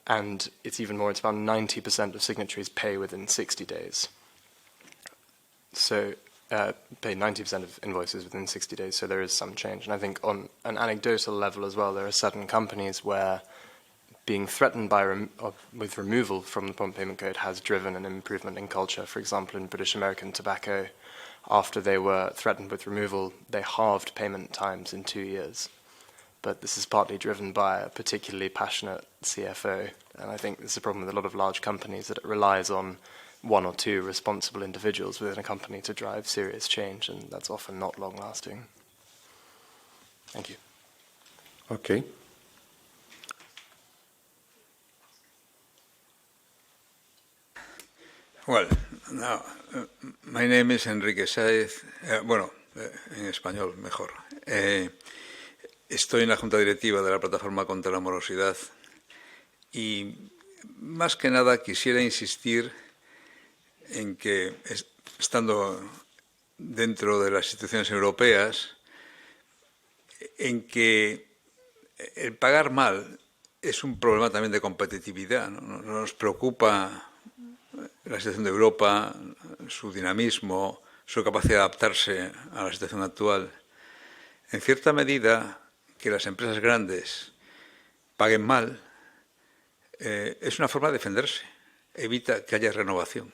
And it's even more, it's about 90% of signatories pay within 60 days. So pay 90% of invoices within 60 days, so there is some change. And I think on an anecdotal level as well, there are certain companies where being threatened by with removal from the Prompt Payment Code has driven an improvement in culture. For example, in British American Tobacco, after they were threatened with removal, they halved payment times in 2 years. But this is partly driven by a particularly passionate CFO, and I think this is a problem with a lot of large companies, that it relies on 1 or 2 responsible individuals within a company to drive serious change, and that's often not long-lasting. Thank you. Okay. Well, now, my name is Enrique Sáez. En español, mejor. Estoy en la Junta Directiva de la Plataforma contra la Morosidad y, más que nada, quisiera insistir en que, estando dentro de las instituciones europeas, en que el pagar mal es un problema también de competitividad, ¿no? Nos preocupa la situación de Europa, su dinamismo, su capacidad de adaptarse a la situación actual. En cierta medida, que las empresas grandes paguen mal es una forma de defenderse, evita que haya renovación,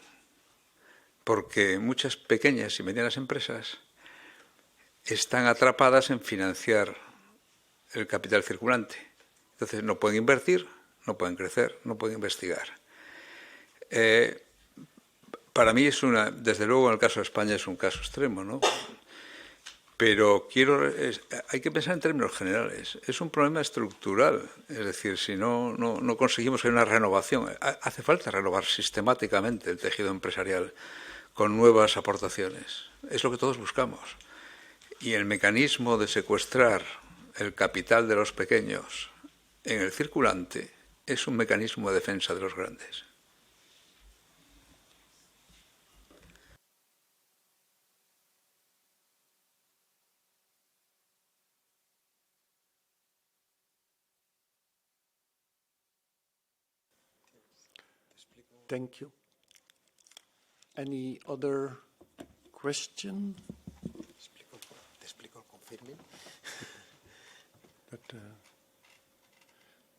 porque muchas pequeñas y medianas empresas están atrapadas en financiar el capital circulante. Entonces no pueden invertir, no pueden crecer, no pueden investigar. Para mí desde luego en el caso de España es un caso extremo, ¿no? Pero hay que pensar en términos generales. Es un problema estructural. Es decir, si no conseguimos una renovación, hace falta renovar sistemáticamente el tejido empresarial con nuevas aportaciones. Es lo que todos buscamos. Y el mecanismo de secuestrar el capital de los pequeños en el circulante es un mecanismo de defensa de los grandes. Thank you. Any other question? But,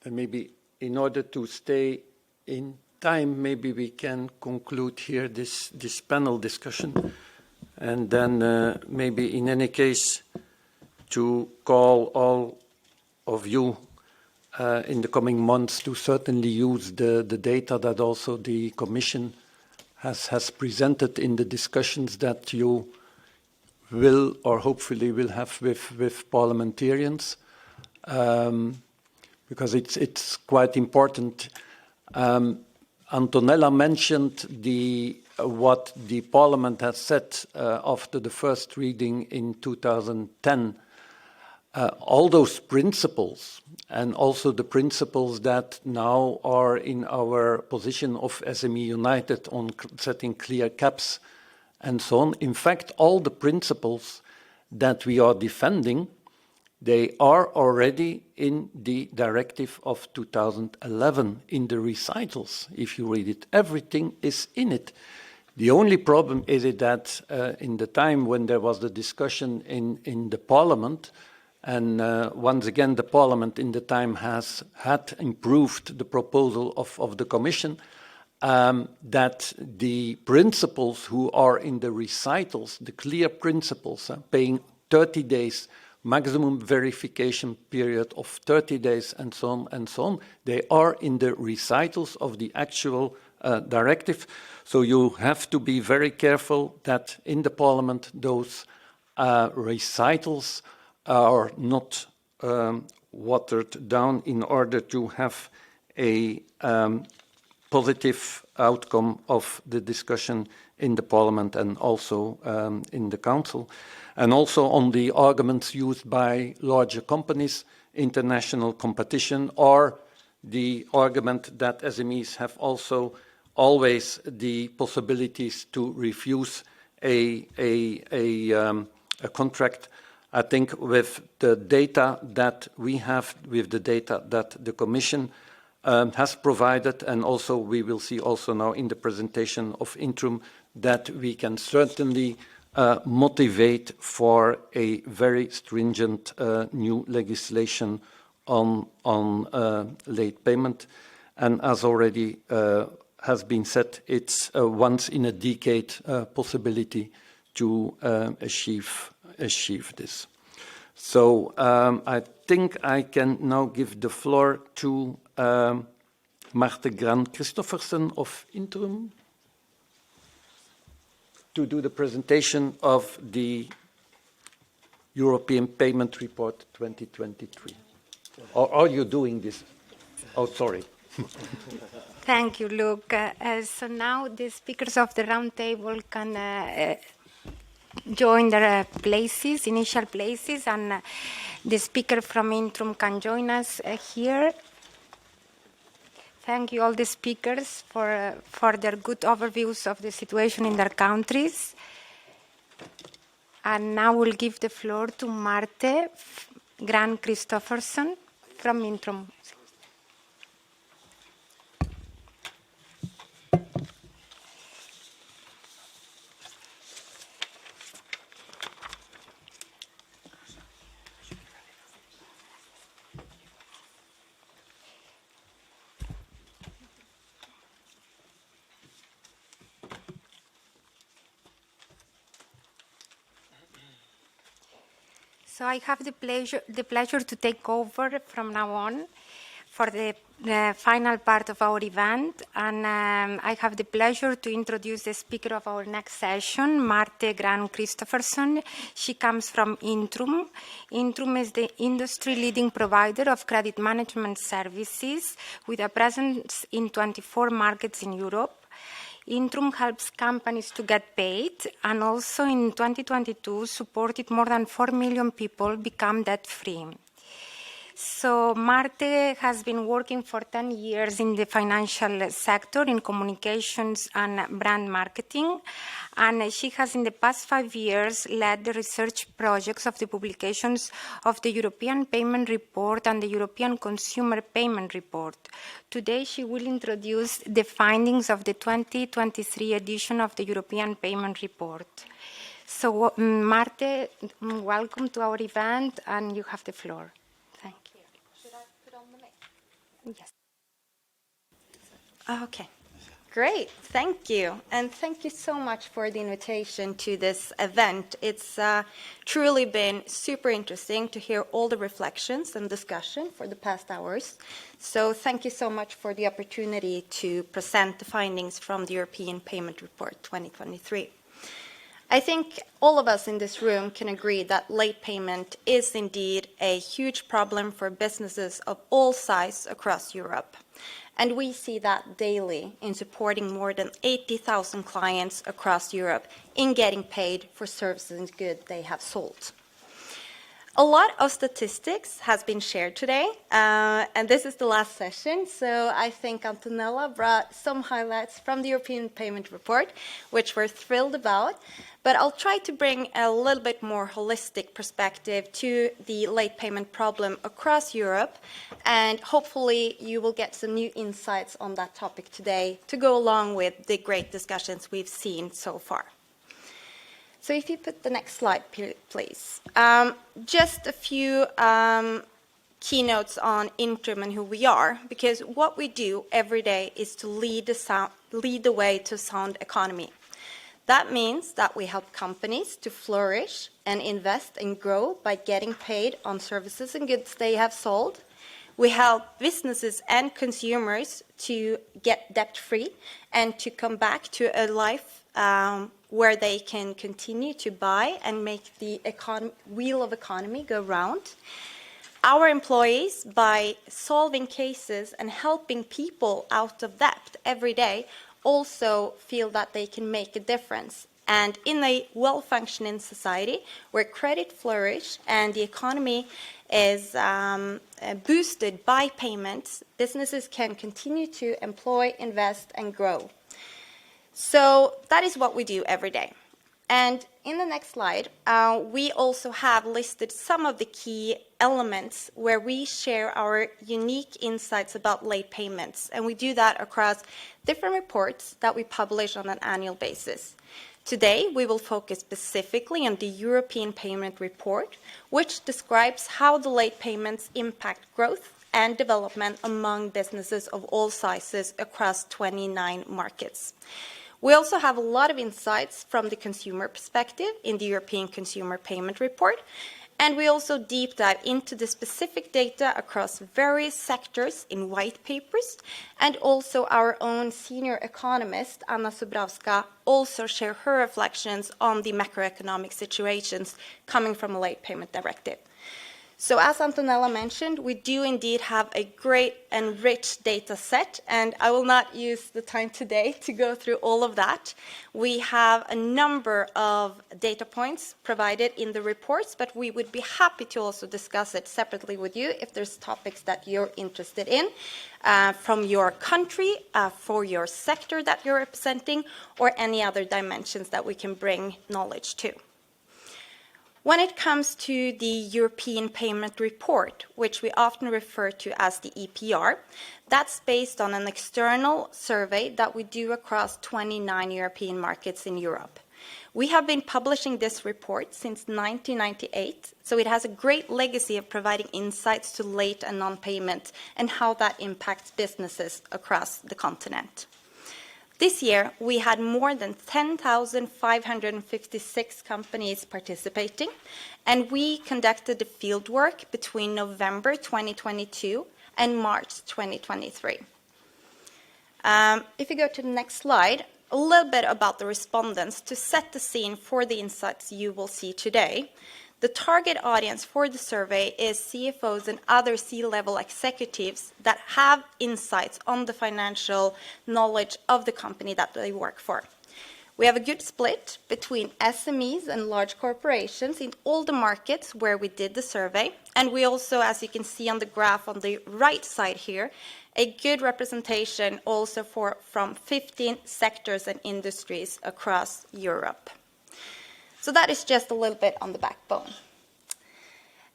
and maybe in order to stay in time, maybe we can conclude here this panel discussion, and then maybe in any case to call all of you in the coming months to certainly use the data that also the Commission has presented in the discussions that you will or hopefully will have with parliamentarians, because it's quite important. Antonella mentioned what the Parliament has said after the first reading in 2010. All those principles, and also the principles that now are in our position of SME United on setting clear caps and so on. In fact, all the principles that we are defending, they are already in the directive of 2011 in the recitals. If you read it, everything is in it. The only problem is that in the time when there was the discussion in the Parliament, and once again, the Parliament in the time had improved the proposal of the Commission, that the principles who are in the recitals, the clear principles, paying 30 days, maximum verification period of 30 days, and so on, they are in the recitals of the actual directive. So you have to be very careful that in the Parliament those recitals are not watered down in order to have a positive outcome of the discussion in the Parliament and also in the Council. And also on the arguments used by larger companies, international competition, or the argument that SMEs have also always the possibilities to refuse a contract. I think with the data that we have, with the data that the Commission has provided, and also we will see also now in the presentation of interim, that we can certainly motivate for a very stringent new legislation on late payment. And as already has been said, it's a once in a decade possibility to achieve this. So I think I can now give the floor to Marte Gran-Christoffersen of Interim to do the presentation of the European Payment Report 2023. Or are you doing this? Oh, sorry. Thank you, Luke. So now the speakers of the round table can join their places, initial places, and the speaker from Intrum can join us here. Thank you all the speakers for their good overviews of the situation in their countries. And now we'll give the floor to Marte Gran-Christoffersen from Intrum. So I have the pleasure to take over from now on for the the final part of our event, and I have the pleasure to introduce the speaker of our next session, Marte Gran Christopherson. She comes from Intrum. Intrum is the industry-leading provider of credit management services with a presence in 24 markets in Europe. Intrum helps companies to get paid, and also in 2022 supported more than 4 million people become debt-free. So Marte has been working for 10 years in the financial sector in communications and brand marketing, and she has in the past 5 years led the research projects of the publications of the European Payment Report and the European Consumer Payment Report. Today she will introduce the findings of the 2023 edition of the European Payment Report. So Marte, welcome to our event, and you have the floor. Yes. Okay, great. Thank you. And thank you so much for the invitation to this event. It's truly been super interesting to hear all the reflections and discussion for the past hours. So thank you so much for the opportunity to present the findings from the European Payment Report 2023. I think all of us in this room can agree that late payment is indeed a huge problem for businesses of all sizes across Europe. And we see that daily in supporting more than 80,000 clients across Europe in getting paid for services and goods they have sold. A lot of statistics has been shared today, and this is the last session, so I think Antonella brought some highlights from the European Payment Report, which we're thrilled about, but I'll try to bring a little bit more holistic perspective to the late payment problem across Europe, and hopefully you will get some new insights on that topic today to go along with the great discussions we've seen so far. So if you put the next slide, please. Just a few keynotes on Intrum and who we are, because what we do every day is to lead the way to a sound economy. That means that we help companies to flourish and invest and grow by getting paid on services and goods they have sold. We help businesses and consumers to get debt-free and to come back to a life where they can continue to buy and make the wheel of economy go round. Our employees, by solving cases and helping people out of debt every day, also feel that they can make a difference. And in a well-functioning society where credit flourishes and the economy is boosted by payments, businesses can continue to employ, invest, and grow. So that is what we do every day. And in the next slide, we also have listed some of the key elements where we share our unique insights about late payments. And we do that across different reports that we publish on an annual basis. Today, we will focus specifically on the European Payment Report, which describes how the late payments impact growth and development among businesses of all sizes across 29 markets. We also have a lot of insights from the consumer perspective in the European Consumer Payment Report, and we also deep dive into the specific data across various sectors in white papers, and also our own senior economist, Anna Subrawska, also share her reflections on the macroeconomic situations coming from a late payment directive. So as Antonella mentioned, we do indeed have a great and rich data set, and I will not use the time today to go through all of that. We have a number of data points provided in the reports, but we would be happy to also discuss it separately with you if there's topics that you're interested in from your country, for your sector that you're representing, or any other dimensions that we can bring knowledge to. When it comes to the European Payment Report, which we often refer to as the EPR, that's based on an external survey that we do across 29 European markets in Europe. We have been publishing this report since 1998, so it has a great legacy of providing insights to late and non-payment and how that impacts businesses across the continent. This year, we had more than 10,556 companies participating, and we conducted the fieldwork between November 2022 and March 2023. If you go to the next slide, a little bit about the respondents to set the scene for the insights you will see today. The target audience for the survey is CFOs and other C-level executives that have insights on the financial knowledge of the company that they work for. We have a good split between SMEs and large corporations in all the markets where we did the survey. And we also, as you can see on the graph on the right side here, a good representation also from 15 sectors and industries across Europe. So that is just a little bit on the backbone.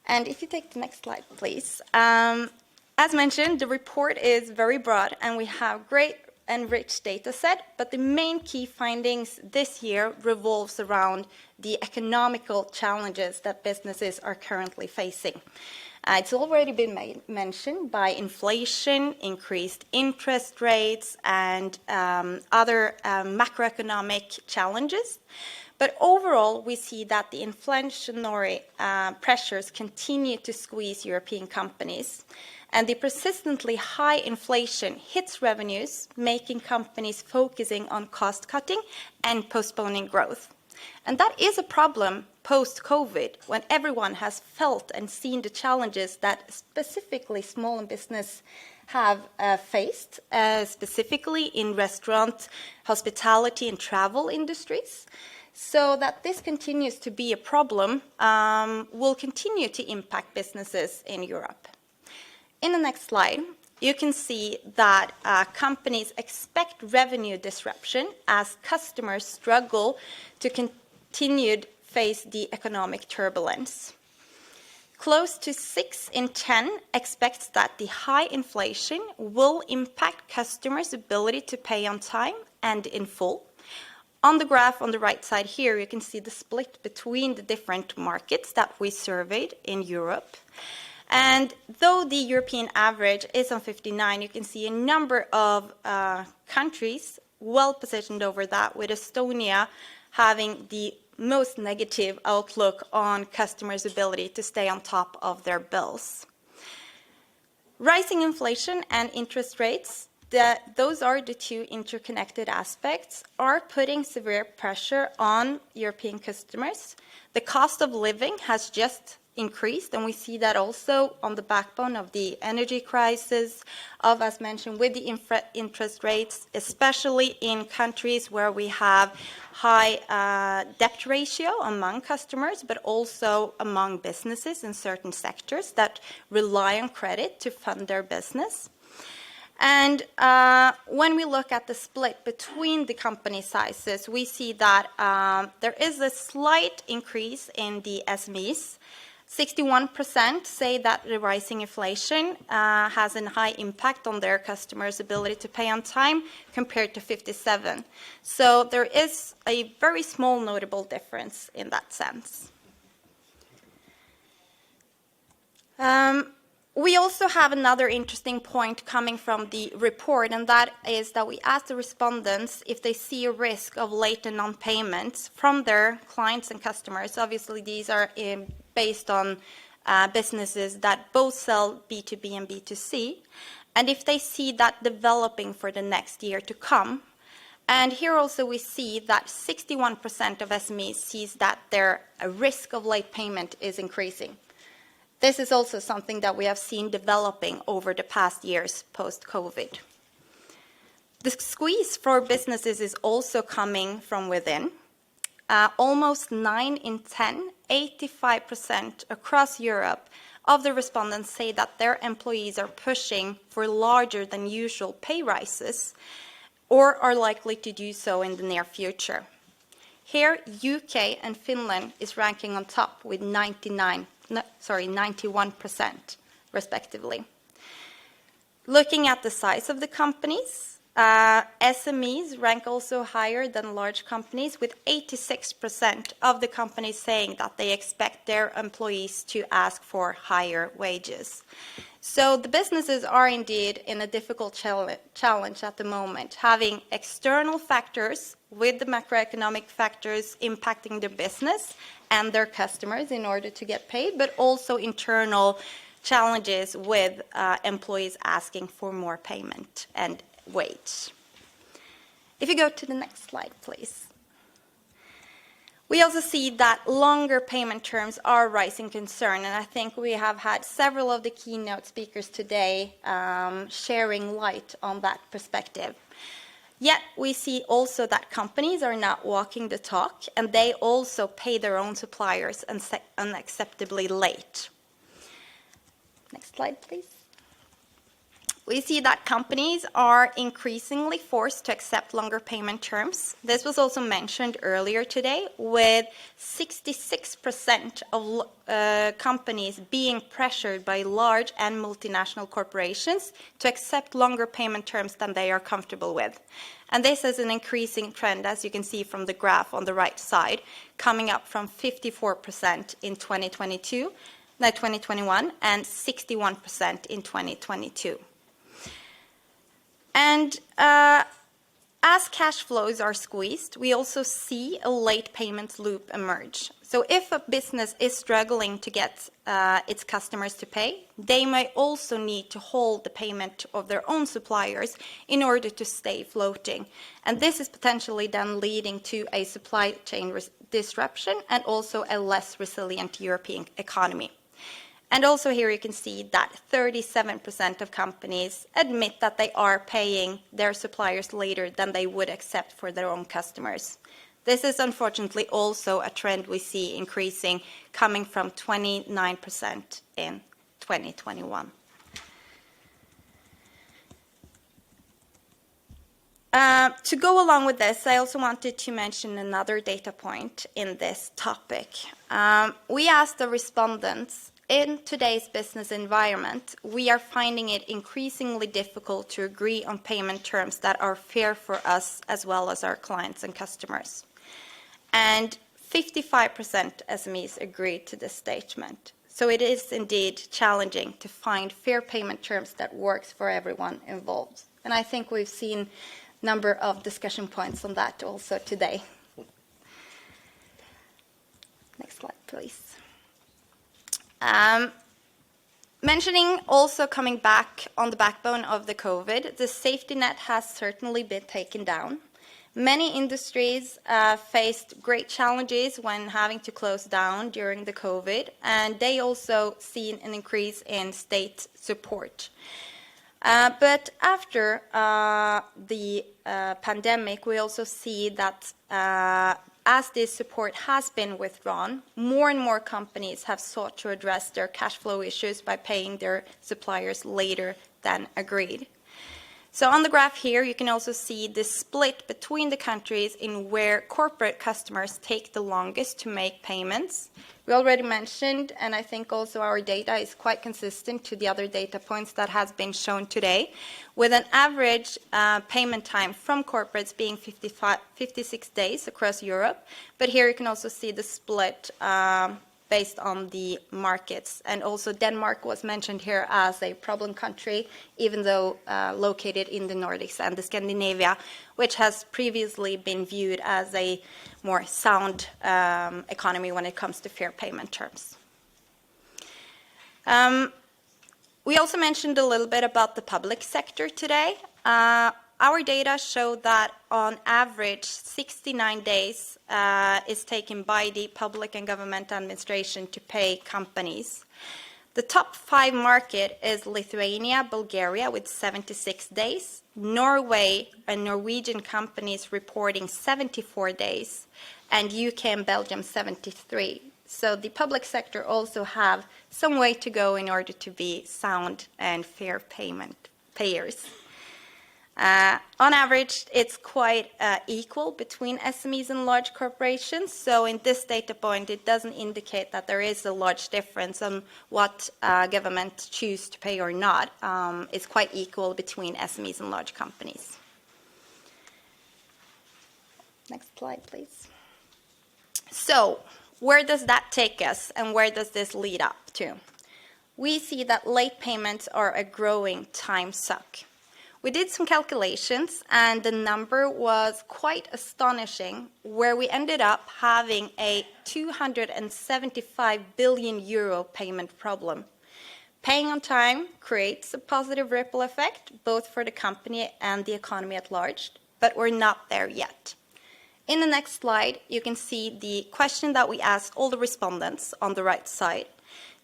And if you take the next slide, please. As mentioned, the report is very broad and we have great and rich data set, but the main key findings this year revolves around the economical challenges that businesses are currently facing. It's already been mentioned by inflation, increased interest rates, and other macroeconomic challenges. But overall, we see that the inflationary pressures continue to squeeze European companies. And the persistently high inflation hits revenues, making companies focusing on cost cutting and postponing growth. And that is a problem post-COVID, when everyone has felt and seen the challenges that specifically small business have faced, specifically in restaurant, hospitality, and travel industries. So that this continues to be a problem will continue to impact businesses in Europe. In the next slide, you can see that companies expect revenue disruption as customers struggle to continue face the economic turbulence. Close to 6 in 10 expects that the high inflation will impact customers' ability to pay on time and in full. On the graph on the right side here, you can see the split between the different markets that we surveyed in Europe. And though the European average is on 59, you can see a number of countries well positioned over that, with Estonia having the most negative outlook on customers' ability to stay on top of their bills. Rising inflation and interest rates, those are the two interconnected aspects, are putting severe pressure on European customers. The cost of living has just increased, and we see that also on the backbone of the energy crisis, of, as mentioned, with the interest rates, especially in countries where we have high debt ratio among customers, but also among businesses in certain sectors that rely on credit to fund their business. And when we look at the split between the company sizes, we see that there is a slight increase in the SMEs. 61% say that the rising inflation has a high impact on their customers' ability to pay on time, compared to 57%. So there is a very small notable difference in that sense. We also have another interesting point coming from the report, and that is that we asked the respondents if they see a risk of late and non-payments from their clients and customers. Obviously, these are based on businesses that both sell B2B and B2C, and if they see that developing for the next year to come. And here also we see that 61% of SMEs sees that their risk of late payment is increasing. This is also something that we have seen developing over the past years post-COVID. The squeeze for businesses is also coming from within. Almost 9 in 10, 85% across Europe of the respondents say that their employees are pushing for larger than usual pay rises, or are likely to do so in the near future. Here, UK and Finland is ranking on top with 91%, respectively. Looking at the size of the companies, SMEs rank also higher than large companies, with 86% of the companies saying that they expect their employees to ask for higher wages. So the businesses are indeed in a difficult challenge at the moment, having external factors with the macroeconomic factors impacting their business and their customers in order to get paid, but also internal challenges with employees asking for more payment and wage. If you go to the next slide, please. We also see that longer payment terms are a rising concern, and I think we have had several of the keynote speakers today sharing light on that perspective. Yet we see also that companies are not walking the talk, and they also pay their own suppliers unacceptably late. Next slide, please. We see that companies are increasingly forced to accept longer payment terms. This was also mentioned earlier today, with 66% of companies being pressured by large and multinational corporations to accept longer payment terms than they are comfortable with. And this is an increasing trend, as you can see from the graph on the right side, coming up from 54% in 2021 and 61% in 2022. And as cash flows are squeezed, we also see a late payments loop emerge. So if a business is struggling to get its customers to pay, they may also need to hold the payment of their own suppliers in order to stay floating. And this is potentially then leading to a supply chain disruption and also a less resilient European economy. And also here you can see that 37% of companies admit that they are paying their suppliers later than they would accept for their own customers. This is unfortunately also a trend we see increasing, coming from 29% in 2021. To go along with this, I also wanted to mention another data point in this topic. We asked the respondents, in today's business environment, we are finding it increasingly difficult to agree on payment terms that are fair for us as well as our clients and customers. And 55% SMEs agreed to this statement. So it is indeed challenging to find fair payment terms that works for everyone involved. And I think we've seen a number of discussion points on that also today. Next slide, please. Mentioning also coming back on the backbone of the COVID, the safety net has certainly been taken down. Many industries faced great challenges when having to close down during the COVID, and they also seen an increase in state support. But after the pandemic, we also see that as this support has been withdrawn, more and more companies have sought to address their cash flow issues by paying their suppliers later than agreed. So on the graph here, you can also see the split between the countries in where corporate customers take the longest to make payments. We already mentioned, and I think also our data is quite consistent to the other data points that has been shown today, with an average payment time from corporates being 56 days across Europe. But here you can also see the split based on the markets. And also Denmark was mentioned here as a problem country, even though located in the Nordics and the Scandinavia, which has previously been viewed as a more sound economy when it comes to fair payment terms. We also mentioned a little bit about the public sector today. Our data show that on average 69 days is taken by the public and government administration to pay companies. The top 5 market is Lithuania, Bulgaria with 76 days, Norway and Norwegian companies reporting 74 days, and UK and Belgium 73. So the public sector also have some way to go in order to be sound and fair payment payers. On average, it's quite equal between SMEs and large corporations. So in this data point, it doesn't indicate that there is a large difference on what government choose to pay or not. It's quite equal between SMEs and large companies. Next slide, please. So where does that take us, and where does this lead up to? We see that late payments are a growing time suck. We did some calculations, and the number was quite astonishing, where we ended up having a 275 billion euro payment problem. Paying on time creates a positive ripple effect, both for the company and the economy at large, but we're not there yet. In the next slide, you can see the question that we asked all the respondents on the right side.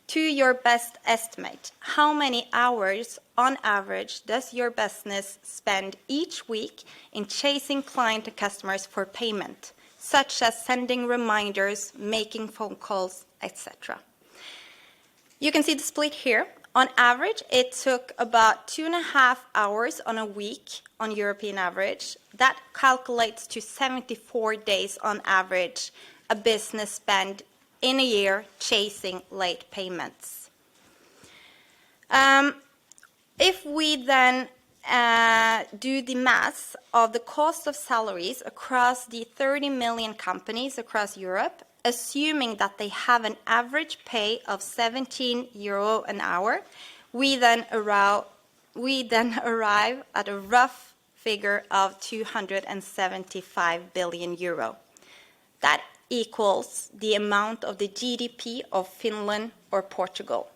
To your best estimate, how many hours on average does your business spend each week in chasing client and customers for payment, such as sending reminders, making phone calls, etc.? You can see the split here. On average, it took about 2.5 hours on a week on European average. That calculates to 74 days on average a business spend in a year chasing late payments. If we then do the math of the cost of salaries across the 30 million companies across Europe, assuming that they have an average pay of 17 euro an hour, we then arrive at a rough figure of 275 billion euro. That equals the amount of the GDP of Finland or Portugal.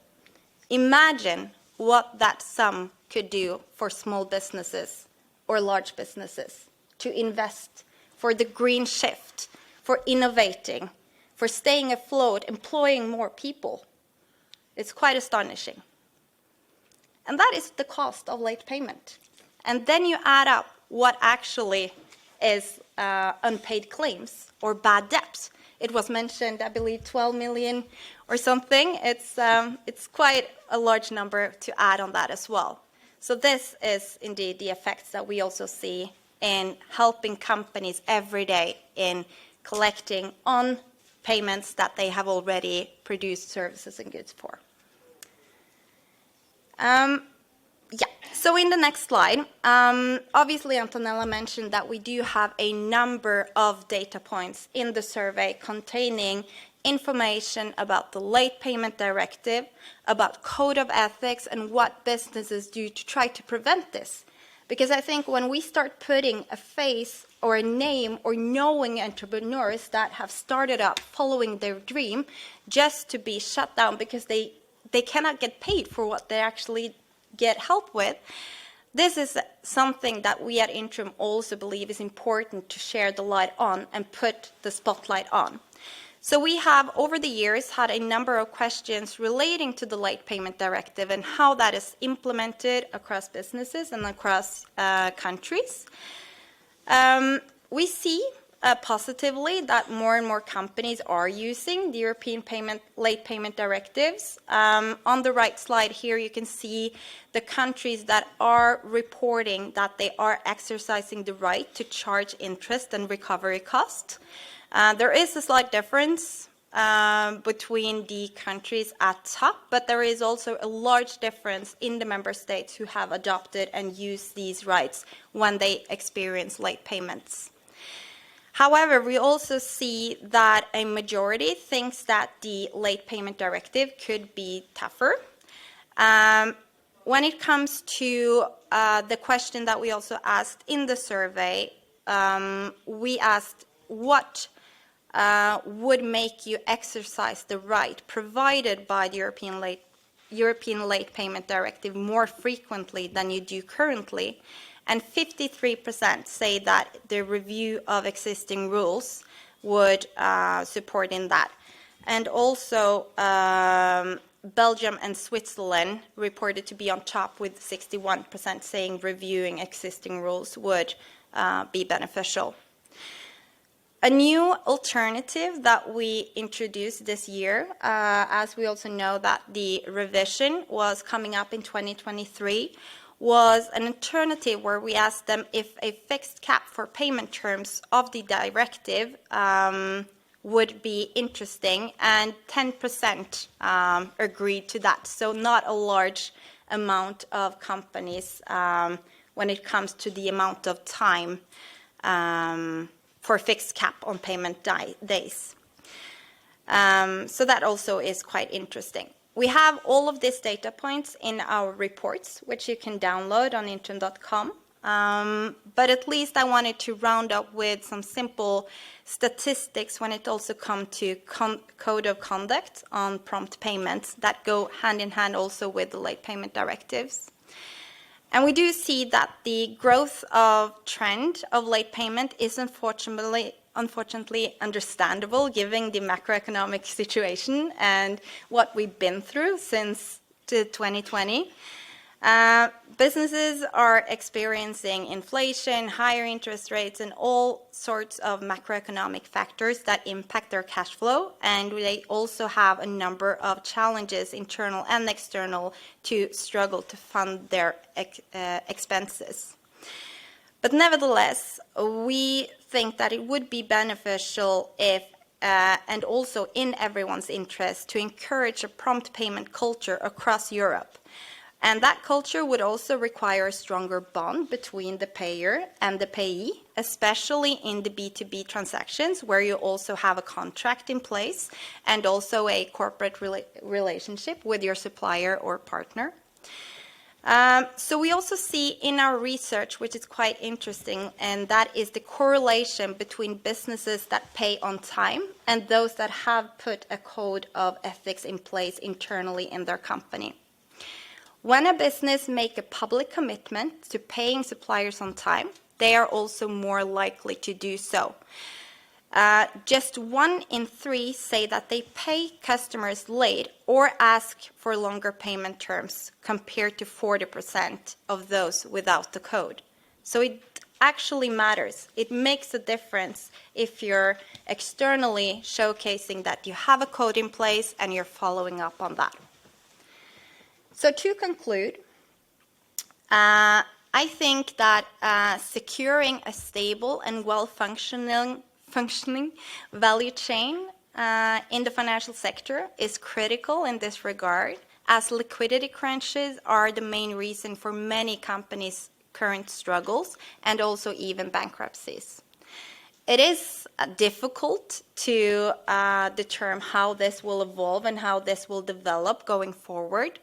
Imagine what that sum could do for small businesses or large businesses to invest for the green shift, for innovating, for staying afloat, employing more people. It's quite astonishing. And that is the cost of late payment. And then you add up what actually is unpaid claims or bad debts. It was mentioned, I believe, 12 million or something. It's quite a large number to add on that as well. So this is indeed the effects that we also see in helping companies every day in collecting on payments that they have already produced services and goods for. So in the next slide, obviously Antonella mentioned that we do have a number of data points in the survey containing information about the late payment directive, about code of ethics, and what businesses do to try to prevent this. Because I think when we start putting a face or a name or knowing entrepreneurs that have started up following their dream just to be shut down because they cannot get paid for what they actually get help with, this is something that we at Intrum also believe is important to share the light on and put the spotlight on. So we have, over the years, had a number of questions relating to the late payment directive and how that is implemented across businesses and across countries. We see positively that more and more companies are using the European late payment directives. On the right slide here, you can see the countries that are reporting that they are exercising the right to charge interest and recovery costs. There is a slight difference between the countries at top, but there is also a large difference in the member states who have adopted and used these rights when they experience late payments. However, we also see that a majority thinks that the late payment directive could be tougher. When it comes to the question that we also asked in the survey, we asked what would make you exercise the right provided by the European late payment directive more frequently than you do currently. And 53% say that the review of existing rules would support in that. And also Belgium and Switzerland reported to be on top with 61% saying reviewing existing rules would be beneficial. A new alternative that we introduced this year, as we also know that the revision was coming up in 2023, was an alternative where we asked them if a fixed cap for payment terms of the directive would be interesting, and 10% agreed to that. So not a large amount of companies when it comes to the amount of time for fixed cap on payment days. So that also is quite interesting. We have all of these data points in our reports, which you can download on intrum.com. But at least I wanted to round up with some simple statistics when it also comes to code of conduct on prompt payments that go hand in hand also with the late payment directives. And we do see that the growth of trend of late payment is unfortunately understandable given the macroeconomic situation and what we've been through since 2020. Businesses are experiencing inflation, higher interest rates, and all sorts of macroeconomic factors that impact their cash flow, and they also have a number of challenges, internal and external, to struggle to fund their expenses. But nevertheless, we think that it would be beneficial if and also in everyone's interest to encourage a prompt payment culture across Europe. And that culture would also require a stronger bond between the payer and the payee, especially in the B2B transactions where you also have a contract in place and also a corporate relationship with your supplier or partner. So we also see in our research, which is quite interesting, and that is the correlation between businesses that pay on time and those that have put a code of ethics in place internally in their company. When a business makes a public commitment to paying suppliers on time, they are also more likely to do so. Just 1 in 3 say that they pay customers late or ask for longer payment terms compared to 40% of those without the code. So it actually matters. It makes a difference if you're externally showcasing that you have a code in place and you're following up on that. So to conclude, I think that securing a stable and well-functioning value chain in the financial sector is critical in this regard, as liquidity crunches are the main reason for many companies' current struggles and also even bankruptcies. It is difficult to determine how this will evolve and how this will develop going forward.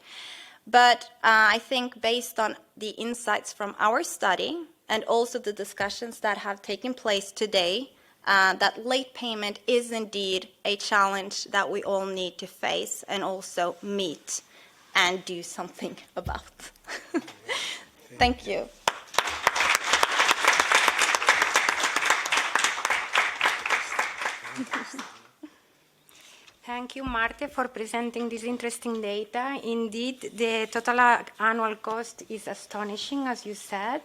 But I think based on the insights from our study and also the discussions that have taken place today, that late payment is indeed a challenge that we all need to face and also meet and do something about. Thank you. Thank you, Marte, for presenting this interesting data. Indeed, the total annual cost is astonishing, as you said,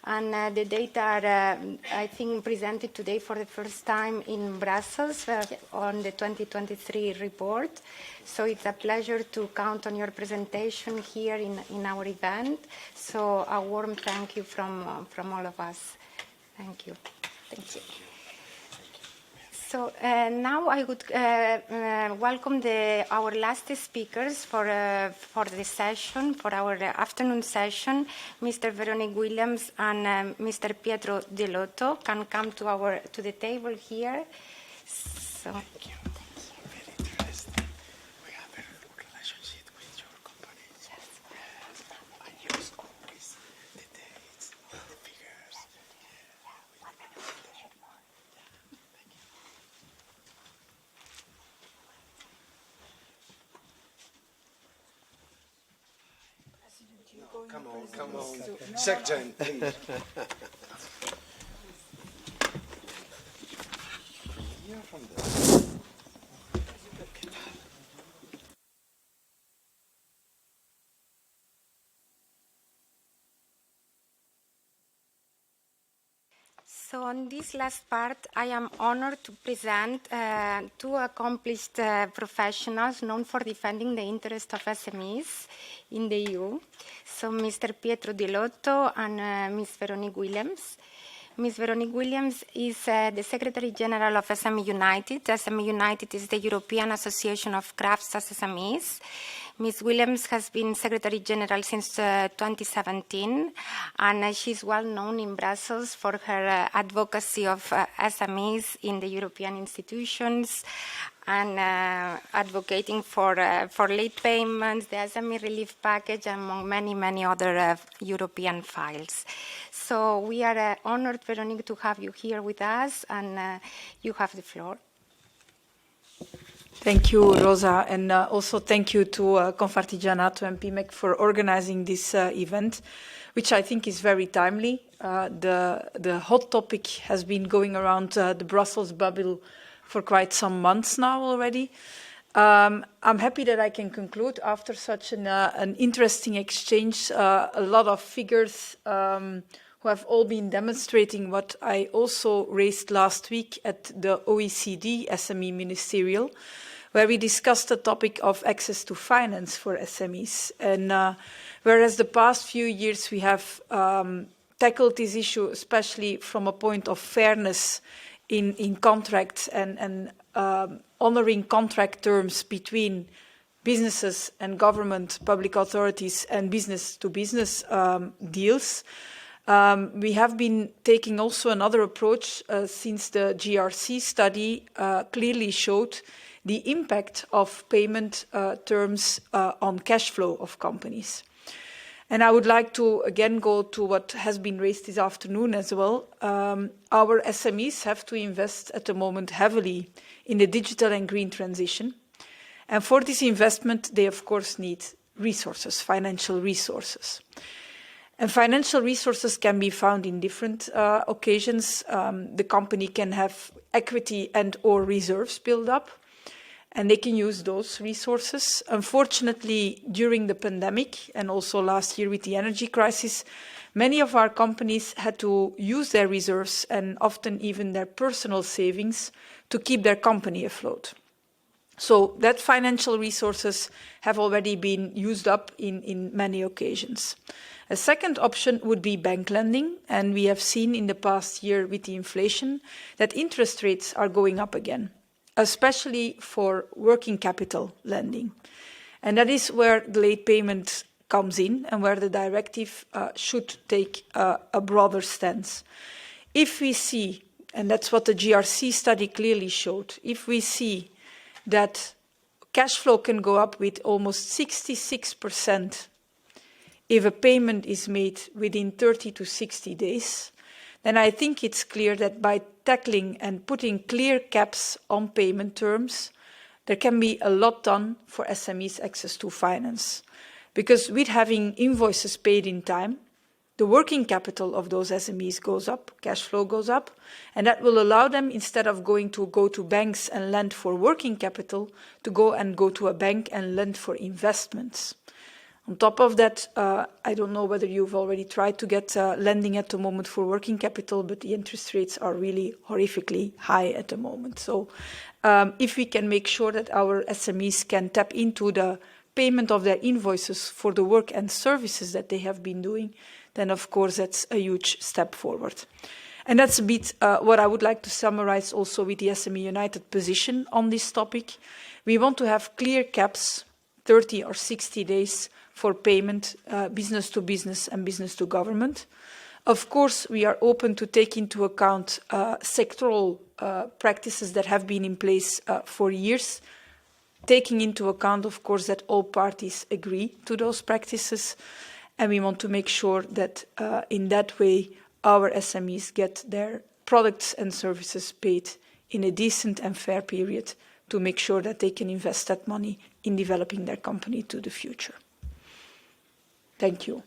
and the data are, I think, presented today for the first time in Brussels on the 2023 report. So it's a pleasure to count on your presentation here in our event. So a warm thank you from all of us. Thank you. Thank you. So now I would welcome our last speakers for the session, for our afternoon session. Mr. Veronique Williams and Mr. Pietro Delotto can come to the table here. So. Thank you. Very interesting. We have a relationship with your company. Yes. I use always the dates, the figures. Come on. Section, please. So on this last part, I am honored to present two accomplished professionals known for defending the interest of SMEs in the EU. So Mr. Pietro Delotto and Ms. Veronique Williams. Ms. Veronique Williams is the Secretary General of SME United. SME United is the European Association of Crafts as SMEs. Ms. Williams has been Secretary General since 2017, and she's well known in Brussels for her advocacy of SMEs in the European institutions and advocating for late payments, the SME relief package, among many, many other European files. So we are honored, Veronique, to have you here with us, and you have the floor. Thank you, Rosa, and also thank you to Confartigianato and Pimec for organizing this event, which I think is very timely. The hot topic has been going around the Brussels bubble for quite some months now already. I'm happy that I can conclude after such an interesting exchange, a lot of figures who have all been demonstrating what I also raised last week at the OECD SME Ministerial, where we discussed the topic of access to finance for SMEs. And whereas the past few years we have tackled this issue, especially from a point of fairness in contracts and honoring contract terms between businesses and government, public authorities, and business-to-business deals, we have been taking also another approach since the GRC study clearly showed the impact of payment terms on cash flow of companies. And I would like to again go to what has been raised this afternoon as well. Our SMEs have to invest at the moment heavily in the digital and green transition. And for this investment, they of course need resources, financial resources. And financial resources can be found in different occasions. The company can have equity and or reserves built up, and they can use those resources. Unfortunately, during the pandemic and also last year with the energy crisis, many of our companies had to use their reserves and often even their personal savings to keep their company afloat. So that financial resources have already been used up in many occasions. A second option would be bank lending, and we have seen in the past year with the inflation that interest rates are going up again, especially for working capital lending. And that is where the late payment comes in and where the directive should take a broader stance. If we see, and that's what the GRC study clearly showed, if we see that cash flow can go up with almost 66% if a payment is made within 30 to 60 days, then I think it's clear that by tackling and putting clear caps on payment terms, there can be a lot done for SMEs' access to finance. Because with having invoices paid in time, the working capital of those SMEs goes up, cash flow goes up, and that will allow them, instead of go to banks and lend for working capital, to go to a bank and lend for investments. On top of that, I don't know whether you've already tried to get lending at the moment for working capital, but the interest rates are really horrifically high at the moment. So if we can make sure that our SMEs can tap into the payment of their invoices for the work and services that they have been doing, then of course that's a huge step forward. And that's a bit what I would like to summarize also with the SME United position on this topic. We want to have clear caps, 30 or 60 days, for payment, business to business and business to government. Of course, we are open to take into account sectoral practices that have been in place for years, taking into account, of course, that all parties agree to those practices. And we want to make sure that in that way, our SMEs get their products and services paid in a decent and fair period to make sure that they can invest that money in developing their company to the future. Thank you.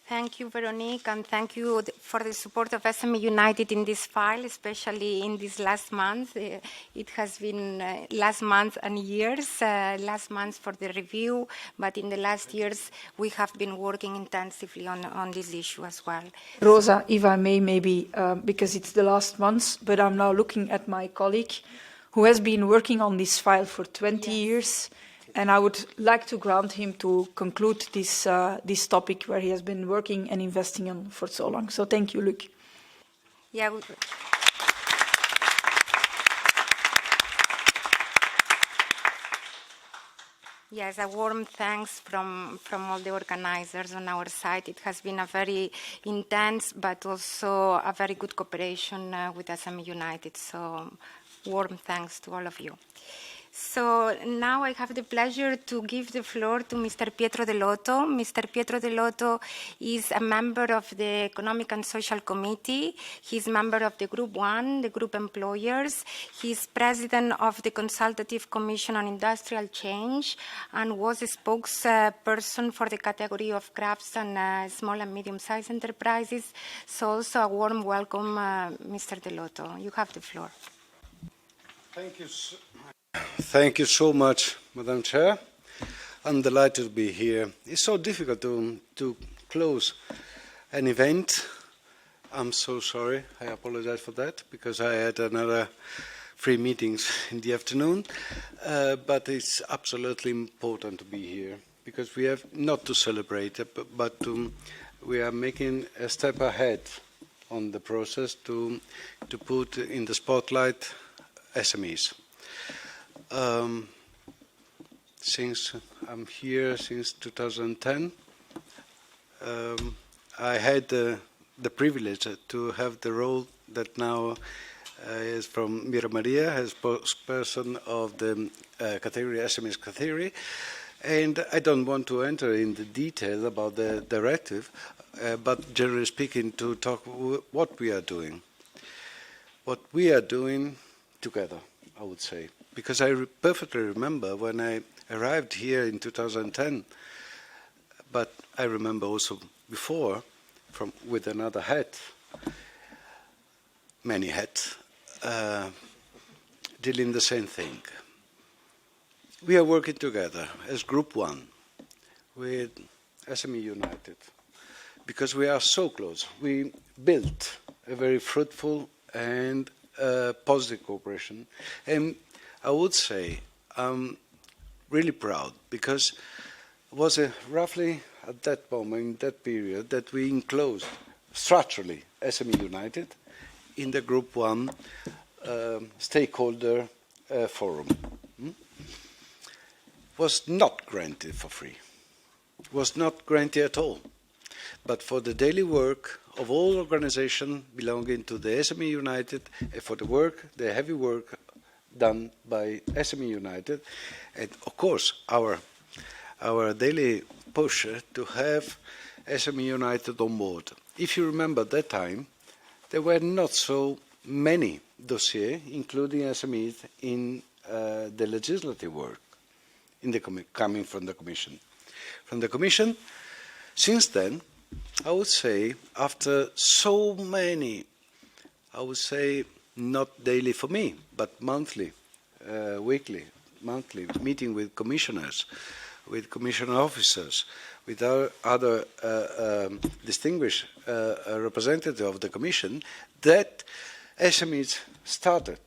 Thank you, Veronique, and thank you for the support of SME United in this file, especially in this last month. It has been last month and years, last month for the review, but in the last years we have been working intensively on this issue as well. Rosa, if I may, maybe, because it's the last month, but I'm now looking at my colleague who has been working on this file for 20 years, and I would like to grant him to conclude this topic where he has been working and investing in for so long. So thank you, Luc. Yeah. Yes, a warm thanks from all the organizers on our side. It has been a very intense but also a very good cooperation with SME United. So warm thanks to all of you. So now I have the pleasure to give the floor to Mr. Pietro Dell'Otto. Mr. Pietro Dell'Otto is a member of the Economic and Social Committee. He's member of the Group 1, the Group Employers. He's president of the Consultative Commission on Industrial Change and was a spokesperson for the category of crafts and small and medium-sized enterprises. So also a warm welcome, Mr. Dell'Otto. You have the floor. Thank you. Thank you so much, Madam Chair. I'm delighted to be here. It's so difficult to close an event. I'm so sorry. I apologize for that because I had another 3 meetings in the afternoon. But it's absolutely important to be here because we have not to celebrate it, but we are making a step ahead on the process to put in the spotlight SMEs. Since I'm here since 2010, I had the privilege to have the role that now is from Mira Maria as spokesperson of the category SMEs category, and I don't want to enter in the details about the directive, but generally speaking, to talk what we are doing. What we are doing together, I would say. Because I perfectly remember when I arrived here in 2010, but I remember also before, with another hat, many hats, dealing the same thing. We are working together as Group 1 with SME United because we are so close. We built a very fruitful and positive cooperation. And I would say I'm really proud because it was roughly at that moment, that period, that we enclosed structurally SME United in the Group 1 stakeholder forum. Was not granted for free. Was not granted at all. But for the daily work of all organizations belonging to the SME United, for the work, the heavy work done by SME United, and of course our daily push to have SME United on board. If you remember that time, there were not so many dossiers, including SMEs, in the legislative work coming from the Commission. From the Commission, since then, I would say, after so many, I would say, not daily for me, but monthly, weekly, monthly, meeting with commissioners, with commissioner officers, with our other distinguished representatives of the Commission, that SMEs started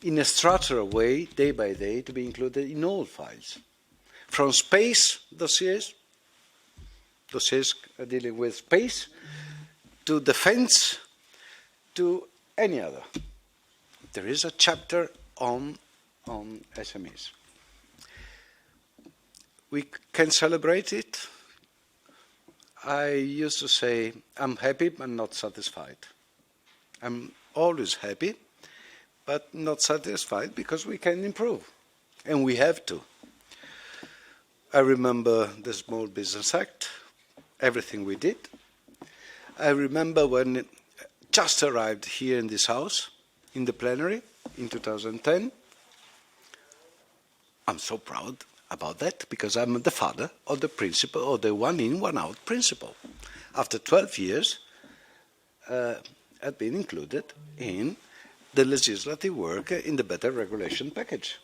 in a structural way, day by day, to be included in all files. From space dossiers dealing with space, to defense, to any other. There is a chapter on SMEs. We can celebrate it. I used to say, I'm happy but not satisfied. I'm always happy but not satisfied because we can improve, and we have to. I remember the Small Business Act, everything we did. I remember when it just arrived here in this house, in the plenary, in 2010. I'm so proud about that because I'm the father of the principle, of the one in, one out principle. After 12 years, I've been included in the legislative work in the better regulation package.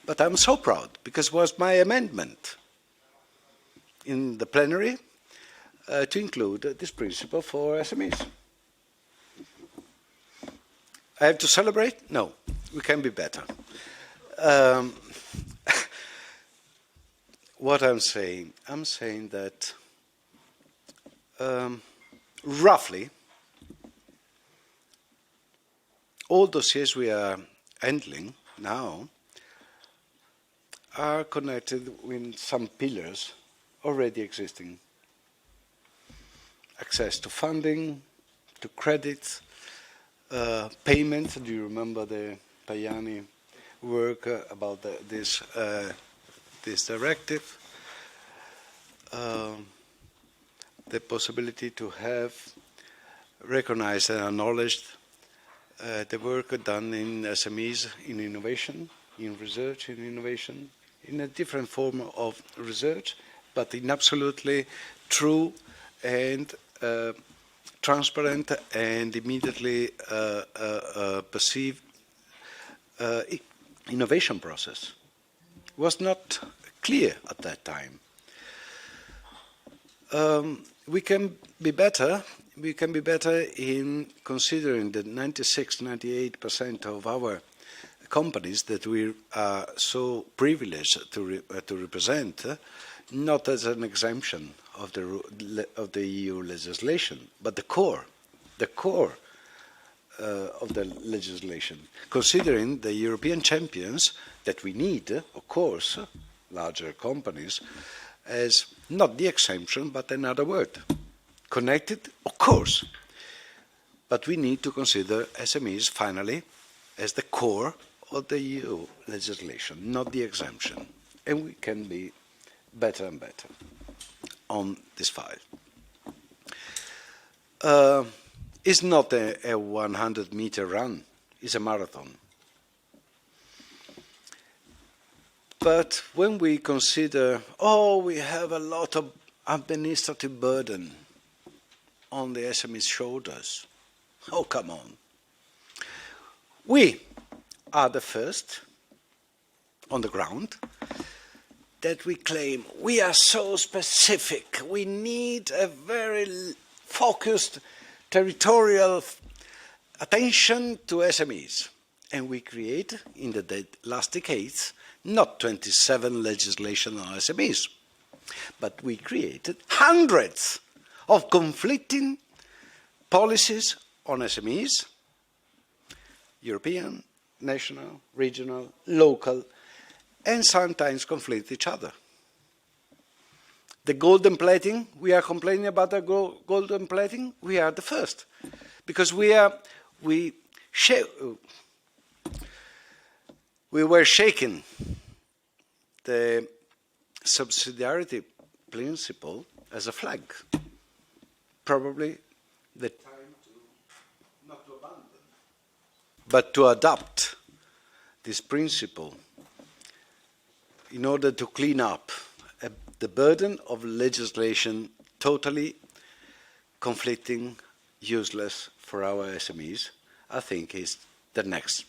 But I'm so proud because it was my amendment in the plenary to include this principle for SMEs. I have to celebrate? No, we can be better. What I'm saying that roughly all dossiers we are handling now are connected with some pillars already existing. Access to funding, to credit, payment. Do you remember the Tajani work about this directive? The possibility to have recognized and acknowledged the work done in SMEs, in innovation, in research, in innovation, in a different form of research, but in absolutely true and transparent and immediately perceived innovation process. It was not clear at that time. We can be better. We can be better in considering that 96–98% of our companies that we are so privileged to represent, not as an exemption of the EU legislation, but the core of the legislation, considering the European champions that we need, of course, larger companies, as not the exemption, but another word. Connected, of course, but we need to consider SMEs, finally, as the core of the EU legislation, not the exemption. And we can be better and better on this file. It's not a 100-meter run, it's a marathon. But when we consider, we have a lot of administrative burden on the SME's shoulders. Oh, come on. We are the first on the ground that we claim we are so specific. We need a very focused territorial attention to SMEs. And we create, in the last decades, not 27 legislation on SMEs, but we created hundreds of conflicting policies on SMEs, European, national, regional, local, and sometimes conflict each other. The golden plating, we are complaining about the golden plating, we are the first. Because we were shaking the subsidiarity principle as a flag. Probably the time not to abandon, but to adopt this principle in order to clean up the burden of legislation totally conflicting, useless for our SMEs, I think is the next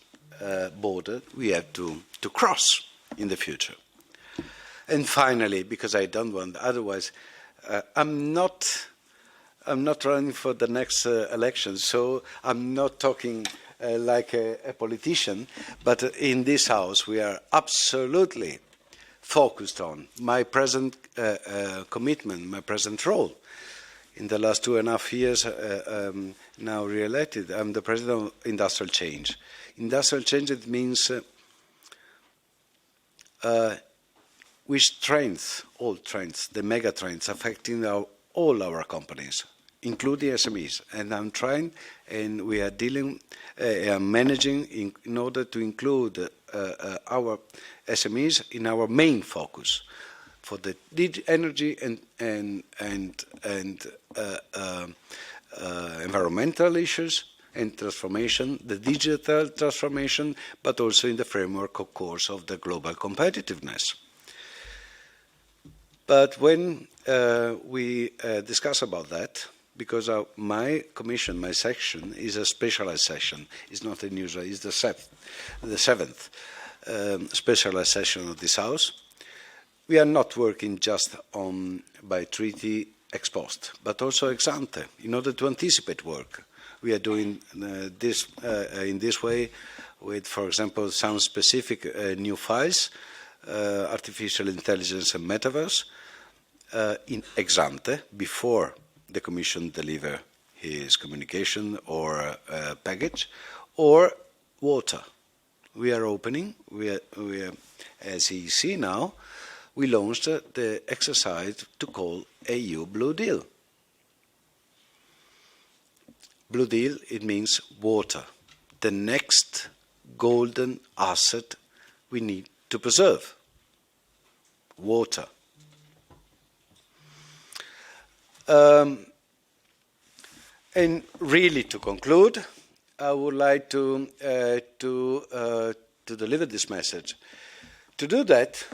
border we have to cross in the future. And finally, because I don't want, otherwise, I'm not running for the next election, so I'm not talking like a politician, but in this House we are absolutely focused on my present commitment, my present role. In the last 2.5 years, now re-elected, I'm the President of Industrial Change. Industrial change, it means which trends, all trends, the mega trends affecting all our companies, including SMEs. And I'm trying, and we are dealing, managing in order to include our SMEs in our main focus for the energy and environmental issues and transformation, the digital transformation, but also in the framework, of course, of the global competitiveness. But when we discuss about that, because my commission, my section, is a specialized section, it's not a usual, it's the seventh specialized session of this House, we are not working just by treaty ex post, but also ex ante, in order to anticipate work. We are doing this in this way with, for example, some specific new files, artificial intelligence and metaverse, in ex ante, before the Commission deliver his communication or package, or water. we are opening, as you see now, we launched the exercise to call EU Blue Deal. Blue Deal, it means water, the next golden asset we need to preserve. Water. And really, to conclude, I would like to deliver this message. To do that,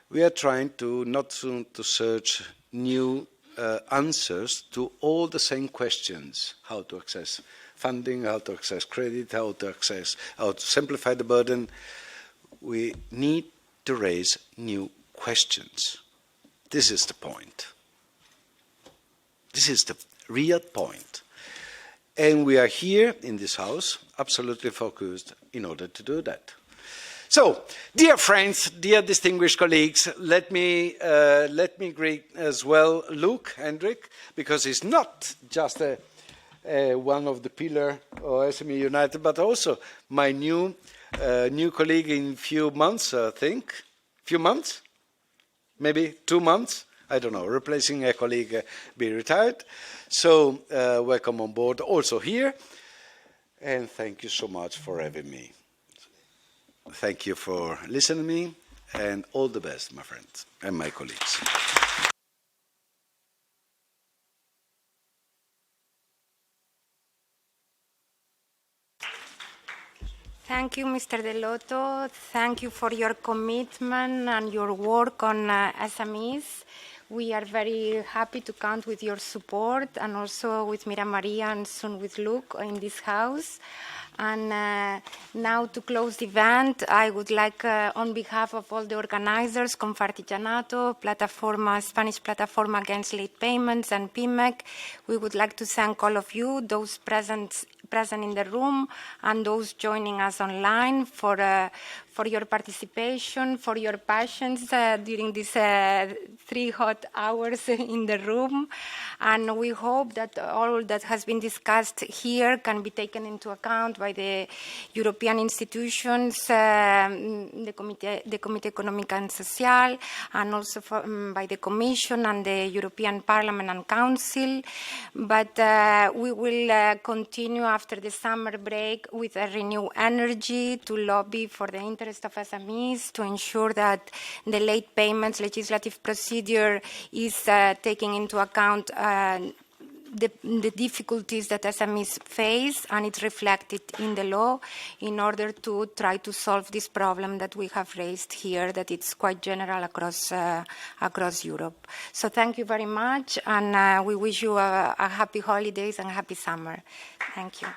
we are trying to not soon to search new answers to all the same questions: how to access funding, how to access credit, how to simplify the burden. We need to raise new questions. This is the point. This is the real point. And we are here in this house absolutely focused in order to do that. So, dear friends, dear distinguished colleagues, let me greet as well Luke Hendrik, because he's not just one of the pillars of SME United, but also my new colleague in few months, I think. Few months? Maybe 2 months? I don't know, replacing a colleague be retired. So welcome on board also here. And thank you so much for having me. Thank you for listening to me, and all the best, my friends and my colleagues. Thank you, Mr. Dell'Otto. Thank you for your commitment and your work on SMEs. We are very happy to count with your support, and also with Mira Maria and soon with Luke in this house. And now to close the event, I would like, on behalf of all the organizers, Confartigianato, Spanish Plataforma Against Late Payments, and Pimec, we would like to thank all of you, those present in the room and those joining us online, for your participation, for your patience during these 3 hot hours in the room. And we hope that all that has been discussed here can be taken into account by the European institutions, the Comité Económico and Social, and also by the Commission and the European Parliament and Council. But we will continue after the summer break with a renewed energy to lobby for the interest of SMEs, to ensure that the late payments legislative procedure is taking into account the difficulties that SMEs face, and it's reflected in the law, in order to try to solve this problem that we have raised here, that it's quite general across Europe. So thank you very much, and we wish you a happy holidays and a happy summer. Thank you.